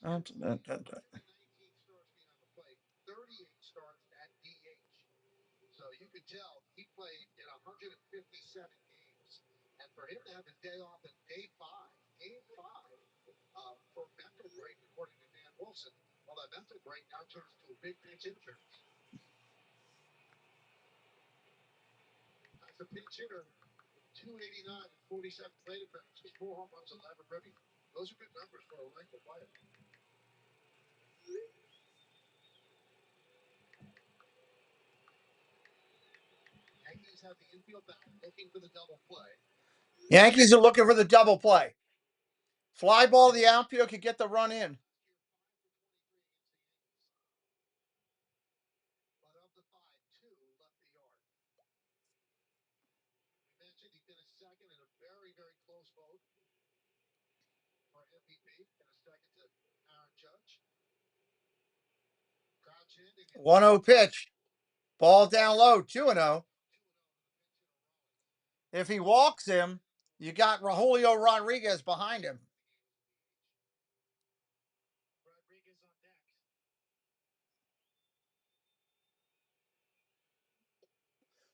The last 19 starts behind the plate, 38 starts at DH. So you can tell he played in 157 games. And for him to have his day off in game 5 for mental break, according to Dan Wilson, well, that mental break now turns to a big pinch injury. As a pinch hitter, 289 and 47 plate appearances, 4 home runs, 11 ribbies. Those are good numbers for a length of player. Yankees have the infield back looking for the double play. Yankees are looking for the double play. Fly ball to the outfield could get the run in. But of the 5, 2 left the yard. We mentioned he finished second in a very, very close vote for MVP, and a second to Aaron Judge. Crouch in to get 1-0 pitch. Ball down low, 2-0. If he walks him, you got Julio Rodriguez behind him. Rodriguez on deck.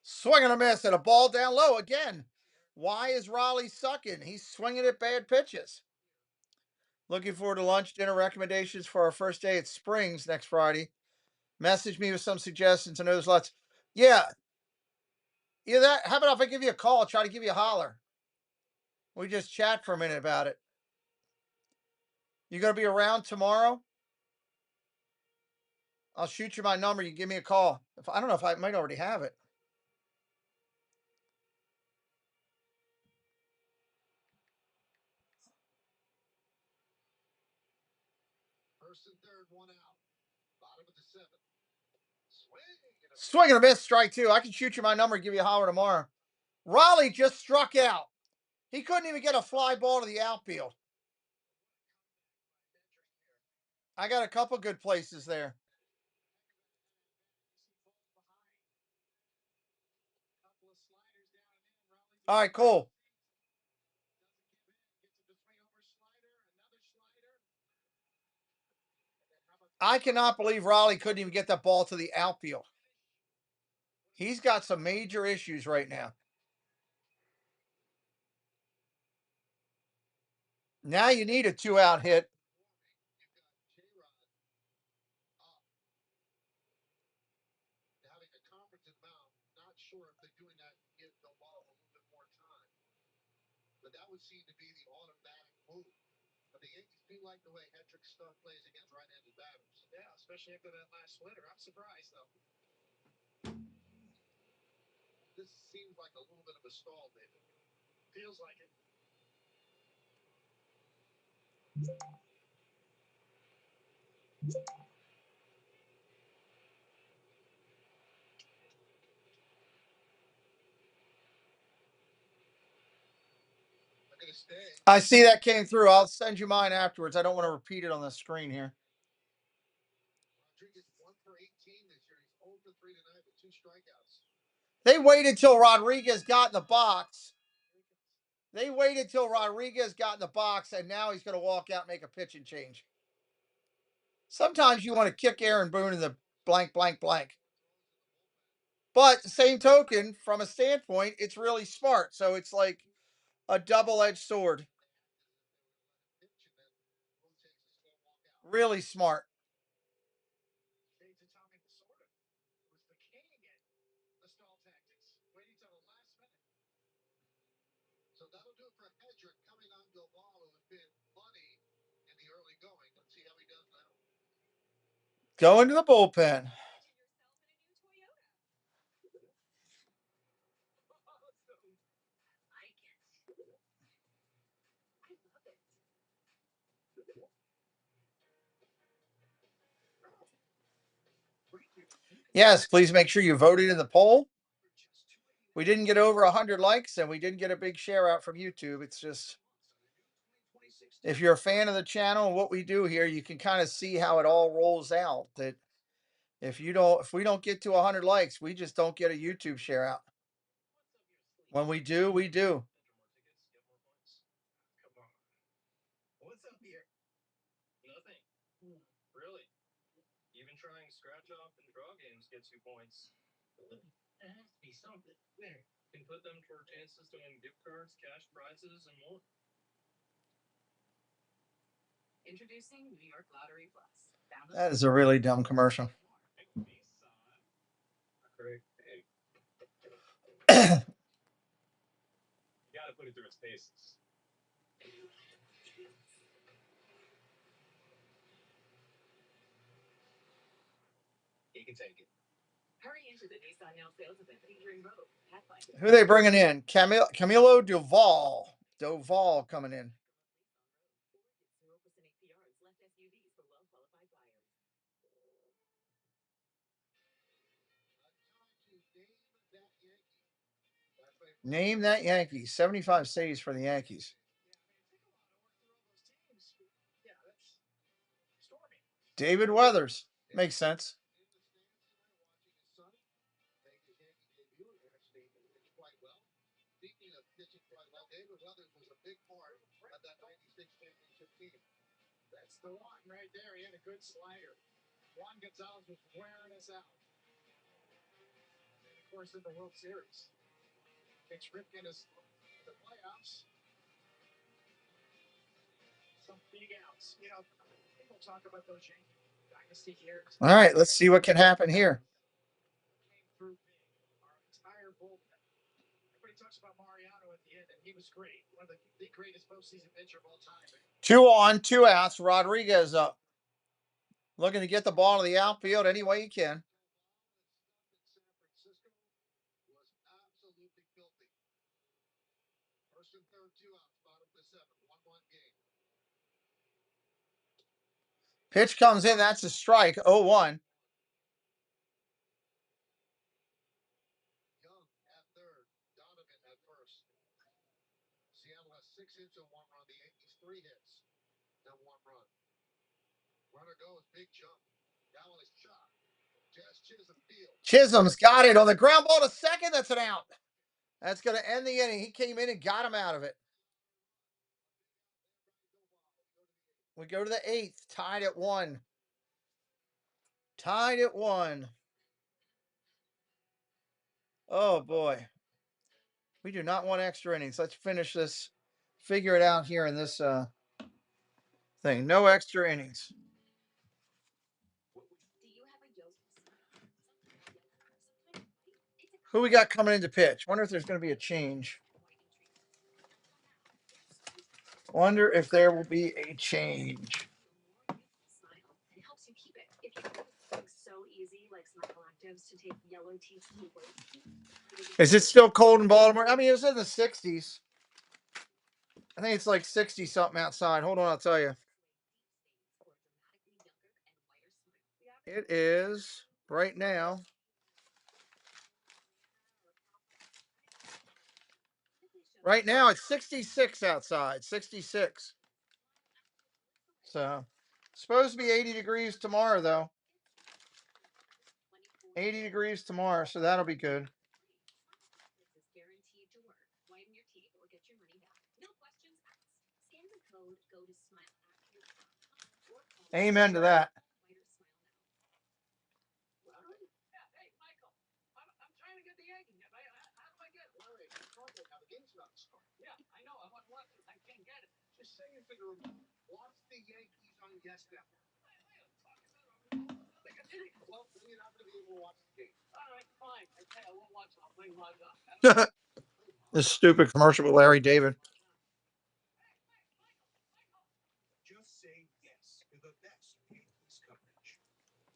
Swing and a miss and a ball down low again. Why is Raleigh sucking? He's swinging at bad pitches. Looking forward to lunch, dinner recommendations for our first day at Springs next Friday. Message me with some suggestions. I know there's lots. Yeah. Either that. How about if I give you a call, try to give you a holler? We just chat for a minute about it. You going to be around tomorrow? I'll shoot you my number. You give me a call. I don't know if I might already have it. First and third, 1 out. Bottom of the 7th. Swing and a miss, strike 2. I can shoot you my number and give you a holler tomorrow. Raleigh just struck out. He couldn't even get a fly ball to the outfield. I got a couple good places there. All right, cool. I cannot believe Raleigh couldn't even get that ball to the outfield. He's got some major issues right now. Now you need a 2-out hit. Having a conference in mound, not sure if they're doing that to give the ball a little bit more time. But that would seem to be the automatic move. But the Yankees do like the way Hedrick stuff plays against right-handed batters. Yeah, especially after that last splitter. I'm surprised, though. This seems like a little bit of a stall, David. Feels like it. I see that came through. I'll send you mine afterwards. I don't want to repeat it on the screen here. Rodriguez 1 for 18 this year. He's 0 for 3 tonight with 2 strikeouts. They waited till Rodriguez got in the box. They waited till Rodriguez got in the box, and now he's going to walk out and make a pitching change. Sometimes you want to kick Aaron Boone in the blank, blank, blank. But same token, from a standpoint, it's really smart. So it's like a double-edged sword. Really smart. Shades of Tommy Lasorda. It was the king again. The stall tactics. Waiting till the last minute. So that'll do it for Hedrick coming on to a ball who has been money in the early going. Let's see how he does now. Go into the bullpen. Yes, please make sure you voted in the poll. We didn't get over 100 likes, and we didn't get a big share out from YouTube. It's just, if you're a fan of the channel and what we do here, you can kind of see how it all rolls out. That if we don't get to 100 likes, we just don't get a YouTube share out. When we do, we do. What's up here? Nothing. Really? Even trying scratch off and draw games gets you points. There has to be something. There. Can put them toward chances to win gift cards, cash prizes, and more. Introducing New York Lottery Plus. That is a really dumb commercial. Correct. Hey. You gotta put it through its paces. He can take it. Hurry into the Nissan Now sales event featuring Rogue, Pathfinder. Who are they bringing in? Camilo Duval. Duval coming in. Name that Yankee. 75 saves for the Yankees. David Weathers. Makes sense. the one right there. He had a good slider. Juan Gonzalez was wearing us out. And of course, in the World Series, King Ripken is in the playoffs. Some big outs. You know, people talk about those Yankee dynasty years. All right, let's see what can happen here. Came through big. Our entire bullpen. Everybody talks about Mariano at the end, and he was great. One of the greatest postseason pitcher of all time. 2 on, 2 outs. Rodriguez up. Looking to get the ball to the outfield any way he can. San Francisco was absolutely filthy. First and third, 2 outs, bottom of the 7th, 1-1 game. Pitch comes in. That's a strike. 0-1. Young at third, Donovan at first. Seattle has 6 hits and 1 run. The Yankees 3 hits and 1 run. Runner goes, big jump. Gallen is shot. Jazz Chisholm field. Chisholm's got it on the ground ball to second. That's an out. That's going to end the inning. He came in and got him out of it. We go to the 8th, tied at 1. Tied at 1. Oh, boy. We do not want extra innings. Let's finish this. Figure it out here in this thing. No extra innings. Who we got coming into pitch? Wonder if there's going to be a change. Wonder if there will be a change. It helps you keep it. If you make things so easy, like Smile Actives, to take yellow teeth away. Is it still cold in Baltimore? I mean, it was in the 60s. I think it's like 60 something outside. Hold on, I'll tell you. It is right now. Right now, it's 66 outside. 66. So, supposed to be 80 degrees tomorrow, though. 80 degrees tomorrow, so that'll be good. Amen to that. Hey, Michael, I'm trying to get the Yankees. How do I get it? Well, now the game's about to start. Yeah, I know. I want to. I can't get it. Just say it to the remote. Watch the Yankees on Yes Network. Well, then you're not going to be able to watch the game. All right, fine. Okay, I won't watch it. I'll bring mine up. This stupid commercial with Larry David. Just say yes to the best Yankees coverage.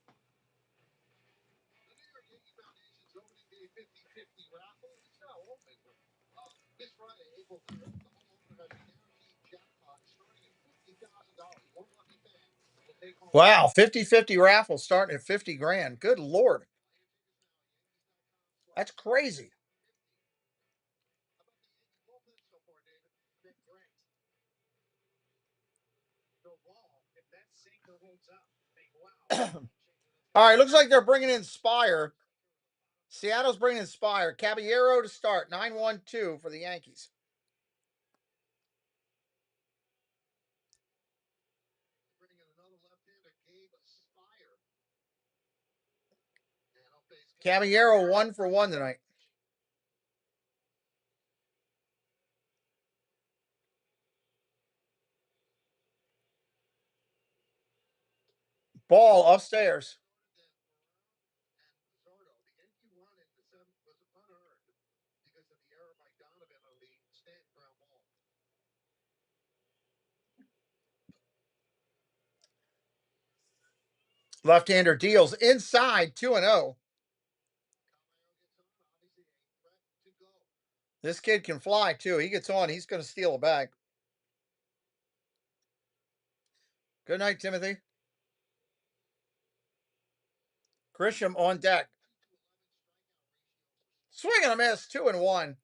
The New York Yankee Foundation's opening day 50-50 raffle is now open. This Friday, April 3rd, the homeowner has a guaranteed jackpot starting at $50,000. One lucky fan will take home. Wow, 50-50 raffle starting at 50 grand. Good Lord. That's crazy. All right, looks like they're bringing in Spire. Seattle's bringing in Spire. Caballero to start. 9-1-2 for the Yankees. Bringing in another left-hander, Gabe Spire. Caballero 1 for 1 tonight. Ball upstairs. Left-hander deals inside 2-0. This kid can fly too. He gets on, he's going to steal a bag. Good night, Timothy. Grisham on deck. Swing and a miss, 2-1.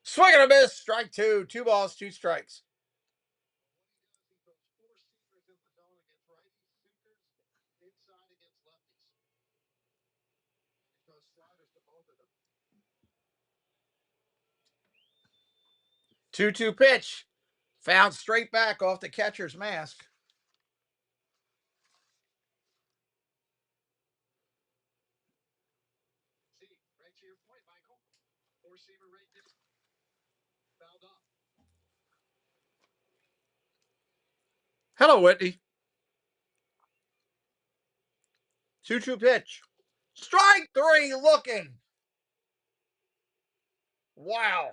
Swing and a miss, strike 2. 2 balls, 2 strikes. 2-2 pitch. Found straight back off the catcher's mask. See, right to your point, Michael. Four-seamer right there. Fouled off. Hello, Whitney. 2-2 pitch. Strike three looking. Wow.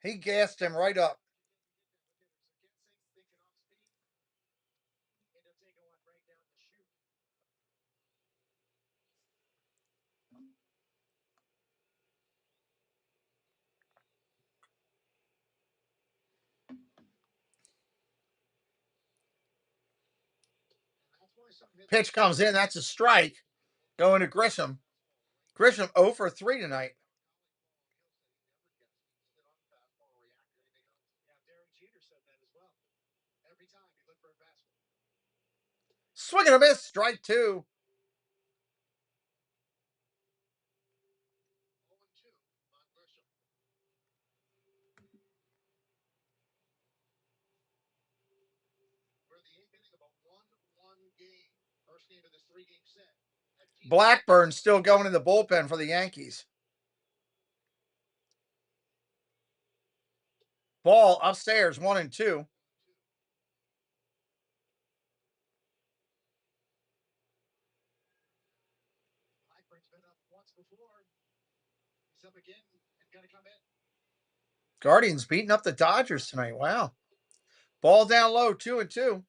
He gassed him right up. Pitch comes in. That's a strike. Going to Grisham. Grisham 0 for 3 tonight. Swing and a miss. Strike 2. Blackburn still going in the bullpen for the Yankees. Ball upstairs, 1-2. Guardians beating up the Dodgers tonight. Wow. Ball down low, 2-2.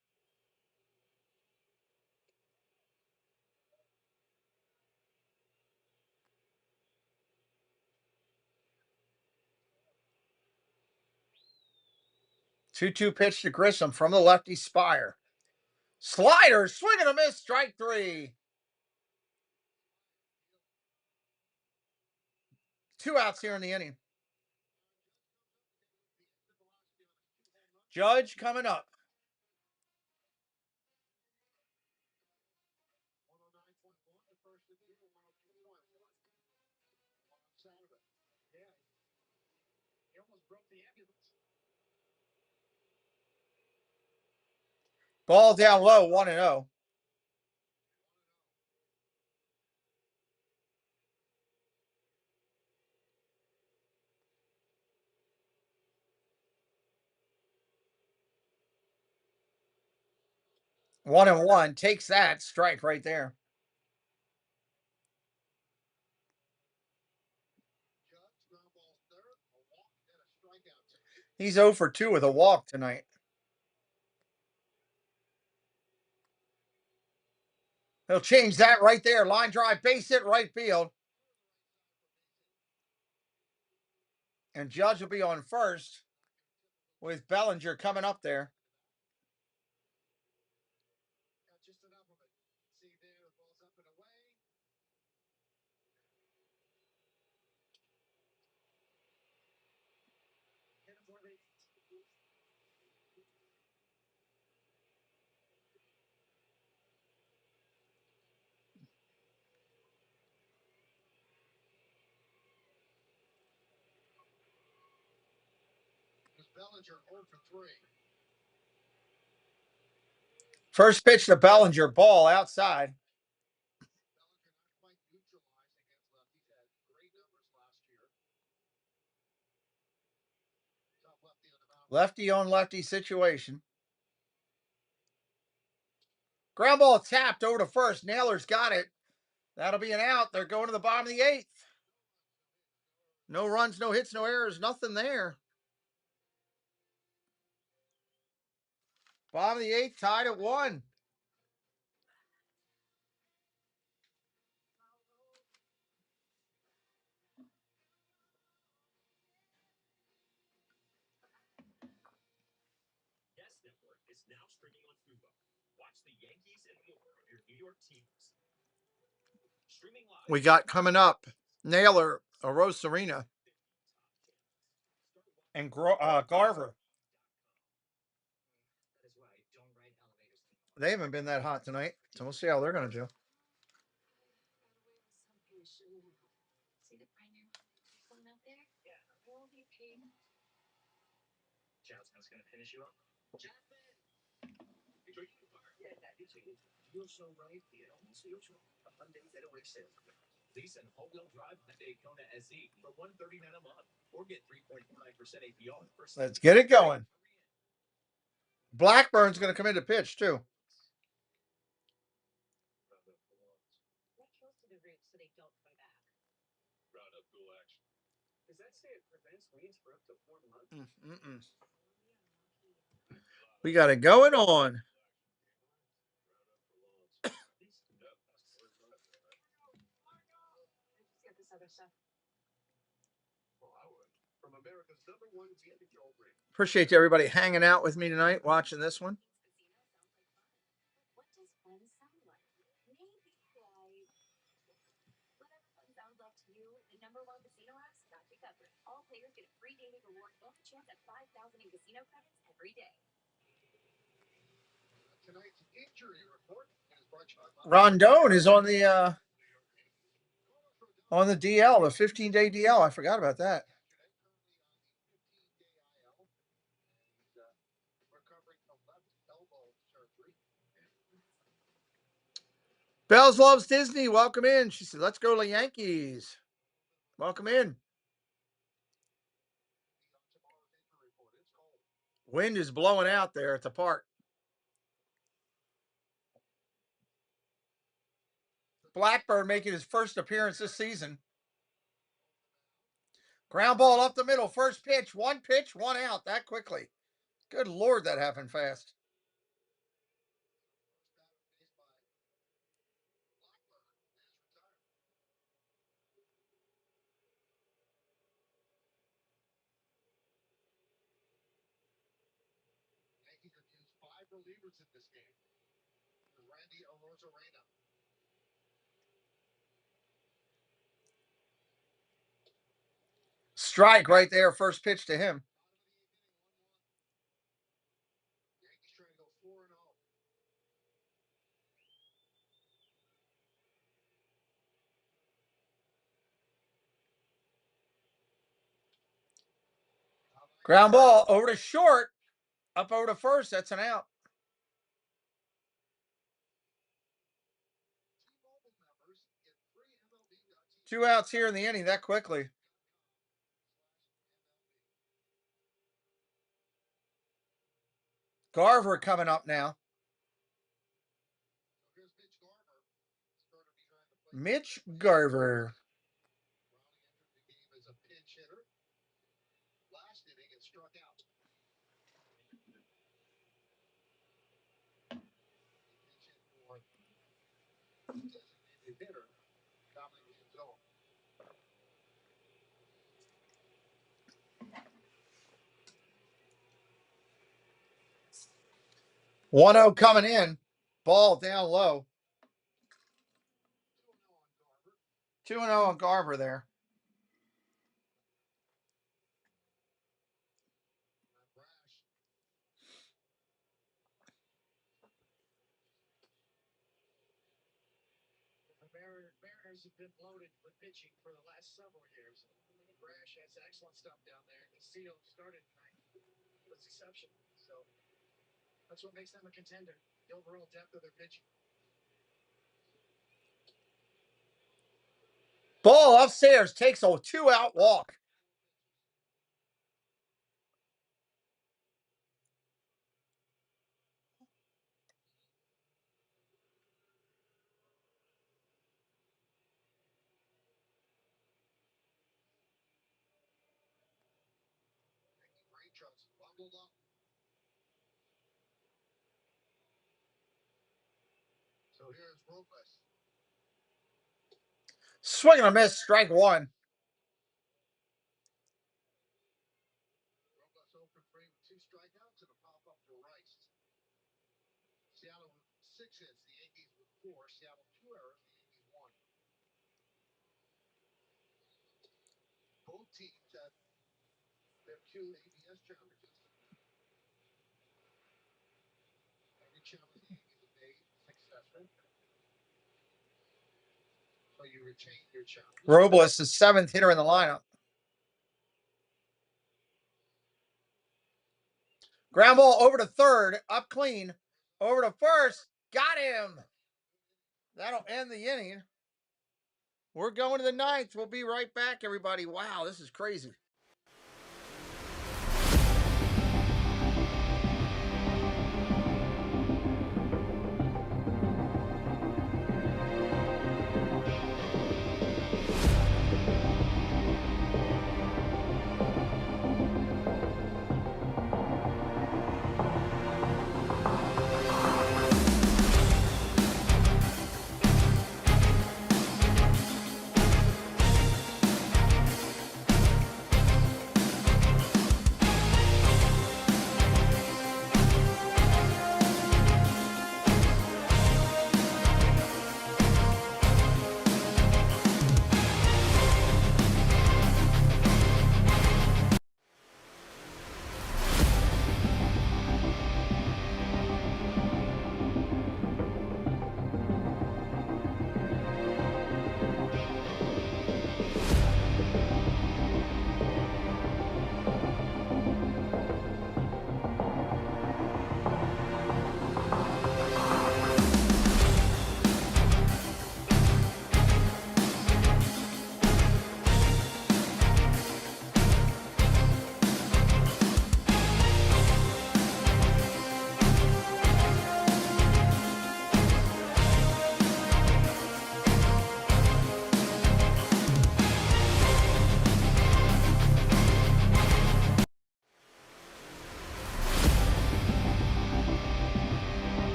Two pitch to Grissom from the lefty Spire. Slider, swing and a miss, strike 3. 2 outs here in the inning. Judge coming up. Ball down low, 1-0. One and one takes that strike right there. He's 0 for 2 with a walk tonight. He'll change that right there. Line drive, base hit, right field. And Judge will be on first with Bellinger coming up there. Bellinger 0 for 3. First pitch to Bellinger, ball outside. Lefty on lefty situation. Ground ball tapped over to first. Naylor's got it. That'll be an out. They're going to the bottom of the 8th. No runs, no hits, no errors, nothing there. Bottom of the 8th, tied at 1. Yes Network is now streaming on Fubo. Watch the Yankees and more of your New York teams. Streaming live. We got coming up Naylor, Arosarena, and Garver. They haven't been that hot tonight, so we'll see how they're going to do. Jasmine's going to finish you up. Jasmine! You're so right. It almost feels wrong. A Hyundai getaway sales. Lease and all-wheel drive Hyundai Kona SE for $139 a month, or get 3.49% APR. Let's get it going. Blackburn's going to come in to pitch too. Does that say it prevents weeds for up to 4 months? We got it going on. Appreciate everybody hanging out with me tonight, watching this one. Rondon is on the DL, the 15-day DL. I forgot about that. Bells loves Disney. Welcome in. She said, "Let's go to Yankees." Welcome in. Wind is blowing out there at the park. Blackburn making his first appearance this season. Ground ball up the middle. First pitch, one out that quickly. Good Lord, that happened fast. Yankees have used 5 relievers in this game. Randy Arozarena. Strike right there. First pitch to him. Yankees trying to go 4-0. Ground ball over to short. Up over to first. That's an out. Two outs here in the inning that quickly. Garver coming up now. Mitch Garver. As a pinch hitter. Last inning and struck out. Designated hitter. Dominic Manzone. 1-0 coming in. Ball down low. 2-0 on Garver there. Mariners have been loaded with pitching for the last several years. Brash has excellent stuff down there. Castillo started tonight with exception. So that's what makes them a contender. The overall depth of their pitching. Ball upstairs takes a 2-out walk. So here's Robles. Swing and a miss. Strike one. Robles open frame with 2 strikeouts and a pop up for Rice. Seattle with 6 hits. The Yankees with 4. Seattle 2 errors. The Yankees 1. Both teams have their 2 ABS challenges. Every challenge the Yankees have So you retain your challenge. Robles, the 7th hitter in the lineup. Ground ball over to third, up clean, over to first, got him. That'll end the inning. We're going to the 9th. We'll be right back, everybody. Wow, this is crazy.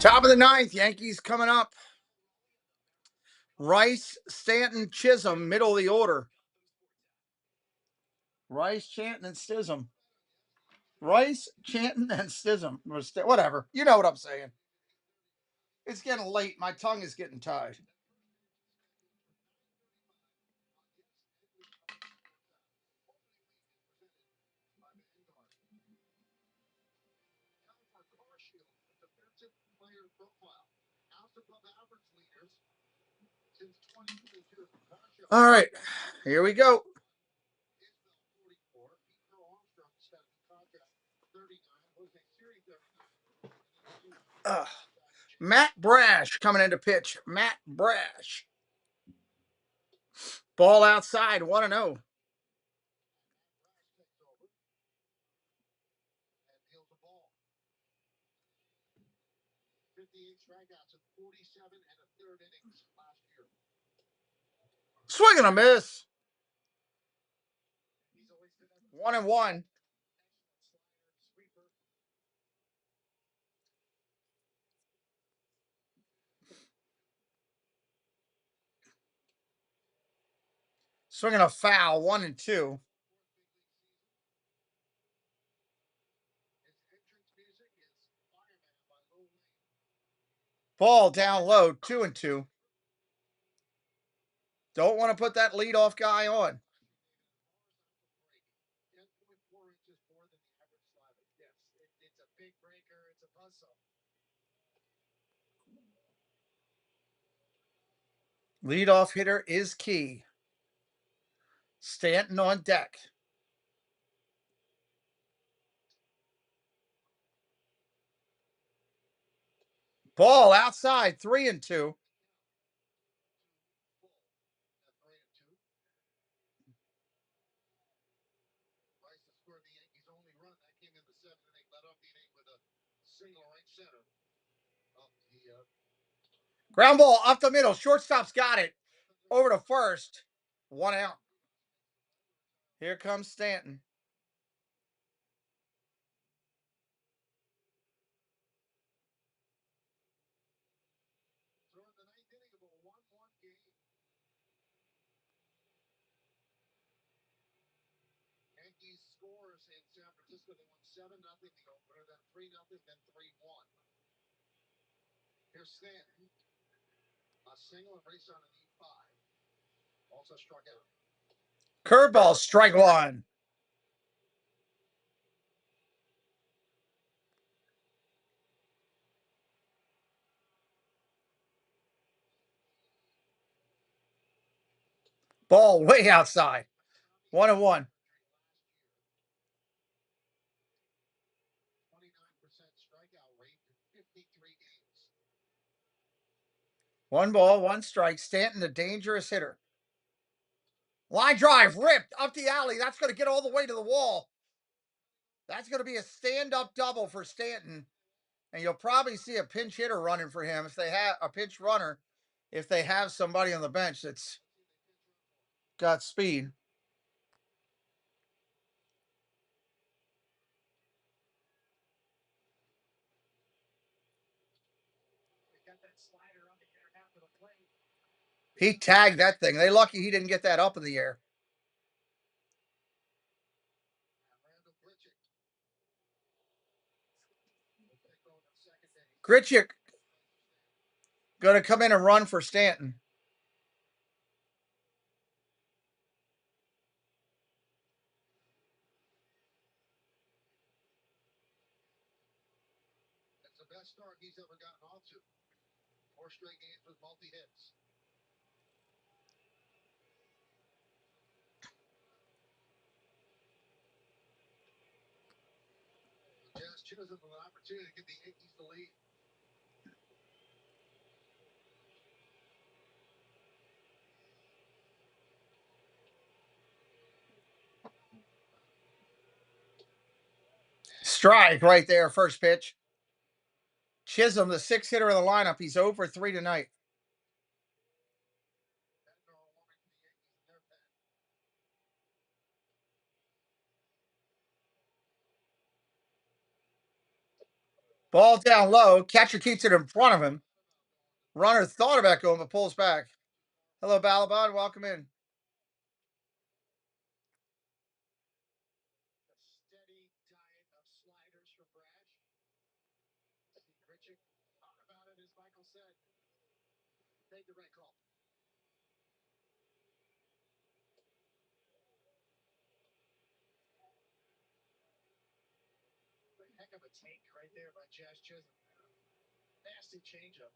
Top of the 9th, Yankees coming up. Rice, Stanton, Chisholm, middle of the order. Rice, Chanton, and Stidham. Rice, Chanton, and Stidham. Whatever. You know what I'm saying. It's getting late. My tongue is getting tied. All right, here we go. Matt Brash coming into pitch. Matt Brash. Ball outside, 1-0. Swing and a miss. 1-1. Swinging a foul, 1-2. Ball down low, 2-2. Don't want to put that leadoff guy on. Leadoff hitter is key. Stanton on deck. Ball outside, 3-2. Ground ball up the middle. Shortstop's got it. Over to first. 1 out. Here comes Stanton. Yankees scores in San Francisco. They won 7-0 the opener, then 3-0, then 3-1. Here's Stanton. A single and race on an E5. Also struck out. Curveball, strike one. Ball way outside. 1-1. 29% strikeout rate in 53 games. 1 ball, 1 strike. Stanton, a dangerous hitter. Line drive, ripped up the alley. That's going to get all the way to the wall. That's going to be a stand-up double for Stanton. And you'll probably see a pinch hitter running for him if they have a pinch runner, if they have somebody on the bench that's got speed. He tagged that thing. They lucky he didn't get that up in the air. Grichuk going to come in and run for Stanton. That's the best start he's ever gotten off to. 4 straight games with multi-hits. Jazz Chisholm with an opportunity to give the Yankees the lead. Strike right there, first pitch. Chisholm, the 6th hitter of the lineup. He's 0 for 3 tonight. Ball down low. Catcher keeps it in front of him. Runner thought about going, but pulls back. Hello, Balaban. Welcome in. Steady diet of sliders for Brad. Grichuk thought about it, as Michael said. Take the right call. Heck of a take right there by Jazz Chisholm. Nasty changeup.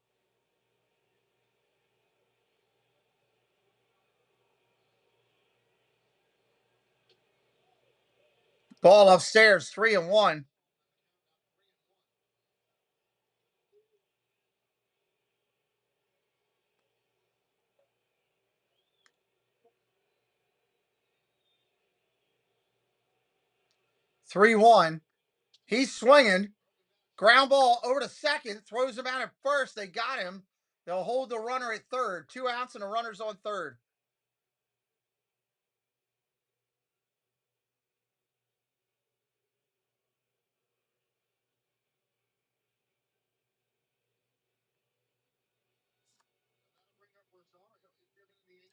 Ball upstairs, 3-1. He's swinging. Ground ball over to second. Throws him out at first. They got him. They'll hold the runner at third. 2 outs and the runner's on third.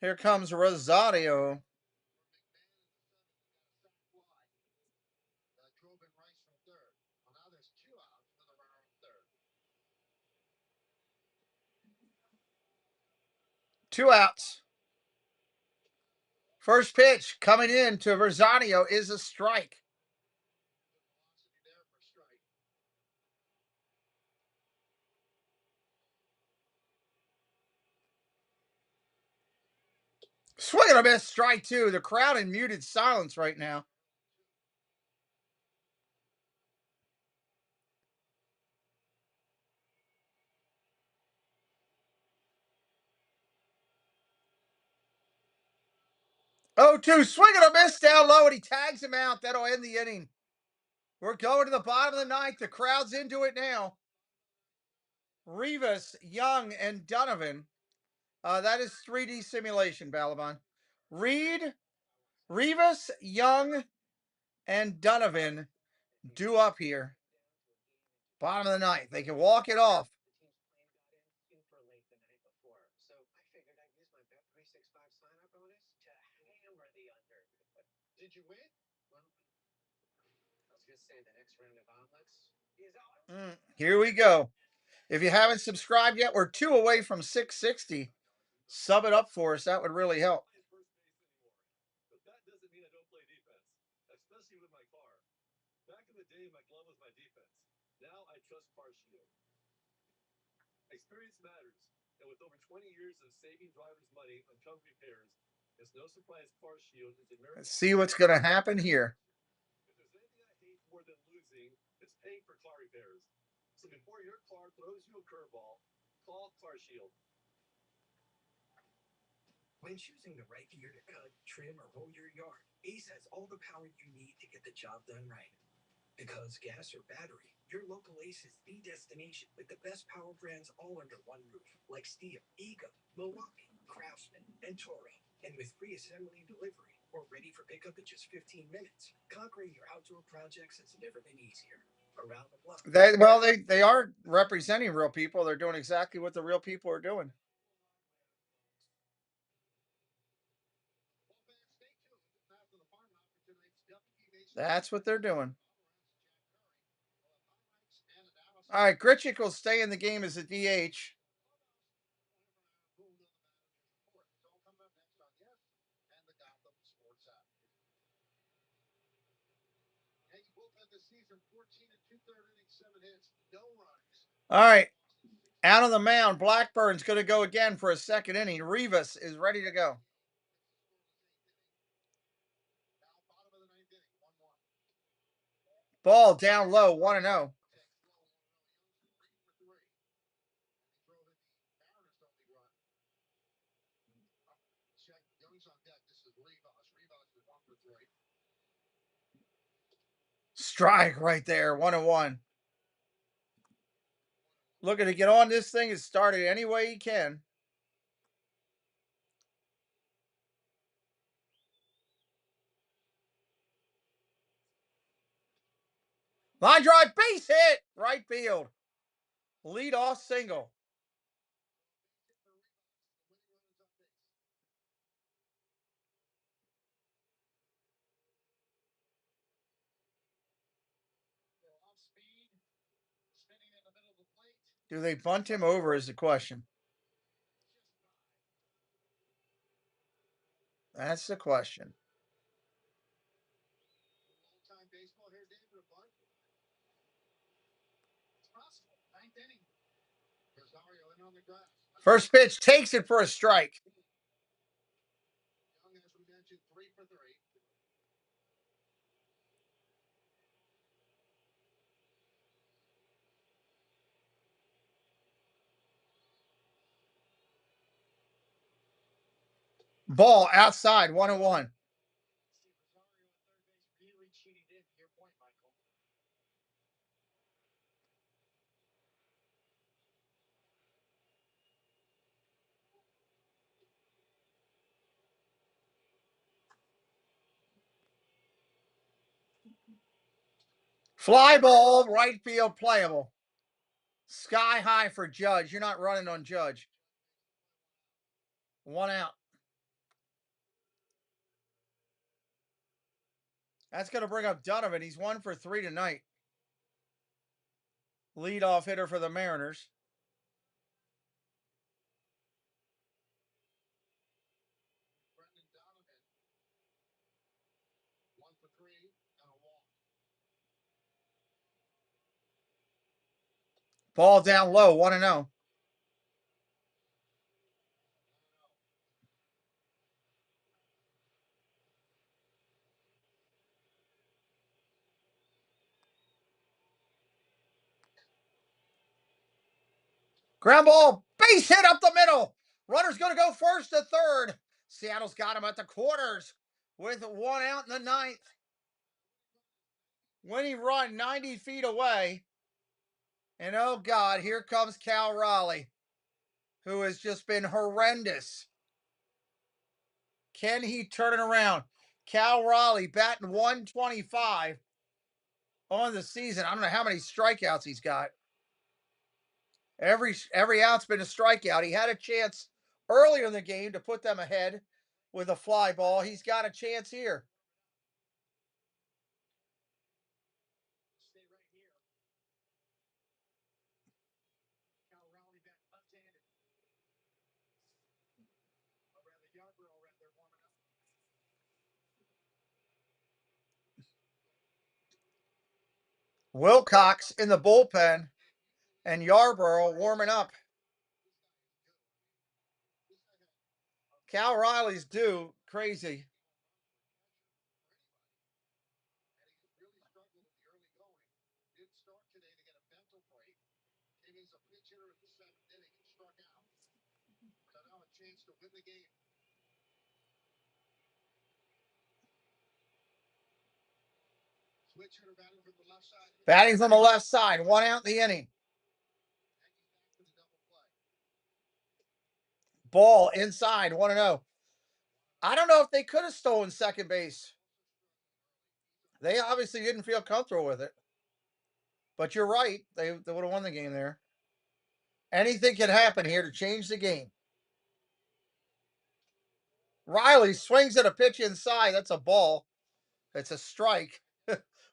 Here comes Rosario. Drove in Rice from third. Well, now there's 2 outs with a runner on third. 2 outs. First pitch coming in to Rosario is a strike. Swing and a miss, strike 2. The crowd in muted silence right now. Oh, 2, swing and a miss down low, and he tags him out. That'll end the inning. We're going to the bottom of the 9th. The crowd's into it now. Rivas, Young, and Donovan. That is 3D simulation, Balaban. Rivas, Young, and Donovan due up here. Bottom of the 9th. They can walk it off. Did you win? Well, I was just saying the next round of omelets is on. Here we go. If you haven't subscribed yet, we're 2 away from 660. Sub it up for us. That would really help. 20 years of saving drivers money on car repairs, it's no surprise Car Shield is America's. Let's see what's going to happen here. If there's anything I hate more than losing, it's paying for car repairs. So before your car throws you a curveball, call Car Shield. When choosing the right gear to cut, trim, or roll your yard, Ace has all the power you need to get the job done right. Because gas or battery, your local Ace is the destination with the best power brands all under one roof, like Steel, Ego, Milwaukee, Craftsman, and Toro. And with free assembly and delivery, or ready for pickup in just 15 minutes, conquering your outdoor projects has never been easier. Around the block. They are representing real people. They're doing exactly what the real people are doing. That's what they're doing. All right, Grichuk will stay in the game as a DH. All right, out on the mound, Blackburn's going to go again for a second inning. Rivas is ready to go. Ball down low, 1-0. Strike right there, 1-1. Looking to get on this thing and start it any way he can. Line drive, base hit, right field. Lead off single. Do they bunt him over is the question. That's the question. First pitch takes it for a strike. Ball outside, 1-1. Fly ball, right field, playable. Sky high for Judge. You're not running on Judge. 1 out. That's going to bring up Donovan. He's 1 for 3 tonight. Leadoff hitter for the Mariners. Ball down low, 1-0. Ground ball, base hit up the middle. Runner's going to go first to third. Seattle's got him at the quarters with 1 out in the 9th. Winning run 90 feet away. And oh God, here comes Cal Raleigh, who has just been horrendous. Can he turn it around? Cal Raleigh batting 125 on the season. I don't know how many strikeouts he's got. Every out's been a strikeout. He had a chance earlier in the game to put them ahead with a fly ball. He's got a chance here. Wilcox in the bullpen and Yarborough warming up. Cal Riley's due. Crazy. Batting from the left side. 1 out in the inning. Ball inside. 1-0. I don't know if they could have stolen second base. They obviously didn't feel comfortable with it. But you're right. They would have won the game there. Anything can happen here to change the game. Riley swings at a pitch inside. That's a ball. It's a strike.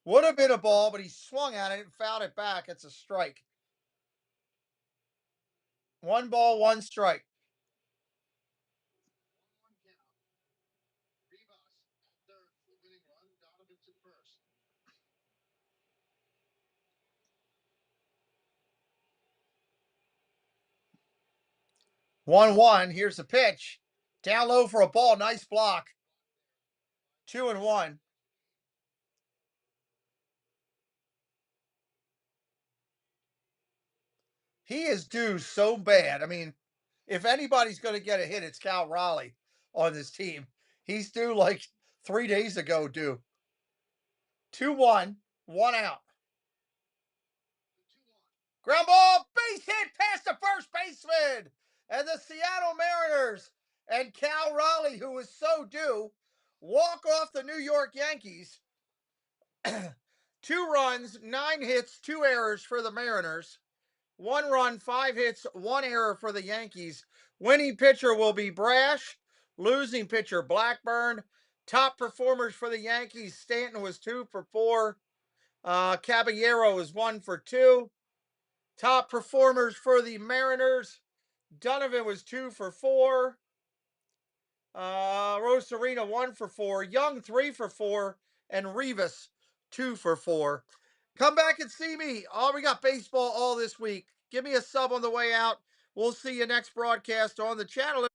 Would have been a ball, but he swung at it and fouled it back. It's a strike. 1 ball, 1 strike. One one. Here's the pitch. Down low for a ball. Nice block. 2-1. He is due so bad. I mean, if anybody's going to get a hit, it's Cal Riley on this team. He's due like 3 days ago, due. 2-1, 1 out. Ground ball, base hit past the first baseman. And the Seattle Mariners and Cal Riley, who is so due, walk off the New York Yankees. 2 runs, 9 hits, 2 errors for the Mariners. 1 run, 5 hits, 1 error for the Yankees. Winning pitcher will be Brash. Losing pitcher, Blackburn. Top performers for the Yankees, Stanton was 2 for 4. Caballero was 1 for 2. Top performers for the Mariners, Donovan was 2 for 4. Rosarina 1 for 4. Young 3 for 4. And Rivas 2 for 4. Come back and see me. We got baseball all this week. Give me a sub on the way out. We'll see you next broadcast on the channel.